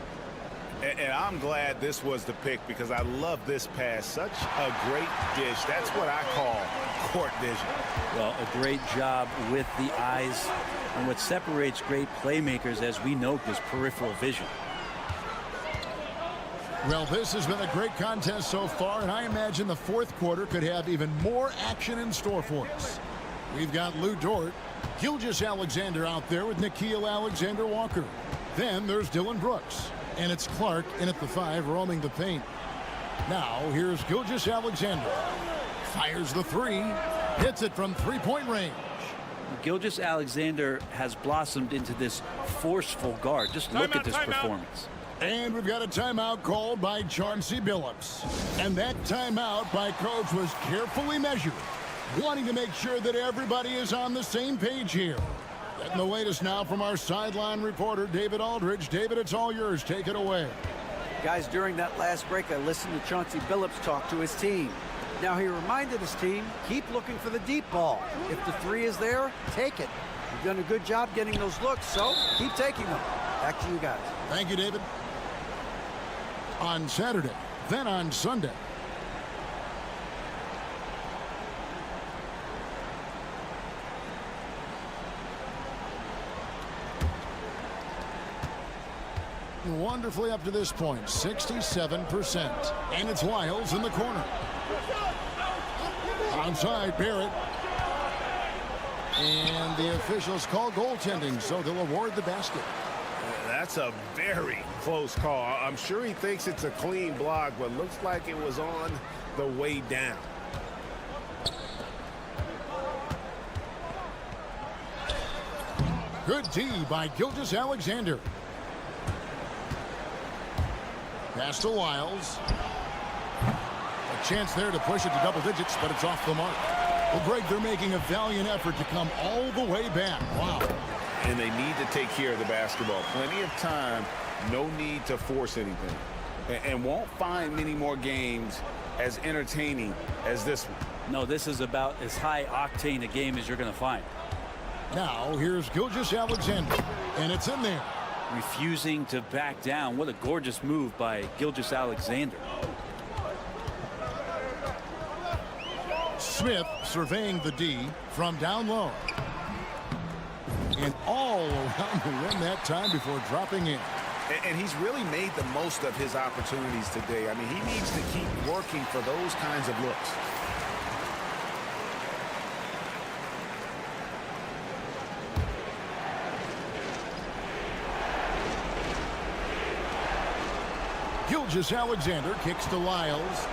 Speaker 2: And I'm glad this was the pick because I love this pass. Such a great dish. That's what I call court vision.
Speaker 14: Well, a great job with the eyes. And what separates great playmakers, as we know, is peripheral vision.
Speaker 1: Well, this has been a great contest so far, and I imagine the fourth quarter could have even more action in store for us. We've got Lou Dort, Gilgeous Alexander out there with Nickeil Alexander-Walker. Then there's Dylan Brooks, and it's Clark in at the 5 roaming the paint. Now here's Gilgeous Alexander. Fires the 3, hits it from three-point range.
Speaker 14: Gilgeous Alexander has blossomed into this forceful guard. Just look at this performance.
Speaker 1: And we've got a timeout called by Chauncey Billups. And that timeout by coach was carefully measured, wanting to make sure that everybody is on the same page here. Getting the latest now from our sideline reporter, David Aldridge. David, it's all yours. Take it away.
Speaker 4: Guys, during that last break, I listened to Chauncey Billups talk to his team. Now, he reminded his team, keep looking for the deep ball. If the 3 is there, take it. You've done a good job getting those looks, so keep taking them. Back to you guys.
Speaker 1: Thank you, David. On Saturday, then on Sunday. Wonderfully up to this point, 67%. And it's Lyles in the corner. Onside, Barrett. And the officials call goaltending, so they'll award the basket.
Speaker 2: That's a very close call. I'm sure he thinks it's a clean block, but looks like it was on the way down.
Speaker 1: Good D by Gilgeous Alexander. Pass to Lyles. A chance there to push it to double digits, but it's off the mark. Well, Greg, they're making a valiant effort to come all the way back. Wow.
Speaker 2: And they need to take care of the basketball. Plenty of time, no need to force anything. And won't find many more games as entertaining as this one.
Speaker 14: No, this is about as high octane a game as you're going to find.
Speaker 1: Now, here's Gilgeous Alexander, and it's in there.
Speaker 14: Refusing to back down. What a gorgeous move by Gilgeous Alexander.
Speaker 1: Smith surveying the D from down low. And all around the rim that time before dropping in.
Speaker 2: And he's really made the most of his opportunities today. I mean, he needs to keep working for those kinds of looks.
Speaker 1: Gilgeous-Alexander kicks to Lyles.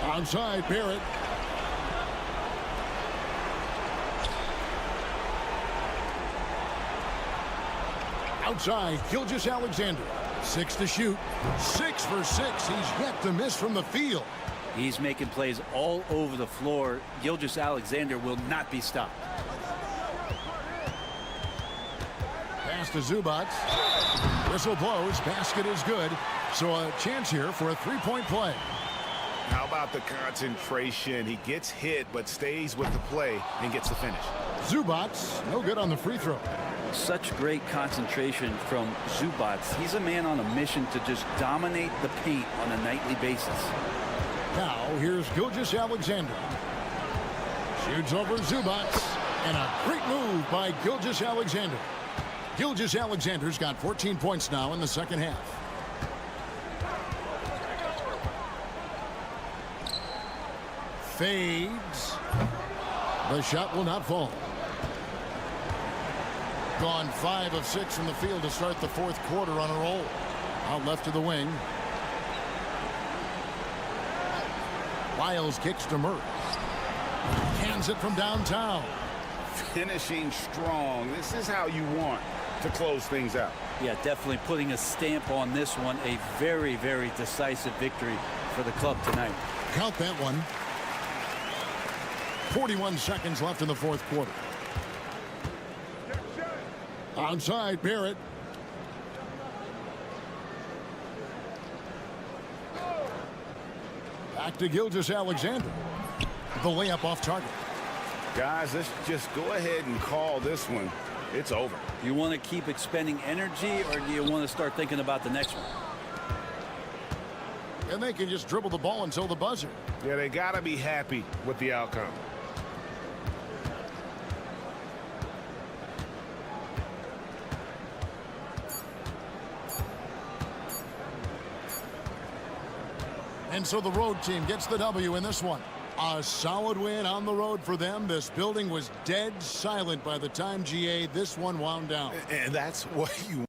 Speaker 1: Onside, Barrett. Outside, Gilgeous-Alexander. 6 to shoot. 6 for 6. He's yet to miss from the field.
Speaker 14: He's making plays all over the floor. Gilgeous-Alexander will not be stopped.
Speaker 1: Pass to Zubac. Whistle blows. Basket is good. So a chance here for a three-point play.
Speaker 2: How about the concentration? He gets hit, but stays with the play and gets the finish.
Speaker 1: Zubac, no good on the free throw.
Speaker 14: Such great concentration from Zubac. He's a man on a mission to just dominate the paint on a nightly basis.
Speaker 1: Now, here's Gilgeous-Alexander. Shoots over Zubac. And a great move by Gilgeous-Alexander. Gilgeous-Alexander's got 14 points now in the second half. Fades. The shot will not fall. Gone 5 of 6 from the field to start the fourth quarter on a roll. Out left to the wing. Lyles kicks to Murray. Hands it from downtown.
Speaker 2: Finishing strong. This is how you want to close things out.
Speaker 14: Yeah, definitely putting a stamp on this one. A very, very decisive victory for the club tonight.
Speaker 1: Count that one. 41 seconds left in the fourth quarter. Onside, Barrett. Back to Gilgeous-Alexander. The layup off target.
Speaker 2: Guys, let's just go ahead and call this one. It's over.
Speaker 14: You want to keep expending energy, or do you want to start thinking about the next one?
Speaker 1: And they can just dribble the ball until the buzzer.
Speaker 2: Yeah, they got to be happy with the outcome.
Speaker 1: And so the road team gets the W in this one. A solid win on the road for them. This building was dead silent by the time, GA, this one wound down.
Speaker 2: And that's what you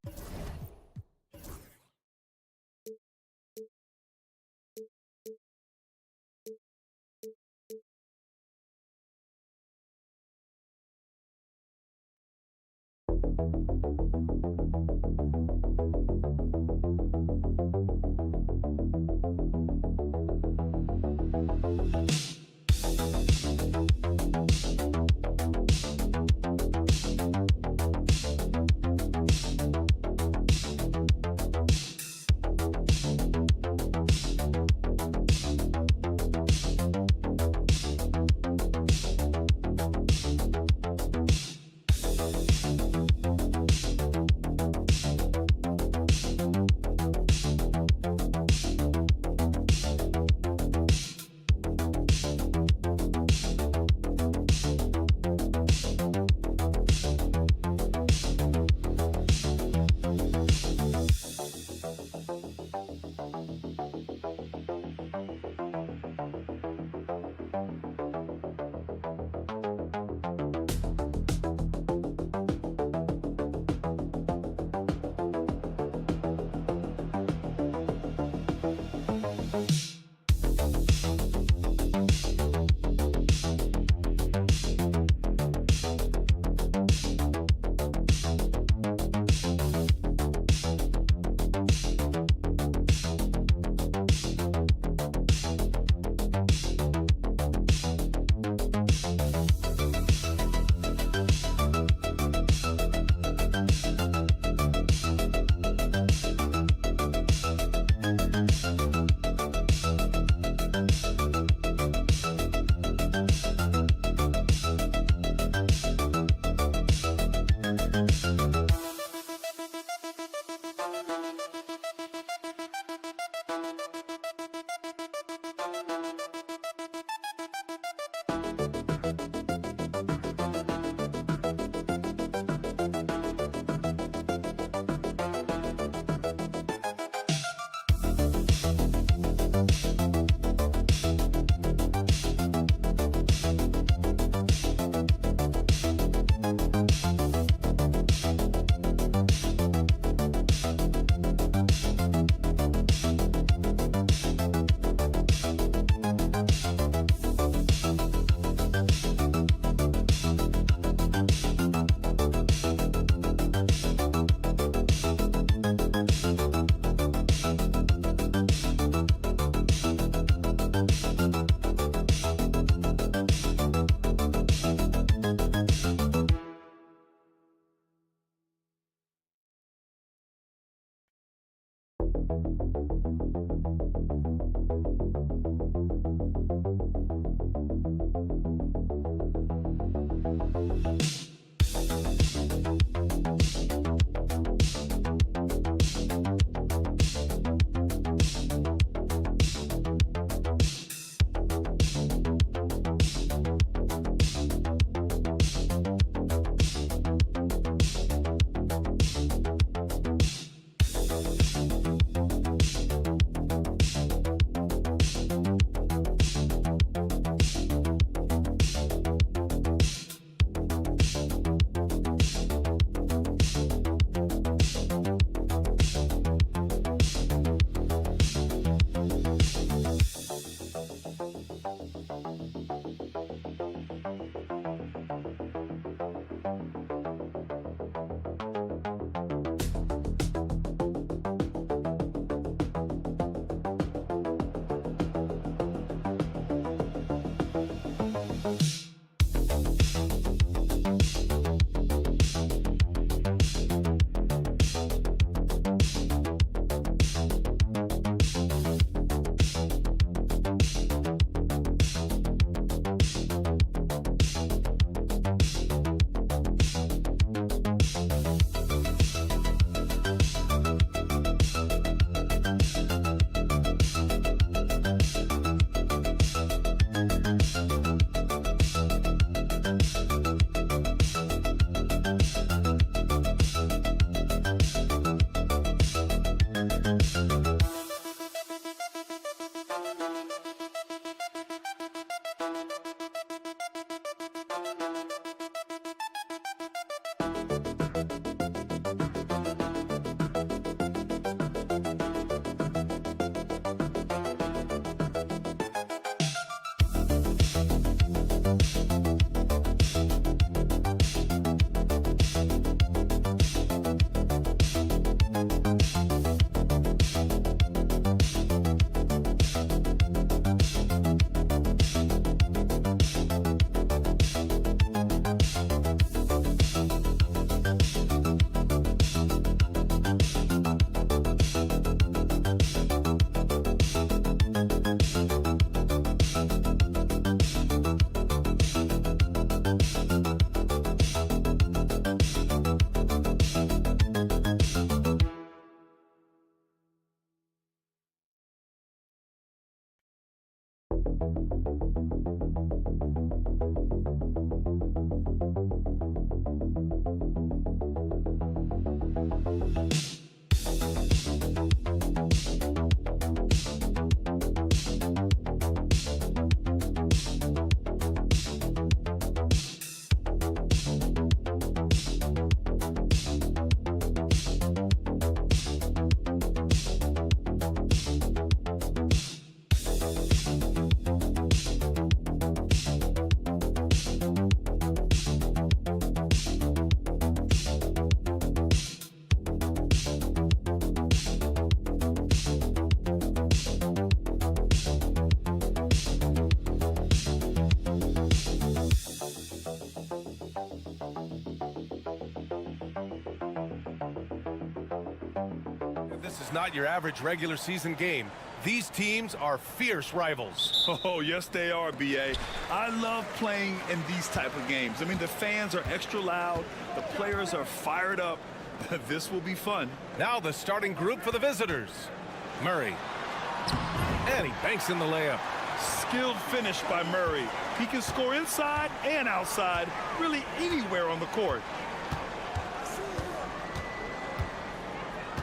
Speaker 7: This is not your average regular season game. These teams are fierce rivals.
Speaker 8: Oh, yes, they are, B.A. I love playing in these type of games. I mean, the fans are extra loud. The players are fired up. This will be fun.
Speaker 7: Now the starting group for the visitors. Murray. And he banks in the layup.
Speaker 8: Skilled finish by Murray. He can score inside and outside, really anywhere on the court.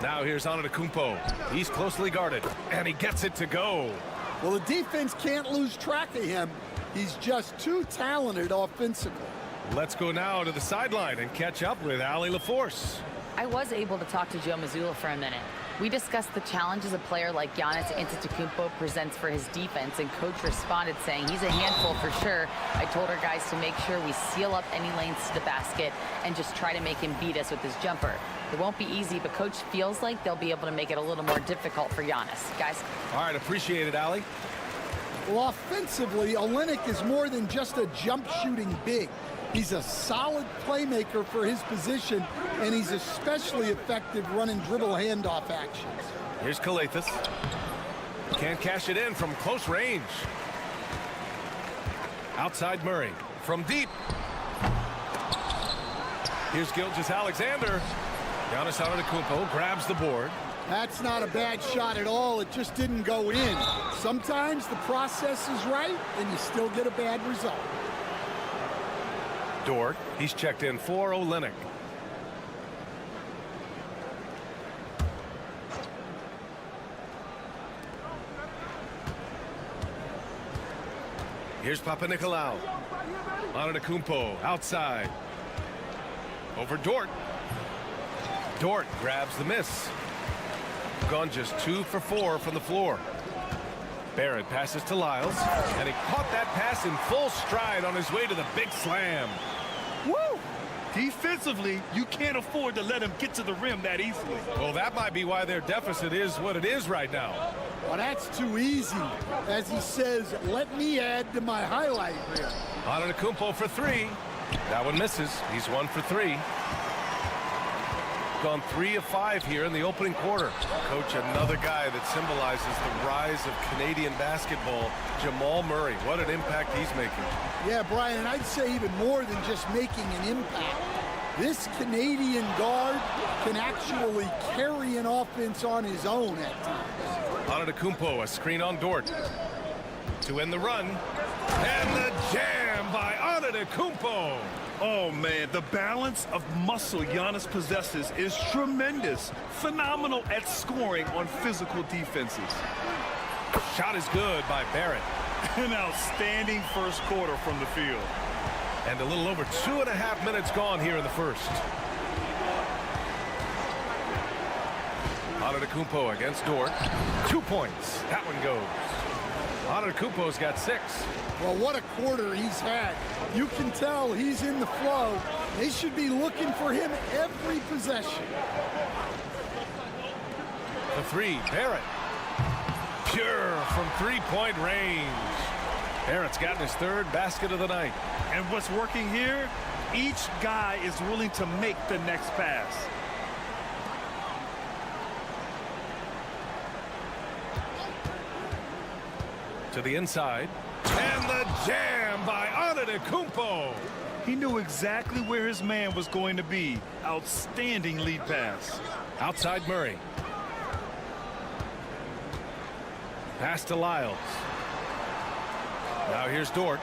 Speaker 7: Now here's Antetokounmpo. He's closely guarded, and he gets it to go.
Speaker 9: Well, the defense can't lose track of him. He's just too talented offensively.
Speaker 7: Let's go now to the sideline and catch up with Allie LaForce.
Speaker 10: I was able to talk to Joe Mazzulla for a minute. We discussed the challenges a player like Giannis Antetokounmpo presents for his defense, and Coach responded saying he's a handful for sure. I told our guys to make sure we seal up any lanes to the basket and just try to make him beat us with his jumper. It won't be easy, but Coach feels like they'll be able to make it a little more difficult for Giannis. Guys?
Speaker 7: All right, appreciate it, Allie.
Speaker 9: Well, offensively, Olynyk is more than just a jump shooting big. He's a solid playmaker for his position, and he's especially effective running dribble handoff actions.
Speaker 7: Here's Calathis. Can't cash it in from close range. Outside Murray. From deep. Here's Gilgeous-Alexander. Giannis Antetokounmpo grabs the board.
Speaker 9: That's not a bad shot at all. It just didn't go in. Sometimes the process is right, and you still get a bad result.
Speaker 7: Dort. He's checked in for Olynyk. Here's Papanikolaou. Antetokounmpo outside. Over Dort. Dort grabs the miss. Gone just 2 for 4 from the floor. Barrett passes to Lyles, and he caught that pass in full stride on his way to the big slam.
Speaker 8: Woo! Defensively, you can't afford to let him get to the rim that easily.
Speaker 7: Well, that might be why their deficit is what it is right now.
Speaker 9: Well, that's too easy. As he says, let me add to my highlight reel.
Speaker 7: Antetokounmpo for 3. That one misses. He's 1 for 3. Gone 3 of 5 here in the opening quarter. Coach, another guy that symbolizes the rise of Canadian basketball, Jamal Murray. What an impact he's making.
Speaker 9: Yeah, Brian, and I'd say even more than just making an impact. This Canadian guard can actually carry an offense on his own at times.
Speaker 7: Antetokounmpo, a screen on Dort. To end the run. And the jam by Antetokounmpo.
Speaker 8: Oh, man, the balance of muscle Giannis possesses is tremendous. Phenomenal at scoring on physical defenses.
Speaker 7: Shot is good by Barrett.
Speaker 8: An outstanding first quarter from the field.
Speaker 7: And a little over 2.5 minutes gone here in the first. Antetokounmpo against Dort. 2 points. That one goes. Antetokounmpo's got 6.
Speaker 9: Well, what a quarter he's had. You can tell he's in the flow. They should be looking for him every possession.
Speaker 7: The 3, Barrett. Pure from three-point range. Barrett's gotten his 3rd basket of the night.
Speaker 8: And what's working here? Each guy is willing to make the next pass.
Speaker 7: To the inside. And the jam by Antetokounmpo.
Speaker 8: He knew exactly where his man was going to be. Outstanding lead pass.
Speaker 7: Outside Murray. Pass to Lyles. Now here's Dort.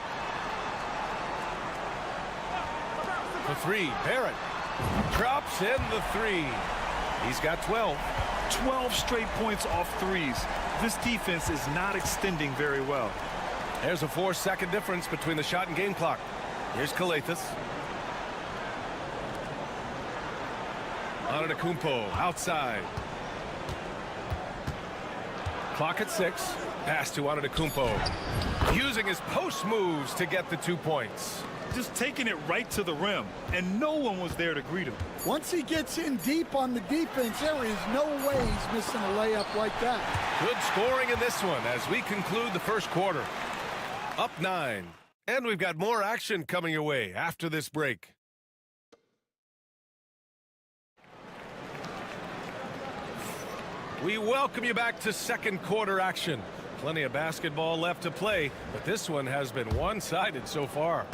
Speaker 7: For 3, Barrett. Drops in the 3. He's got 12.
Speaker 8: 12 straight points off threes. This defense is not extending very well.
Speaker 7: There's a 4-second difference between the shot and game clock. Here's Calathis. Antetokounmpo outside. Clock at 6. Pass to Antetokounmpo. Using his post moves to get the 2 points.
Speaker 8: Just taking it right to the rim, and no one was there to greet him.
Speaker 9: Once he gets in deep on the defense, there is no way he's missing a layup like that.
Speaker 7: Good scoring in this one as we conclude the first quarter. Up 9. And we've got more action coming your way after this break. We welcome you back to second quarter action. Plenty of basketball left to play, but this one has been one-sided so far.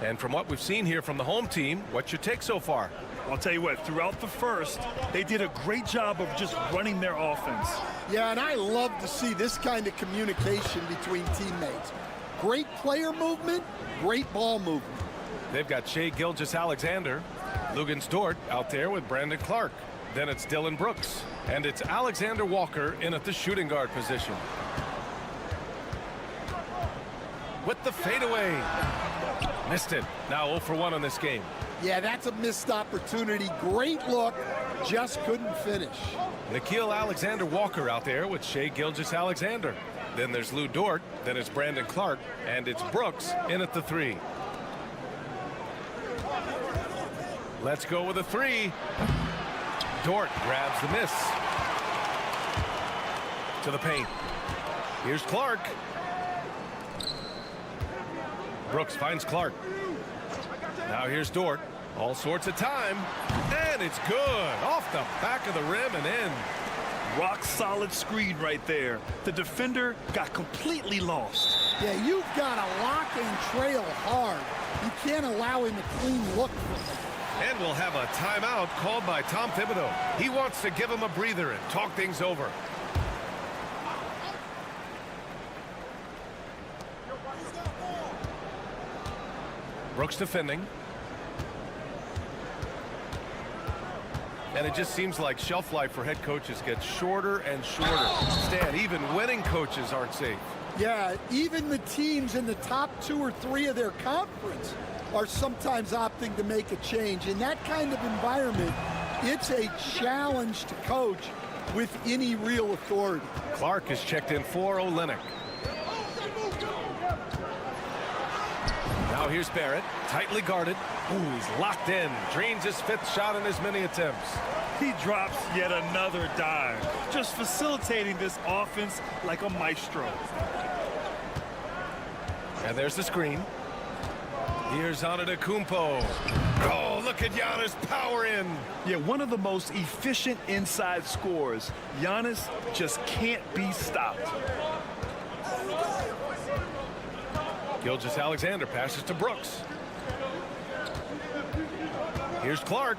Speaker 7: And from what we've seen here from the home team, what's your take so far?
Speaker 8: I'll tell you what, throughout the first, they did a great job of just running their offense.
Speaker 9: Yeah, and I love to see this kind of communication between teammates. Great player movement, great ball movement.
Speaker 7: They've got Shai Gilgeous-Alexander, Luguentz Dort out there with Brandon Clark. Then it's Dylan Brooks, and it's Alexander Walker in at the shooting guard position. With the fadeaway. Missed it. Now 0 for 1 on this game.
Speaker 9: Yeah, that's a missed opportunity. Great look, just couldn't finish.
Speaker 7: Nickeil Alexander-Walker out there with Shai Gilgeous-Alexander. Then there's Lou Dort, then it's Brandon Clark, and it's Brooks in at the 3. Let's go with a 3. Dort grabs the miss. To the paint. Here's Clark. Brooks finds Clark. Now here's Dort. All sorts of time. And it's good. Off the back of the rim and in.
Speaker 8: Rock solid screen right there. The defender got completely lost.
Speaker 9: Yeah, you've got to lock and trail hard. You can't allow him a clean look from it.
Speaker 7: And we'll have a timeout called by Tom Thibodeau. He wants to give him a breather and talk things over. Brooks defending. And it just seems like shelf life for head coaches gets shorter and shorter. Stan, even winning coaches aren't safe.
Speaker 9: Yeah, even the teams in the top 2 or 3 of their conference are sometimes opting to make a change. In that kind of environment, it's a challenge to coach with any real authority.
Speaker 7: Clark is checked in for Olynyk. Now here's Barrett, tightly guarded. Ooh, he's locked in. Drains his 5th shot in as many attempts.
Speaker 8: He drops yet another dime, just facilitating this offense like a maestro.
Speaker 7: And there's the screen. Here's Antetokounmpo. Oh, look at Giannis power in.
Speaker 8: Yeah, one of the most efficient inside scorers. Giannis just can't be stopped.
Speaker 7: Gilgeous-Alexander passes to Brooks. Here's Clark.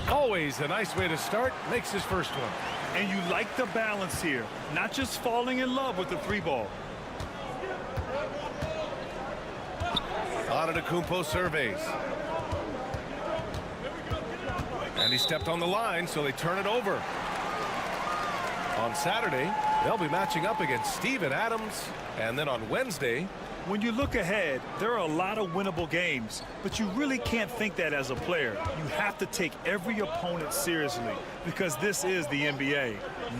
Speaker 7: Always a nice way to start. Makes his first one.
Speaker 8: And you like the balance here. Not just falling in love with the 3-ball.
Speaker 7: Antetokounmpo surveys. And he stepped on the line, so they turn it over. On Saturday, they'll be matching up against Steven Adams. And then on Wednesday,
Speaker 8: when you look ahead, there are a lot of winnable games, but you really can't think that as a player. You have to take every opponent seriously because this is the NBA.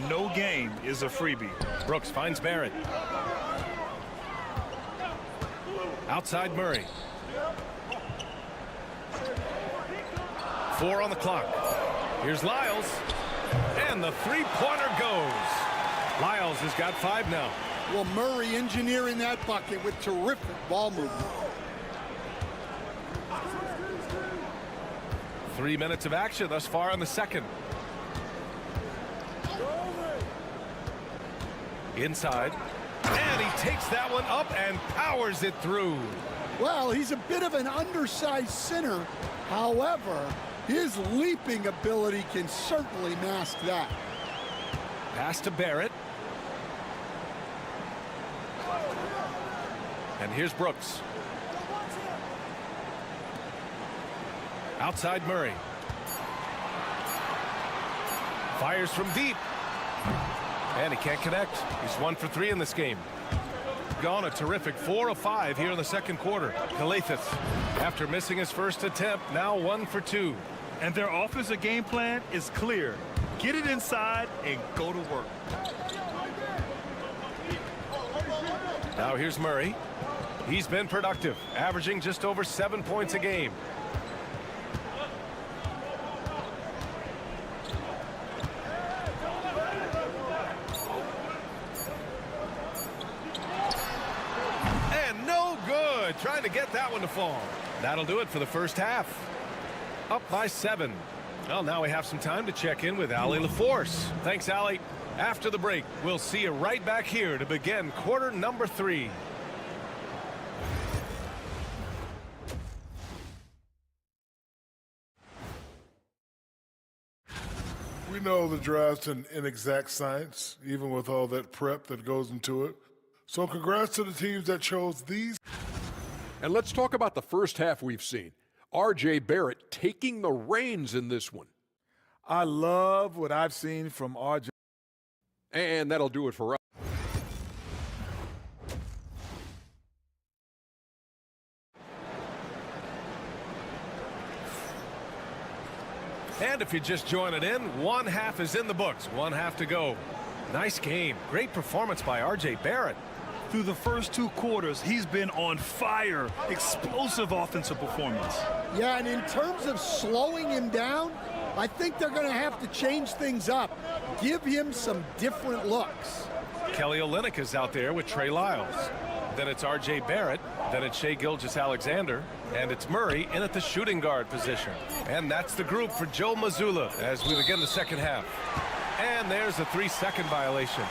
Speaker 8: No game is a freebie.
Speaker 7: Brooks finds Barrett. Outside Murray. 4 on the clock. Here's Lyles. And the 3-pointer goes. Lyles has got 5 now.
Speaker 9: Well, Murray engineering that bucket with terrific ball movement.
Speaker 7: 3 minutes of action thus far in the second. Inside. And he takes that one up and powers it through.
Speaker 9: Well, he's a bit of an undersized center. However, his leaping ability can certainly mask that.
Speaker 7: Pass to Barrett. And here's Brooks. Outside Murray. Fires from deep. And he can't connect. He's 1 for 3 in this game. Gone a terrific 4 of 5 here in the second quarter. Calathes, after missing his first attempt, now 1 for 2.
Speaker 8: And their offensive game plan is clear. Get it inside and go to work.
Speaker 7: Now here's Murray. He's been productive, averaging just over 7 points a game. And no good. Trying to get that one to fall. That'll do it for the first half. Up by 7. Well, now we have some time to check in with Allie LaForce. Thanks, Allie. After the break, we'll see you right back here to begin quarter number 3.
Speaker 6: We know the draft's an inexact science, even with all that prep that goes into it. So congrats to the teams that chose these.
Speaker 5: And let's talk about the first half we've seen. R.J. Barrett taking the reins in this one.
Speaker 6: I love what I've seen from R.J.
Speaker 5: And that'll do it for us.
Speaker 7: And if you're just joining in, one half is in the books. One half to go. Nice game. Great performance by R.J. Barrett.
Speaker 8: Through the first 2 quarters, he's been on fire. Explosive offensive performance.
Speaker 9: Yeah, and in terms of slowing him down, I think they're going to have to change things up. Give him some different looks.
Speaker 7: Kelly Olynyk is out there with Trey Lyles. Then it's R.J. Barrett. Then it's Shai Gilgeous-Alexander. And it's Murray in at the shooting guard position. And that's the group for Joe Mazzulla as we begin the second half. And there's a 3-second violation.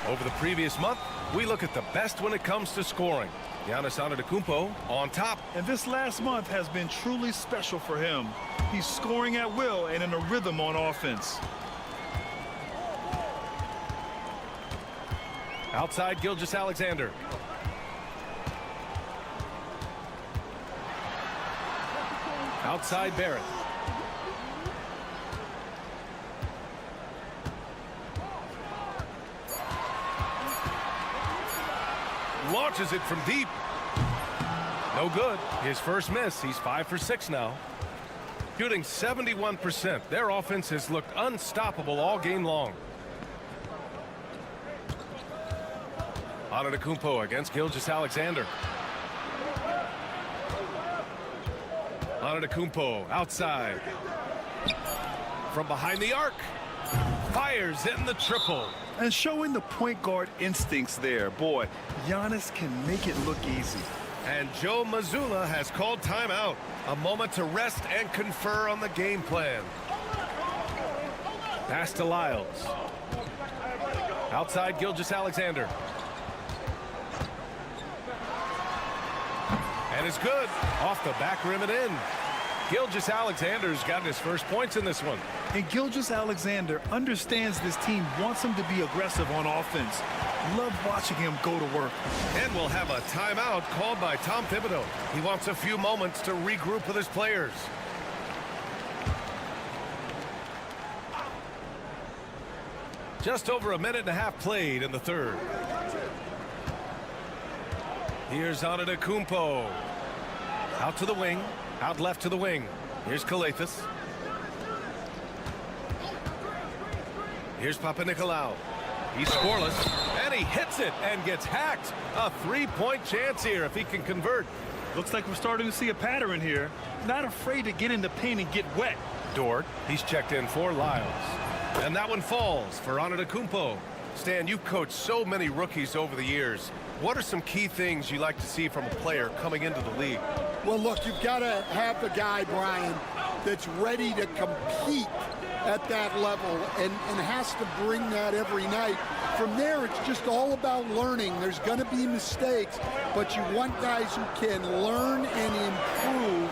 Speaker 7: Over the previous month, we look at the best when it comes to scoring. Giannis Antetokounmpo on top.
Speaker 8: And this last month has been truly special for him. He's scoring at will and in a rhythm on offense.
Speaker 7: Outside Gilgeous-Alexander. Outside Barrett. Launches it from deep. No good. His first miss. He's 5 for 6 now. Shooting 71%. Their offense has looked unstoppable all game long. Antetokounmpo against Gilgeous-Alexander. Antetokounmpo outside. From behind the arc. Fires in the triple.
Speaker 8: And showing the point guard instincts there. Boy, Giannis can make it look easy.
Speaker 7: And Joe Mazzulla has called timeout. A moment to rest and confer on the game plan. Pass to Lyles. Outside Gilgeous-Alexander. And it's good. Off the back rim and in. Gilgeous-Alexander's gotten his first points in this one.
Speaker 8: And Gilgeous-Alexander understands this team wants him to be aggressive on offense. Love watching him go to work.
Speaker 7: And we'll have a timeout called by Tom Thibodeau. He wants a few moments to regroup with his players. Just over a minute and a half played in the third. Here's Antetokounmpo. Out to the wing. Out left to the wing. Here's Kalathis. Here's Papanikolaou. He's scoreless. And he hits it and gets hacked. A 3-point chance here if he can convert.
Speaker 8: Looks like we're starting to see a pattern here. Not afraid to get in the paint and get wet.
Speaker 7: Dort. He's checked in for Lyles. And that one falls for Antetokounmpo. Stan, you've coached so many rookies over the years. What are some key things you like to see from a player coming into the league?
Speaker 9: Well, look, you've got to have a guy, Brian, that's ready to compete at that level and has to bring that every night. From there, it's just all about learning. There's going to be mistakes, but you want guys who can learn and improve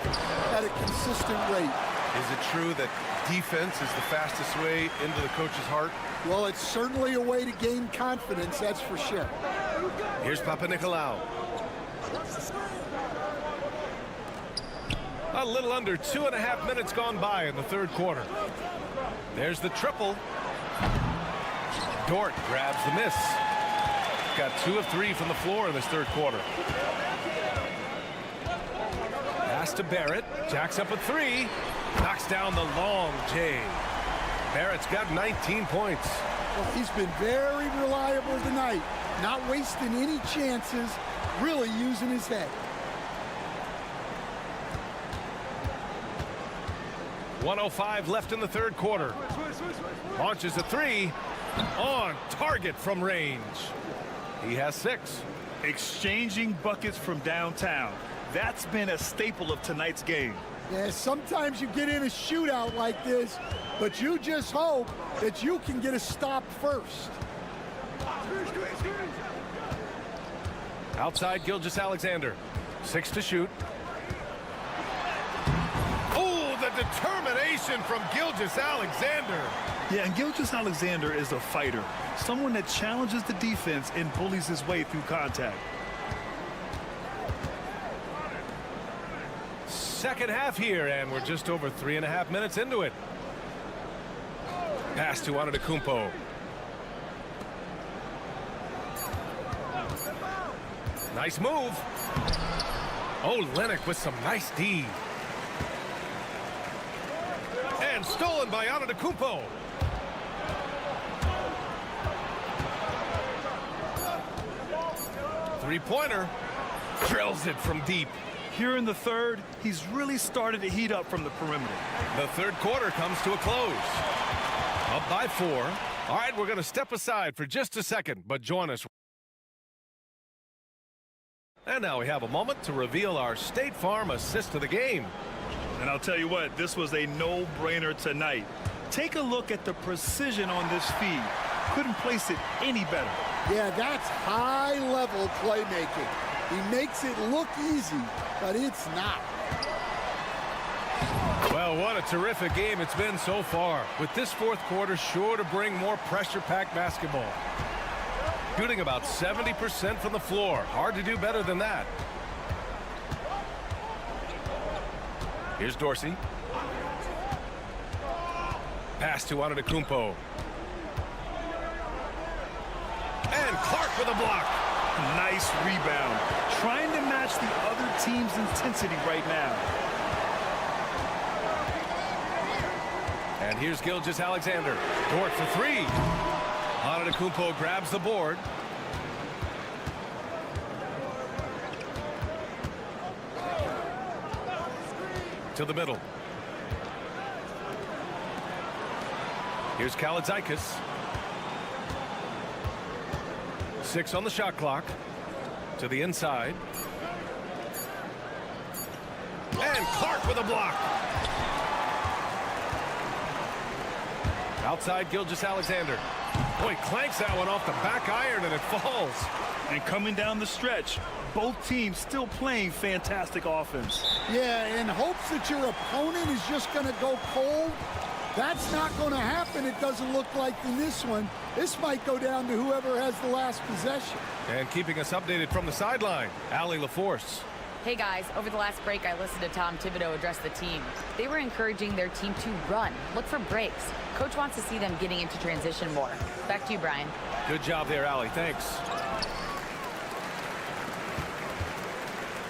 Speaker 9: at a consistent rate.
Speaker 7: Is it true that defense is the fastest way into the coach's heart?
Speaker 9: Well, it's certainly a way to gain confidence, that's for sure.
Speaker 7: Here's Papanikolaou. A little under 2.5 minutes gone by in the third quarter. There's the triple. Dort grabs the miss. Got 2 of 3 from the floor in this third quarter. Pass to Barrett. Jacks up a 3. Knocks down the long J. Barrett's got 19 points.
Speaker 9: Well, he's been very reliable tonight. Not wasting any chances. Really using his head.
Speaker 7: .105 left in the third quarter. Launches a 3. On target from range. He has 6.
Speaker 8: Exchanging buckets from downtown. That's been a staple of tonight's game.
Speaker 9: Yeah, sometimes you get in a shootout like this, but you just hope that you can get a stop first.
Speaker 7: Outside Gilgeous-Alexander. 6 to shoot. Oh, the determination from Gilgeous-Alexander.
Speaker 8: Yeah, and Gilgeous-Alexander is a fighter. Someone that challenges the defense and bullies his way through contact.
Speaker 7: Second half here, and we're just over 3.5 minutes into it. Pass to Antetokounmpo. Nice move. Oh, Lennox with some nice D. And stolen by Antetokounmpo. Three-pointer. Drills it from deep.
Speaker 8: Here in the third, he's really started to heat up from the perimeter.
Speaker 7: The third quarter comes to a close. Up by 4. All right, we're going to step aside for just a second, but join us. And now we have a moment to reveal our State Farm assist of the game.
Speaker 8: And I'll tell you what, this was a no-brainer tonight. Take a look at the precision on this feed. Couldn't place it any better.
Speaker 9: Yeah, that's high-level playmaking. He makes it look easy, but it's not.
Speaker 7: Well, what a terrific game it's been so far. With this fourth quarter sure to bring more pressure-packed basketball. Shooting about 70% from the floor. Hard to do better than that. Here's Dorsey. Pass to Antetokounmpo. And Clark with a block.
Speaker 8: Nice rebound. Trying to match the other team's intensity right now.
Speaker 7: And here's Gilgeous-Alexander. Dort for three. Antetokounmpo grabs the board. To the middle. Here's Kalaitzakis. 6 on the shot clock. To the inside. And Clark with a block. Outside Gilgeous-Alexander. Boy, clanks that one off the back iron and it falls.
Speaker 8: And coming down the stretch, both teams still playing fantastic offense.
Speaker 9: Yeah, in hopes that your opponent is just going to go cold. That's not going to happen, it doesn't look like in this one. This might go down to whoever has the last possession.
Speaker 7: And keeping us updated from the sideline, Allie LaForce.
Speaker 10: Hey guys, over the last break I listened to Tom Thibodeau address the team. They were encouraging their team to run, look for breaks. Coach wants to see them getting into transition more. Back to you, Brian.
Speaker 7: Good job there, Allie. Thanks.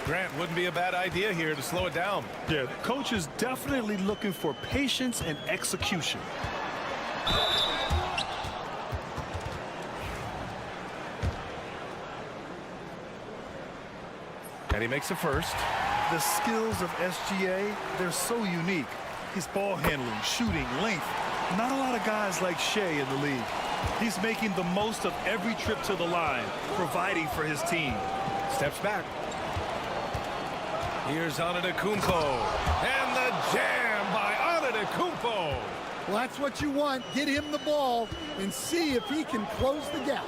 Speaker 7: Grant, wouldn't be a bad idea here to slow it down.
Speaker 8: Yeah, the coach is definitely looking for patience and execution.
Speaker 7: And he makes a first.
Speaker 8: The skills of SGA, they're so unique. His ball handling, shooting, length. Not a lot of guys like Shea in the league. He's making the most of every trip to the line, providing for his team.
Speaker 7: Steps back. Here's Antetokounmpo. And the jam by Antetokounmpo.
Speaker 9: Well, that's what you want. Get him the ball and see if he can close the gap.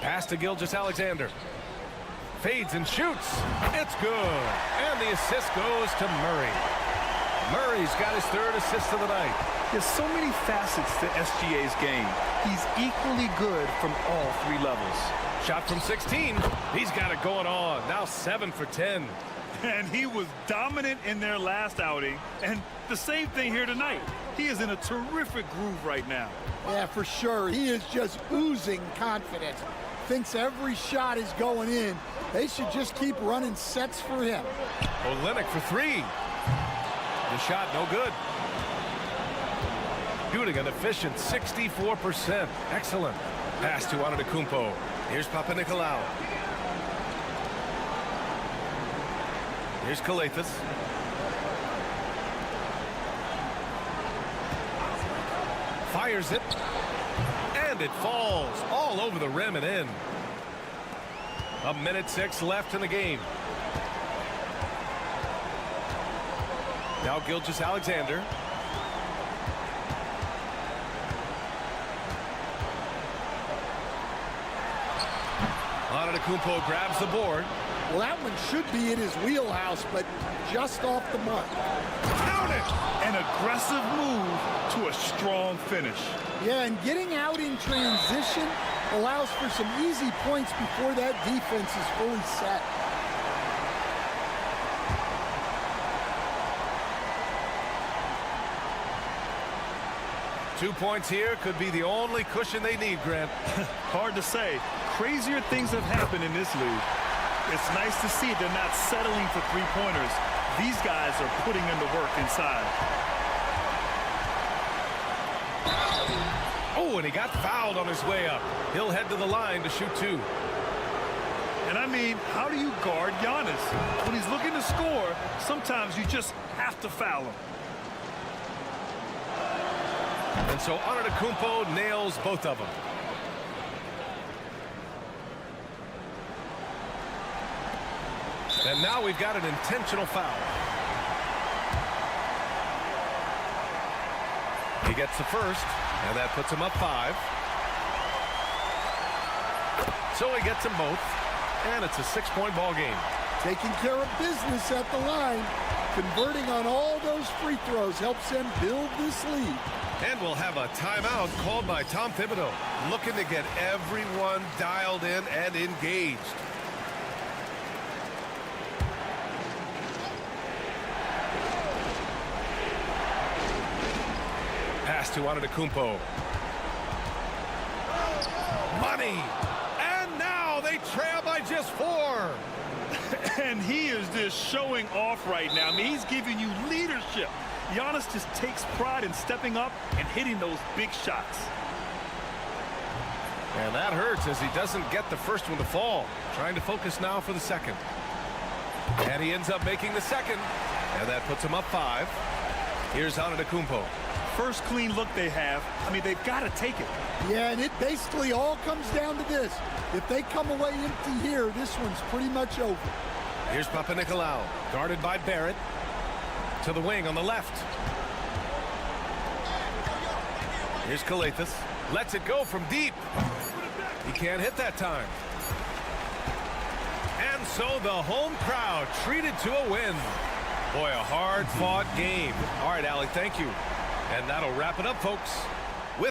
Speaker 7: Pass to Gilgeous-Alexander. Fades and shoots. It's good. And the assist goes to Murray. Murray's got his third assist of the night.
Speaker 8: There's so many facets to SGA's game. He's equally good from all three levels.
Speaker 7: Shot from 16. He's got it going on. Now 7 for 10.
Speaker 8: And he was dominant in their last outing. And the same thing here tonight. He is in a terrific groove right now.
Speaker 9: Yeah, for sure. He is just oozing confidence. Thinks every shot is going in. They should just keep running sets for him.
Speaker 7: Olynyk for three. The shot no good. Shooting an efficient 64%. Excellent. Pass to Antetokounmpo. Here's Papanikolaou. Here's Calathes. Fires it. And it falls all over the rim and in. 1:06 left in the game. Now Gilgeous-Alexander. Antetokounmpo grabs the board.
Speaker 9: Well, that one should be in his wheelhouse, but just off the mark.
Speaker 8: Count it! An aggressive move to a strong finish.
Speaker 9: Yeah, and getting out in transition allows for some easy points before that defense is fully set.
Speaker 7: Two points here could be the only cushion they need, Grant.
Speaker 8: Hard to say. Crazier things have happened in this league. It's nice to see they're not settling for three-pointers. These guys are putting in the work inside.
Speaker 7: Oh, and he got fouled on his way up. He'll head to the line to shoot two.
Speaker 8: And I mean, how do you guard Giannis? When he's looking to score, sometimes you just have to foul him.
Speaker 7: And so Antetokounmpo nails both of them. And now we've got an intentional foul. He gets the first, and that puts him up 5. So he gets them both, and it's a 6-point ball game.
Speaker 9: Taking care of business at the line, converting on all those free throws helps them build this lead.
Speaker 7: And we'll have a timeout called by Tom Thibodeau, looking to get everyone dialed in and engaged. Pass to Antetokounmpo. Money! And now they trail by just 4.
Speaker 8: And he is just showing off right now. I mean, he's giving you leadership. Giannis just takes pride in stepping up and hitting those big shots.
Speaker 7: And that hurts as he doesn't get the first one to fall. Trying to focus now for the second. And he ends up making the second. And that puts him up 5. Here's Antetokounmpo.
Speaker 8: First clean look they have. I mean, they've got to take it.
Speaker 9: Yeah, and it basically all comes down to this. If they come away empty here, this one's pretty much over.
Speaker 7: Here's Papanikolaou, guarded by Barrett. To the wing on the left. Here's Kalathis. Lets it go from deep. He can't hit that time. And so the home crowd treated to a win. Boy, a hard-fought game. All right, Allie, thank you. And that'll wrap it up, folks. With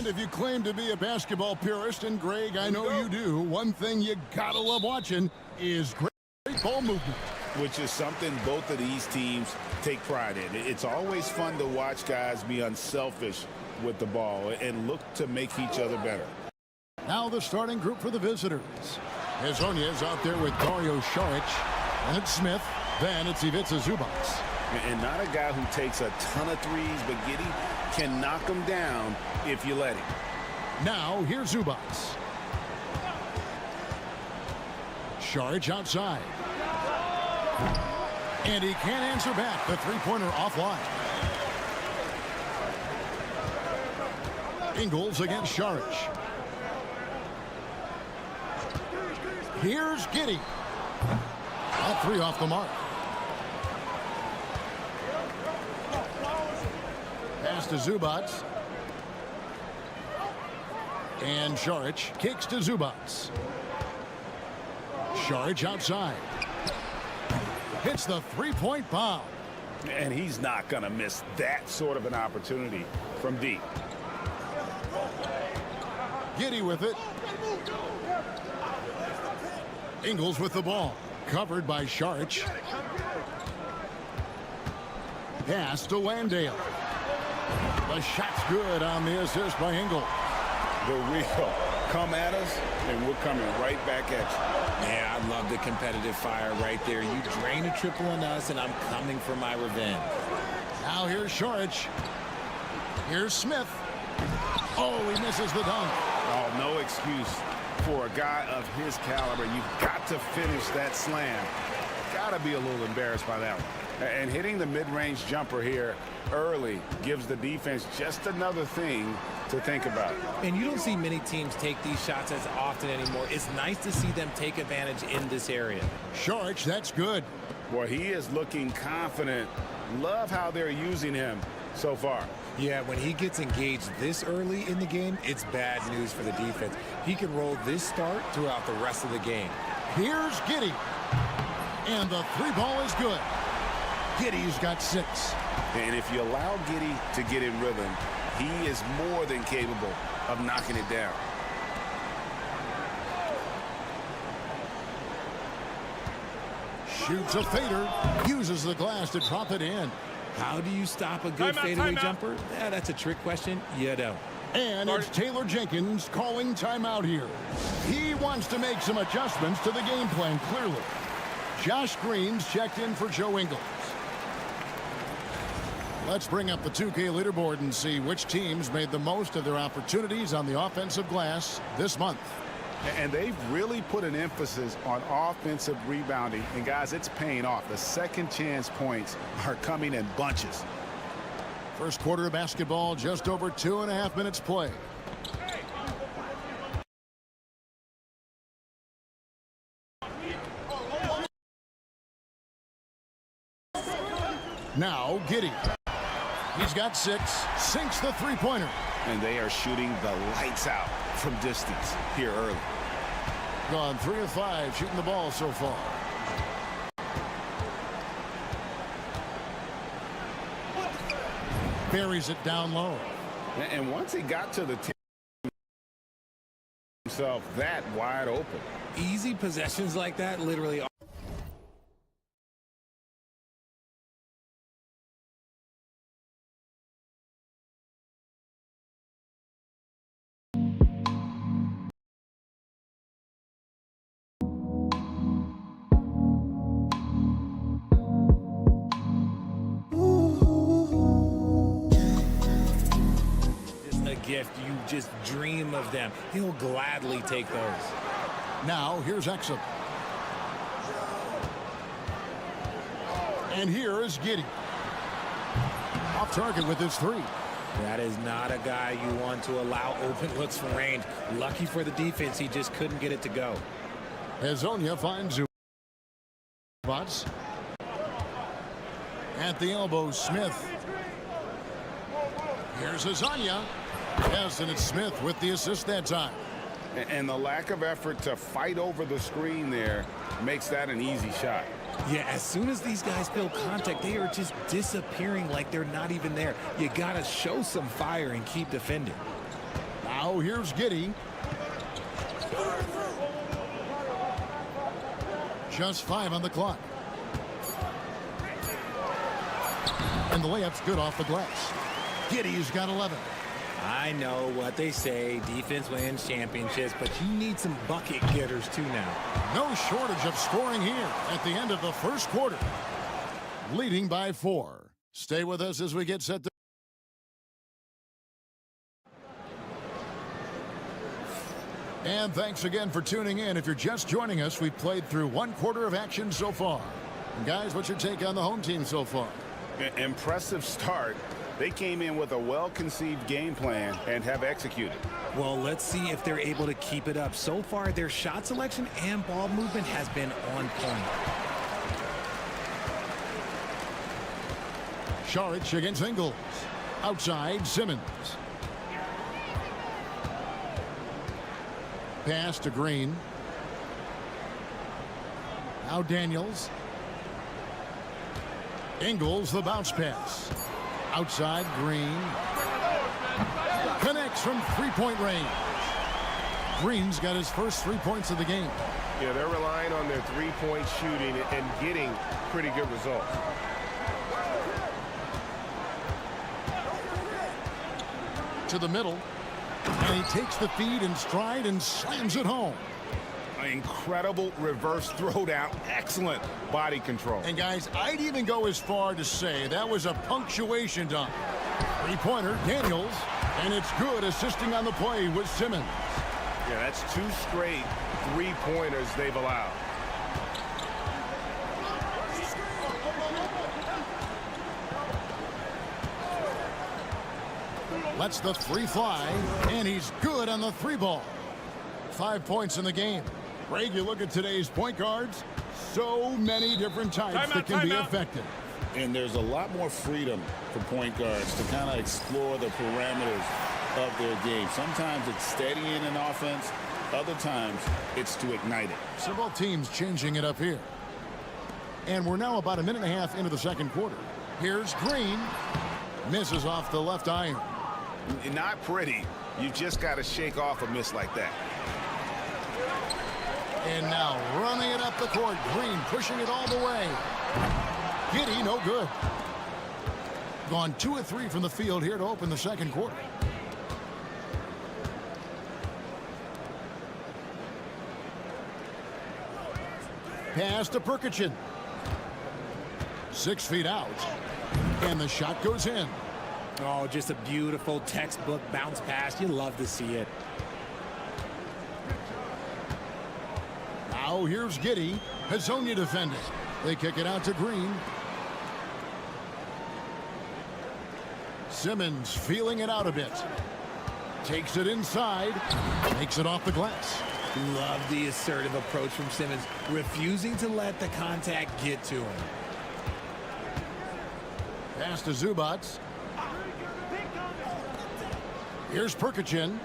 Speaker 1: And if you claim to be a basketball purist, and Greg, I know you do, one thing you gotta love watching is great ball movement.
Speaker 2: Which is something both of these teams take pride in. It's always fun to watch guys be unselfish with the ball and look to make each other better.
Speaker 1: Now the starting group for the visitors. Hezonja's out there with Dario Saric. And it's Smith. Then it's Ivica Zubac.
Speaker 2: And not a guy who takes a ton of threes, but Giddey can knock them down if you let him.
Speaker 1: Now here's Zubac. Saric outside. And he can't answer back. The three-pointer offline. Ingles against Saric. Here's Giddey. All three off the mark. Pass to Zubac. And Saric kicks to Zubac. Saric outside. Hits the three-point bomb.
Speaker 2: And he's not going to miss that sort of an opportunity from deep.
Speaker 1: Giddey with it. Ingles with the ball. Covered by Saric. Pass to Landale. The shot's good on the assist by Ingles.
Speaker 2: The real come at us, and we're coming right back at you.
Speaker 11: Yeah, I love the competitive fire right there. You drain a triple on us, and I'm coming for my revenge.
Speaker 1: Now here's Saric. Here's Smith. Oh, he misses the dunk.
Speaker 2: Oh, no excuse for a guy of his caliber. You've got to finish that slam. got to be a little embarrassed by that one. And hitting the mid-range jumper here early gives the defense just another thing to think about.
Speaker 11: And you don't see many teams take these shots as often anymore. It's nice to see them take advantage in this area.
Speaker 1: Shorich, that's good.
Speaker 2: Boy, he is looking confident. Love how they're using him so far.
Speaker 11: Yeah, when he gets engaged this early in the game, it's bad news for the defense. He can roll this start throughout the rest of the game.
Speaker 1: Here's Giddey. And the three ball is good. Giddey's got 6.
Speaker 2: And if you allow Giddey to get in rhythm, he is more than capable of knocking it down.
Speaker 1: Shoots a fader. Uses the glass to drop it in.
Speaker 11: How do you stop a good fadeaway jumper? Yeah, that's a trick question. You don't.
Speaker 1: And it's Taylor Jenkins calling timeout here. He wants to make some adjustments to the game plan, clearly. Josh Green's checked in for Joe Ingles. Let's bring up the 2K leaderboard and see which teams made the most of their opportunities on the offensive glass this month.
Speaker 2: And they've really put an emphasis on offensive rebounding. And, guys, it's paying off. The second chance points are coming in bunches.
Speaker 1: First quarter of basketball, just over 2.5 minutes play. Now, Giddey. He's got 6. Sinks the three-pointer.
Speaker 2: And they are shooting the lights out from distance here early.
Speaker 1: Gone 3 of 5 shooting the ball so far. Buries it down low.
Speaker 2: And once he got to the team himself that wide open.
Speaker 11: Easy possessions like that literally. Gift, you just dream of them. He'll gladly take those.
Speaker 1: Now here's Exum. And here is Giddey. Off target with his 3.
Speaker 11: That is not a guy you want to allow open looks from range. Lucky for the defense, he just couldn't get it to go.
Speaker 1: Hazonia finds spots. At the elbow, Smith. Here's Hazonia. Yes, and it's Smith with the assist that time.
Speaker 2: And the lack of effort to fight over the screen there makes that an easy shot.
Speaker 11: Yeah, as soon as these guys feel contact, they are just disappearing like they're not even there. You got to show some fire and keep defending.
Speaker 1: Now here's Giddey. Just 5 on the clock. And the layup's good off the glass. Giddey's got 11.
Speaker 11: I know what they say, defense wins championships, but you need some bucket getters too now.
Speaker 1: No shortage of scoring here at the end of the first quarter. Leading by 4. Stay with us as we get set to... And thanks again for tuning in. If you're just joining us, we've played through 1 quarter of action so far. And guys, what's your take on the home team so far?
Speaker 2: Impressive start. They came in with a well-conceived game plan and have executed.
Speaker 11: Well, let's see if they're able to keep it up. So far, their shot selection and ball movement has been on point.
Speaker 1: Šarić against Ingles. Outside, Simmons. Pass to Green. Now Daniels. Ingles, the bounce pass. Outside, Green. Connects from three-point range. Green's got his first 3 points of the game.
Speaker 12: Yeah, they're relying on their three-point shooting and getting pretty good results.
Speaker 1: To the middle. And he takes the feed in stride and slams it home.
Speaker 2: Incredible reverse throwdown. Excellent body control.
Speaker 1: And guys, I'd even go as far to say that was a punctuation dunk. Three-pointer, Daniels, and it's good, assisting on the play with Simmons.
Speaker 12: Yeah, that's 2 straight three-pointers they've allowed.
Speaker 1: Lets the three fly, and he's good on the three ball. 5 points in the game. Greg, you look at today's point guards, so many different types that can be effective.
Speaker 2: And there's a lot more freedom for point guards to kind of explore the parameters of their game. Sometimes it's steadying an offense. Other times it's to ignite it.
Speaker 1: So both teams changing it up here. And we're now about a minute and a half into the second quarter. Here's Green. Misses off the left iron.
Speaker 12: Not pretty. You just got to shake off a miss like that.
Speaker 1: And now running it up the court. Green pushing it all the way. Giddey, no good. Gone 2 of 3 from the field here to open the second quarter. Pass to Perkichin. 6 feet out. And the shot goes in.
Speaker 11: Oh, just a beautiful textbook bounce pass. You love to see it.
Speaker 1: Now here's Giddey. Hezonja defending. They kick it out to Green. Simmons feeling it out a bit. Takes it inside. Makes it off the glass.
Speaker 11: Love the assertive approach from Simmons, refusing to let the contact get to him.
Speaker 1: Pass to Zubac. Here's Perkichin.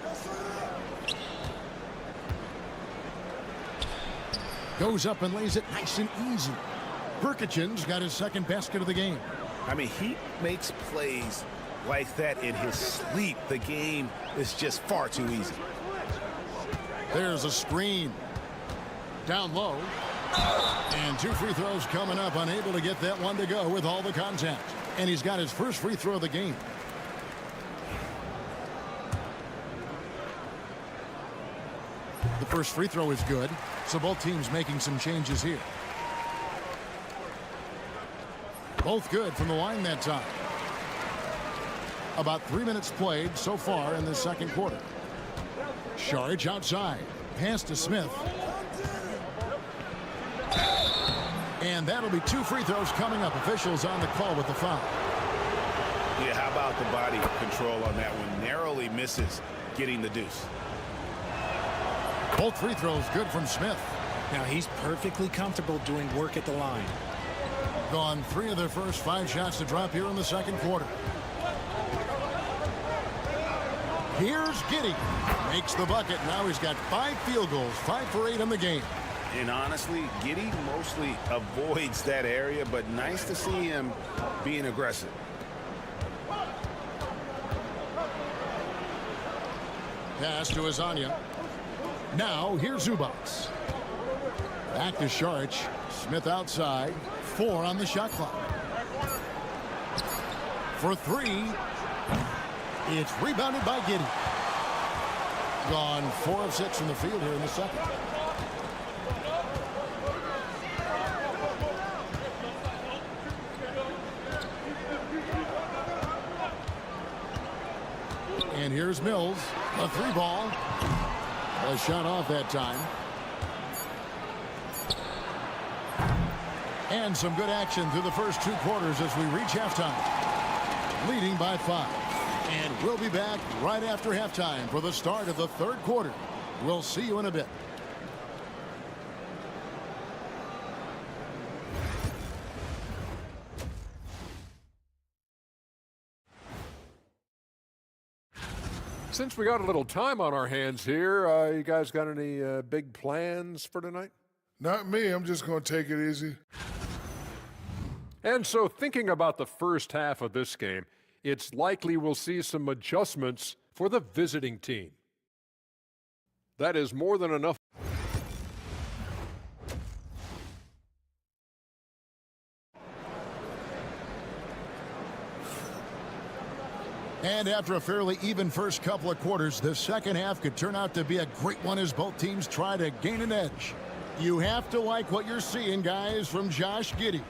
Speaker 1: Goes up and lays it nice and easy. Perkichin's got his second basket of the game.
Speaker 12: I mean, he makes plays like that in his sleep. The game is just far too easy.
Speaker 1: There's a screen. Down low. And 2 free throws coming up. Unable to get that one to go with all the contact. And he's got his first free throw of the game. The first free throw is good. So both teams making some changes here. Both good from the line that time. About 3 minutes played so far in the second quarter. Saric outside. Pass to Smith. And that'll be 2 free throws coming up. Officials on the call with the foul.
Speaker 12: Yeah, how about the body control on that one? Narrowly misses getting the deuce.
Speaker 1: Both free throws good from Smith.
Speaker 11: Now he's perfectly comfortable doing work at the line.
Speaker 1: Gone 3 of their first 5 shots to drop here in the second quarter. Here's Giddey. Makes the bucket. Now he's got 5 field goals, 5 for 8 in the game.
Speaker 12: And honestly, Giddey mostly avoids that area, but nice to see him being aggressive.
Speaker 1: Pass to Hezonja. Now here's Zubac. Back to Saric. Smith outside. 4 on the shot clock. For 3. It's rebounded by Giddey. Gone 4 of 6 from the field here in the second. And here's Mills. A 3 ball. A shot off that time. And some good action through the first 2 quarters as we reach halftime. Leading by 5. And we'll be back right after halftime for the start of the third quarter. We'll see you in a bit.
Speaker 5: Since we got a little time on our hands here, you guys got any big plans for tonight?
Speaker 6: Not me. I'm just going to take it easy.
Speaker 5: And so thinking about the first half of this game, it's likely we'll see some adjustments for the visiting team. That is more than enough.
Speaker 1: And after a fairly even first couple of quarters, the second half could turn out to be a great one as both teams try to gain an edge. You have to like what you're seeing, guys, from Josh Giddey.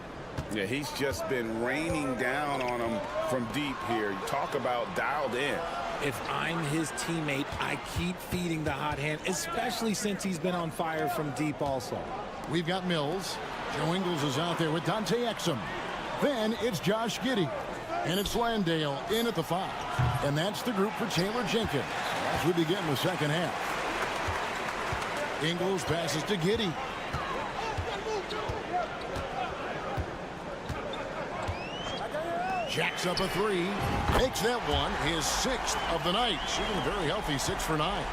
Speaker 2: Yeah, he's just been raining down on him from deep here. Talk about dialed in.
Speaker 11: If I'm his teammate, I keep feeding the hot hand, especially since he's been on fire from deep also.
Speaker 1: We've got Mills. Joe Ingles is out there with Dante Exum. Then it's Josh Giddey. And it's Landale in at the 5. And that's the group for Taylor Jenkins as we begin the second half. Ingles passes to Giddey. Jacks up a 3. Makes that one his 6th of the night. Shooting a very healthy 6 for 9.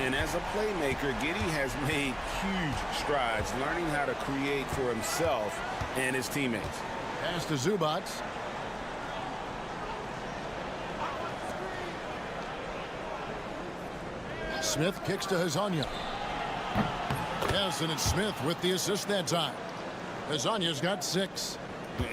Speaker 12: And as a playmaker, Giddey has made huge strides learning how to create for himself and his teammates.
Speaker 1: Pass to Zubac. Smith kicks to Hezonja. Yes, and it's Smith with the assist that time. Hezonja's got 6.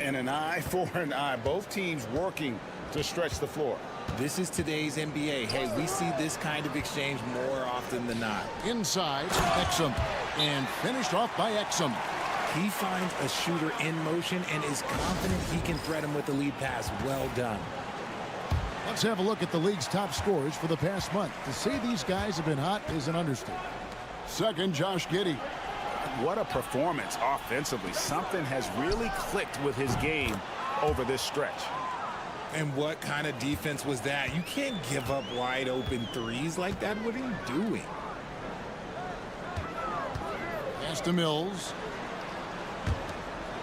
Speaker 2: And an eye for an eye. Both teams working to stretch the floor.
Speaker 11: This is today's NBA. Hey, we see this kind of exchange more often than not.
Speaker 1: Inside, Exum. And finished off by Exum.
Speaker 11: He finds a shooter in motion and is confident he can thread him with the lead pass. Well done.
Speaker 1: Let's have a look at the league's top scorers for the past month. To say these guys have been hot is an understatement. Second, Josh Giddey.
Speaker 2: What a performance offensively. Something has really clicked with his game over this stretch.
Speaker 11: And what kind of defense was that? You can't give up wide open threes like that. What are you doing?
Speaker 1: Pass to Mills.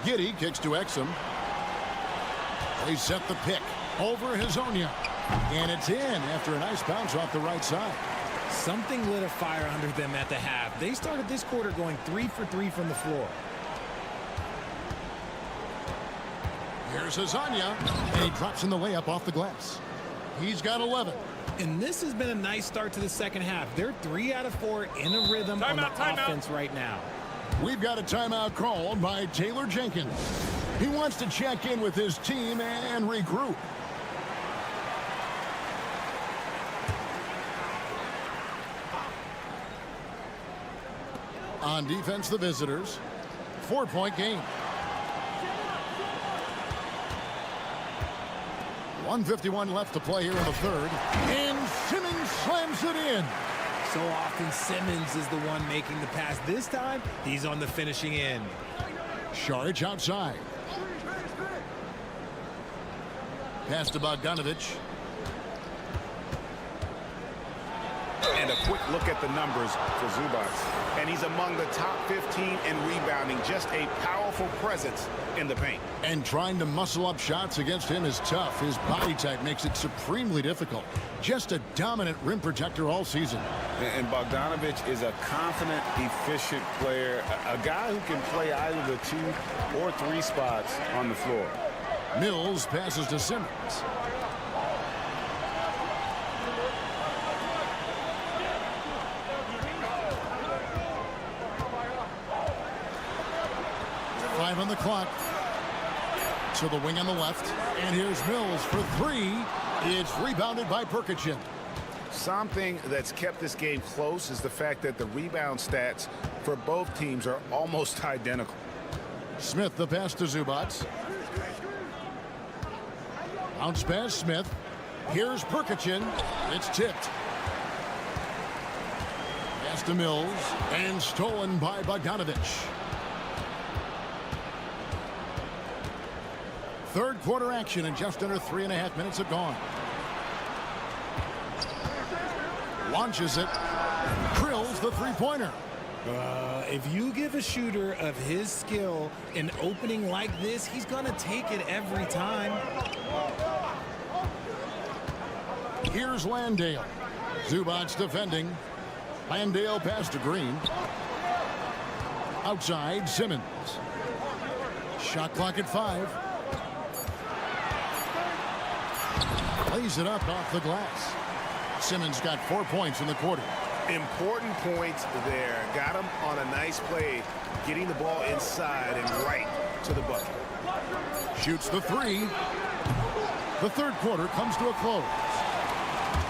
Speaker 1: Giddey kicks to Exum. They set the pick over Hezonja. And it's in after a nice bounce off the right side.
Speaker 11: Something lit a fire under them at the half. They started this quarter going 3 for 3 from the floor.
Speaker 1: Here's Hezonja, and he drops in the layup off the glass. He's got 11.
Speaker 11: And this has been a nice start to the second half. They're 3 out of 4 in a rhythm on the offense right now.
Speaker 1: We've got a timeout called by Taylor Jenkins. He wants to check in with his team and regroup. On defense, the visitors. 4-point game. 1:51 left to play here in the third. And Simmons slams it in.
Speaker 11: So often Simmons is the one making the pass. This time, he's on the finishing end.
Speaker 1: Šarić outside. Pass to Bogdanović.
Speaker 2: And a quick look at the numbers for Zubac. And he's among the top 15 in rebounding. Just a powerful presence in the paint.
Speaker 1: And trying to muscle up shots against him is tough. His body type makes it supremely difficult. Just a dominant rim protector all season.
Speaker 2: And Bogdanović is a confident, efficient player. A guy who can play either the 2 or 3 spots on the floor.
Speaker 1: Mills passes to Simmons. Five on the clock. To the wing on the left. And here's Mills for 3. It's rebounded by Perkichin.
Speaker 2: Something that's kept this game close is the fact that the rebound stats for both teams are almost identical.
Speaker 1: Smith the pass to Zubac. Bounce pass Smith. Here's Perkichin. It's tipped. Pass to Mills. And stolen by Bogdanović. Third quarter action and just under 3.5 minutes have gone. Launches it. Drills the three-pointer.
Speaker 11: If you give a shooter of his skill an opening like this, he's going to take it every time.
Speaker 1: Here's Landale. Zubac defending. Landale pass to Green. Outside, Simmons. Shot clock at 5. Lays it up off the glass. Simmons got 4 points in the quarter.
Speaker 2: Important points there. Got him on a nice play, getting the ball inside and right to the bucket.
Speaker 1: Shoots the 3. The third quarter comes to a close.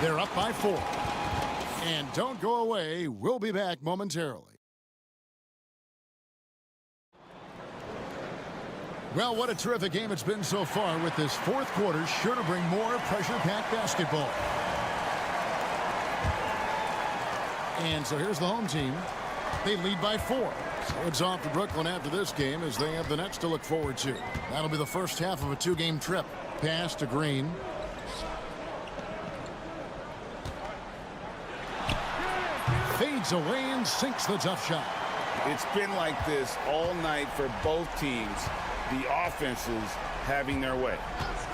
Speaker 1: They're up by 4. And don't go away. We'll be back momentarily. Well, what a terrific game it's been so far, with this fourth quarter sure to bring more pressure-packed basketball. And so here's the home team. They lead by 4. So it's off to Brooklyn after this game as they have the Nets to look forward to. That'll be the first half of a 2-game trip. Pass to Green. Fades away and sinks the tough shot.
Speaker 2: It's been like this all night for both teams. The offenses having their way.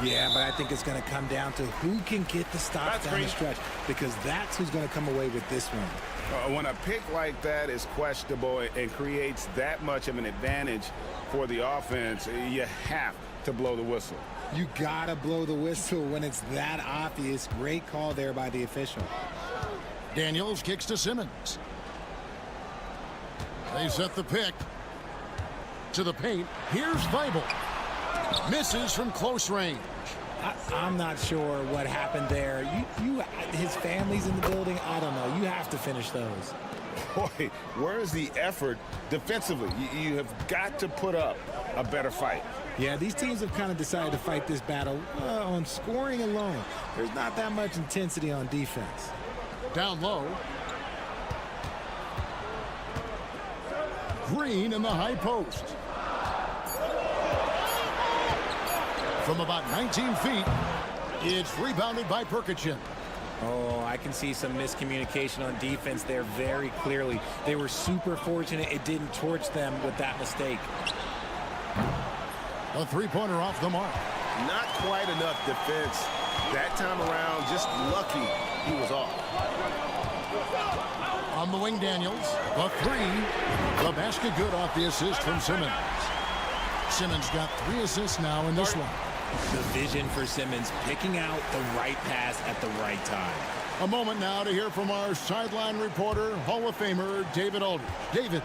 Speaker 11: Yeah, but I think it's going to come down to who can get the stops down the stretch, because that's who's going to come away with this one.
Speaker 2: When a pick like that is questionable and creates that much of an advantage for the offense, you have to blow the whistle.
Speaker 11: You got to blow the whistle when it's that obvious. Great call there by the official.
Speaker 1: Daniels kicks to Simmons. They set the pick. To the paint. Here's Weibel. Misses from close range.
Speaker 11: I'm not sure what happened there. His family's in the building. I don't know. You have to finish those.
Speaker 2: Boy, where's the effort defensively? You have got to put up a better fight.
Speaker 11: Yeah, these teams have kind of decided to fight this battle on scoring alone. There's not that much intensity on defense.
Speaker 1: Down low. Green in the high post. From about 19 feet, it's rebounded by Perkichin.
Speaker 11: Oh, I can see some miscommunication on defense there very clearly. They were super fortunate it didn't torch them with that mistake.
Speaker 1: A three-pointer off the mark.
Speaker 12: Not quite enough defense. That time around, just lucky he was off.
Speaker 1: On the wing, Daniels. The three. The basket good off the assist from Simmons. Simmons got 3 assists now in this one.
Speaker 11: The vision for Simmons, picking out the right pass at the right time.
Speaker 1: A moment now to hear from our sideline reporter, Hall of Famer David Aldridge. David.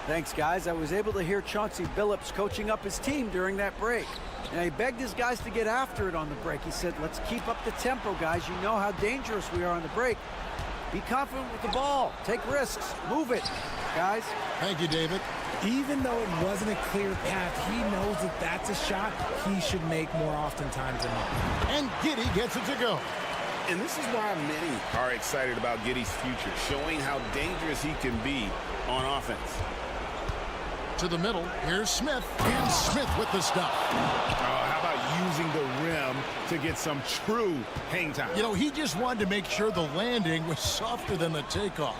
Speaker 4: Thanks, guys. I was able to hear Chauncey Billups coaching up his team during that break. And he begged his guys to get after it on the break. He said, let's keep up the tempo, guys. You know how dangerous we are on the break. Be confident with the ball. Take risks. Move it, guys.
Speaker 1: Thank you, David.
Speaker 11: Even though it wasn't a clear path, he knows that that's a shot he should make more oftentimes than not.
Speaker 1: And Giddey gets it to go.
Speaker 2: And this is why many are excited about Giddey's future, showing how dangerous he can be on offense.
Speaker 1: To the middle, here's Smith, and Smith with the stop.
Speaker 2: How about using the rim to get some true hang time?
Speaker 1: You know, he just wanted to make sure the landing was softer than the takeoff.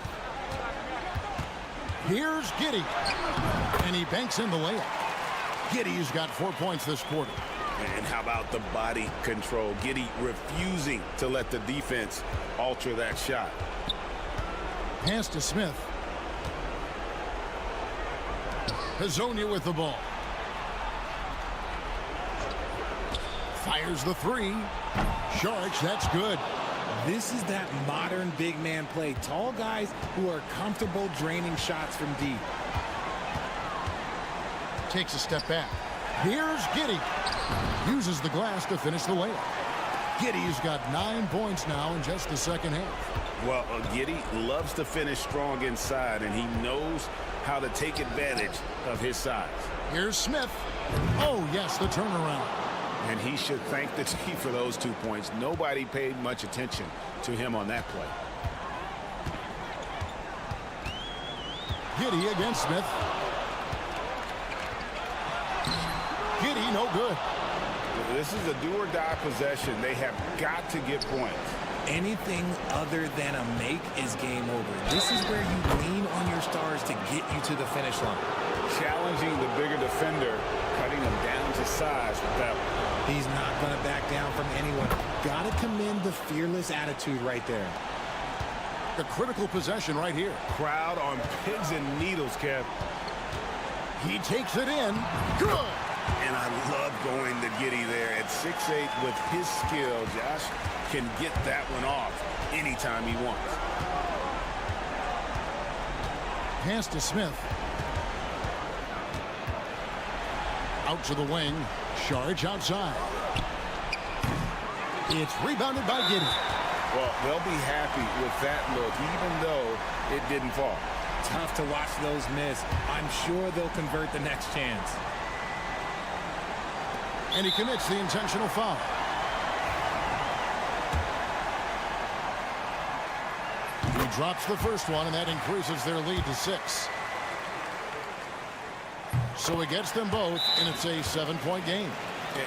Speaker 1: Here's Giddey, and he banks in the layup. Giddey's got 4 points this quarter.
Speaker 2: And how about the body control? Giddey refusing to let the defense alter that shot.
Speaker 1: Pass to Smith. Hazonia with the ball. Fires the three. Sharks, that's good.
Speaker 11: This is that modern big man play. Tall guys who are comfortable draining shots from deep.
Speaker 1: Takes a step back. Here's Giddey. Uses the glass to finish the layup. Giddey's got 9 points now in just the second half.
Speaker 2: Well, Giddey loves to finish strong inside, and he knows how to take advantage of his size.
Speaker 1: Here's Smith. Oh, yes, the turnaround.
Speaker 2: And he should thank the team for those 2 points. Nobody paid much attention to him on that play.
Speaker 1: Giddey against Smith. Giddey, no good.
Speaker 2: This is a do-or-die possession. They have got to get points.
Speaker 11: Anything other than a make is game over. This is where you lean on your stars to get you to the finish line.
Speaker 2: Challenging the bigger defender, cutting him down to size with that one.
Speaker 11: He's not going to back down from anyone. Got to commend the fearless attitude right there.
Speaker 1: The critical possession right here.
Speaker 2: Crowd on pins and needles, Kev.
Speaker 1: He takes it in. Good.
Speaker 2: And I love going to Giddey there at 6'8" with his skill. Josh can get that one off anytime he wants.
Speaker 1: Pass to Smith. Out to the wing. Sharge outside. It's rebounded by Giddey.
Speaker 2: Well, they'll be happy with that look, even though it didn't fall.
Speaker 11: Tough to watch those miss. I'm sure they'll convert the next chance.
Speaker 1: And he commits the intentional foul. He drops the first one, and that increases their lead to 6. So he gets them both, and it's a 7-point game.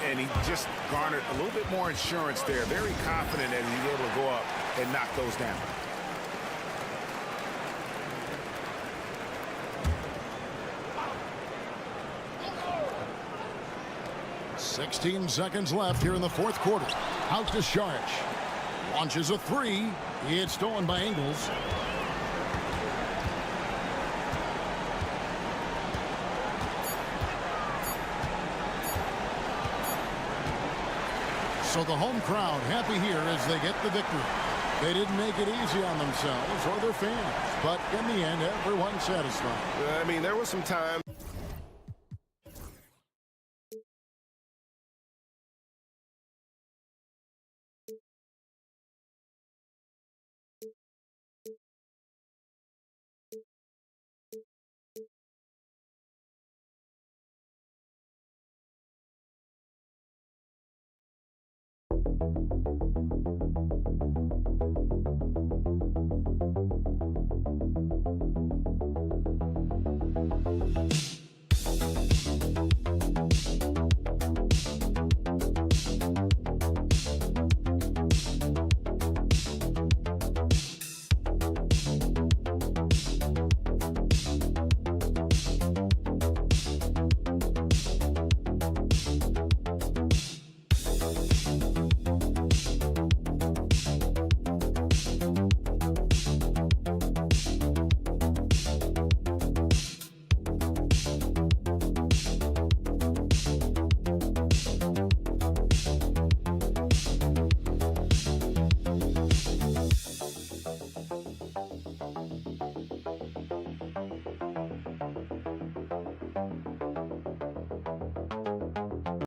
Speaker 2: And he just garnered a little bit more insurance there. Very confident that he's able to go up and knock those down.
Speaker 1: "16 seconds left here in the fourth quarter. Out to Sharch. Launches a three. It's stolen by Ingles. So the home crowd happy here as they get the victory. They didn't make it easy on themselves or their fans, but in the end, everyone's satisfied.
Speaker 12: I mean, there was some time.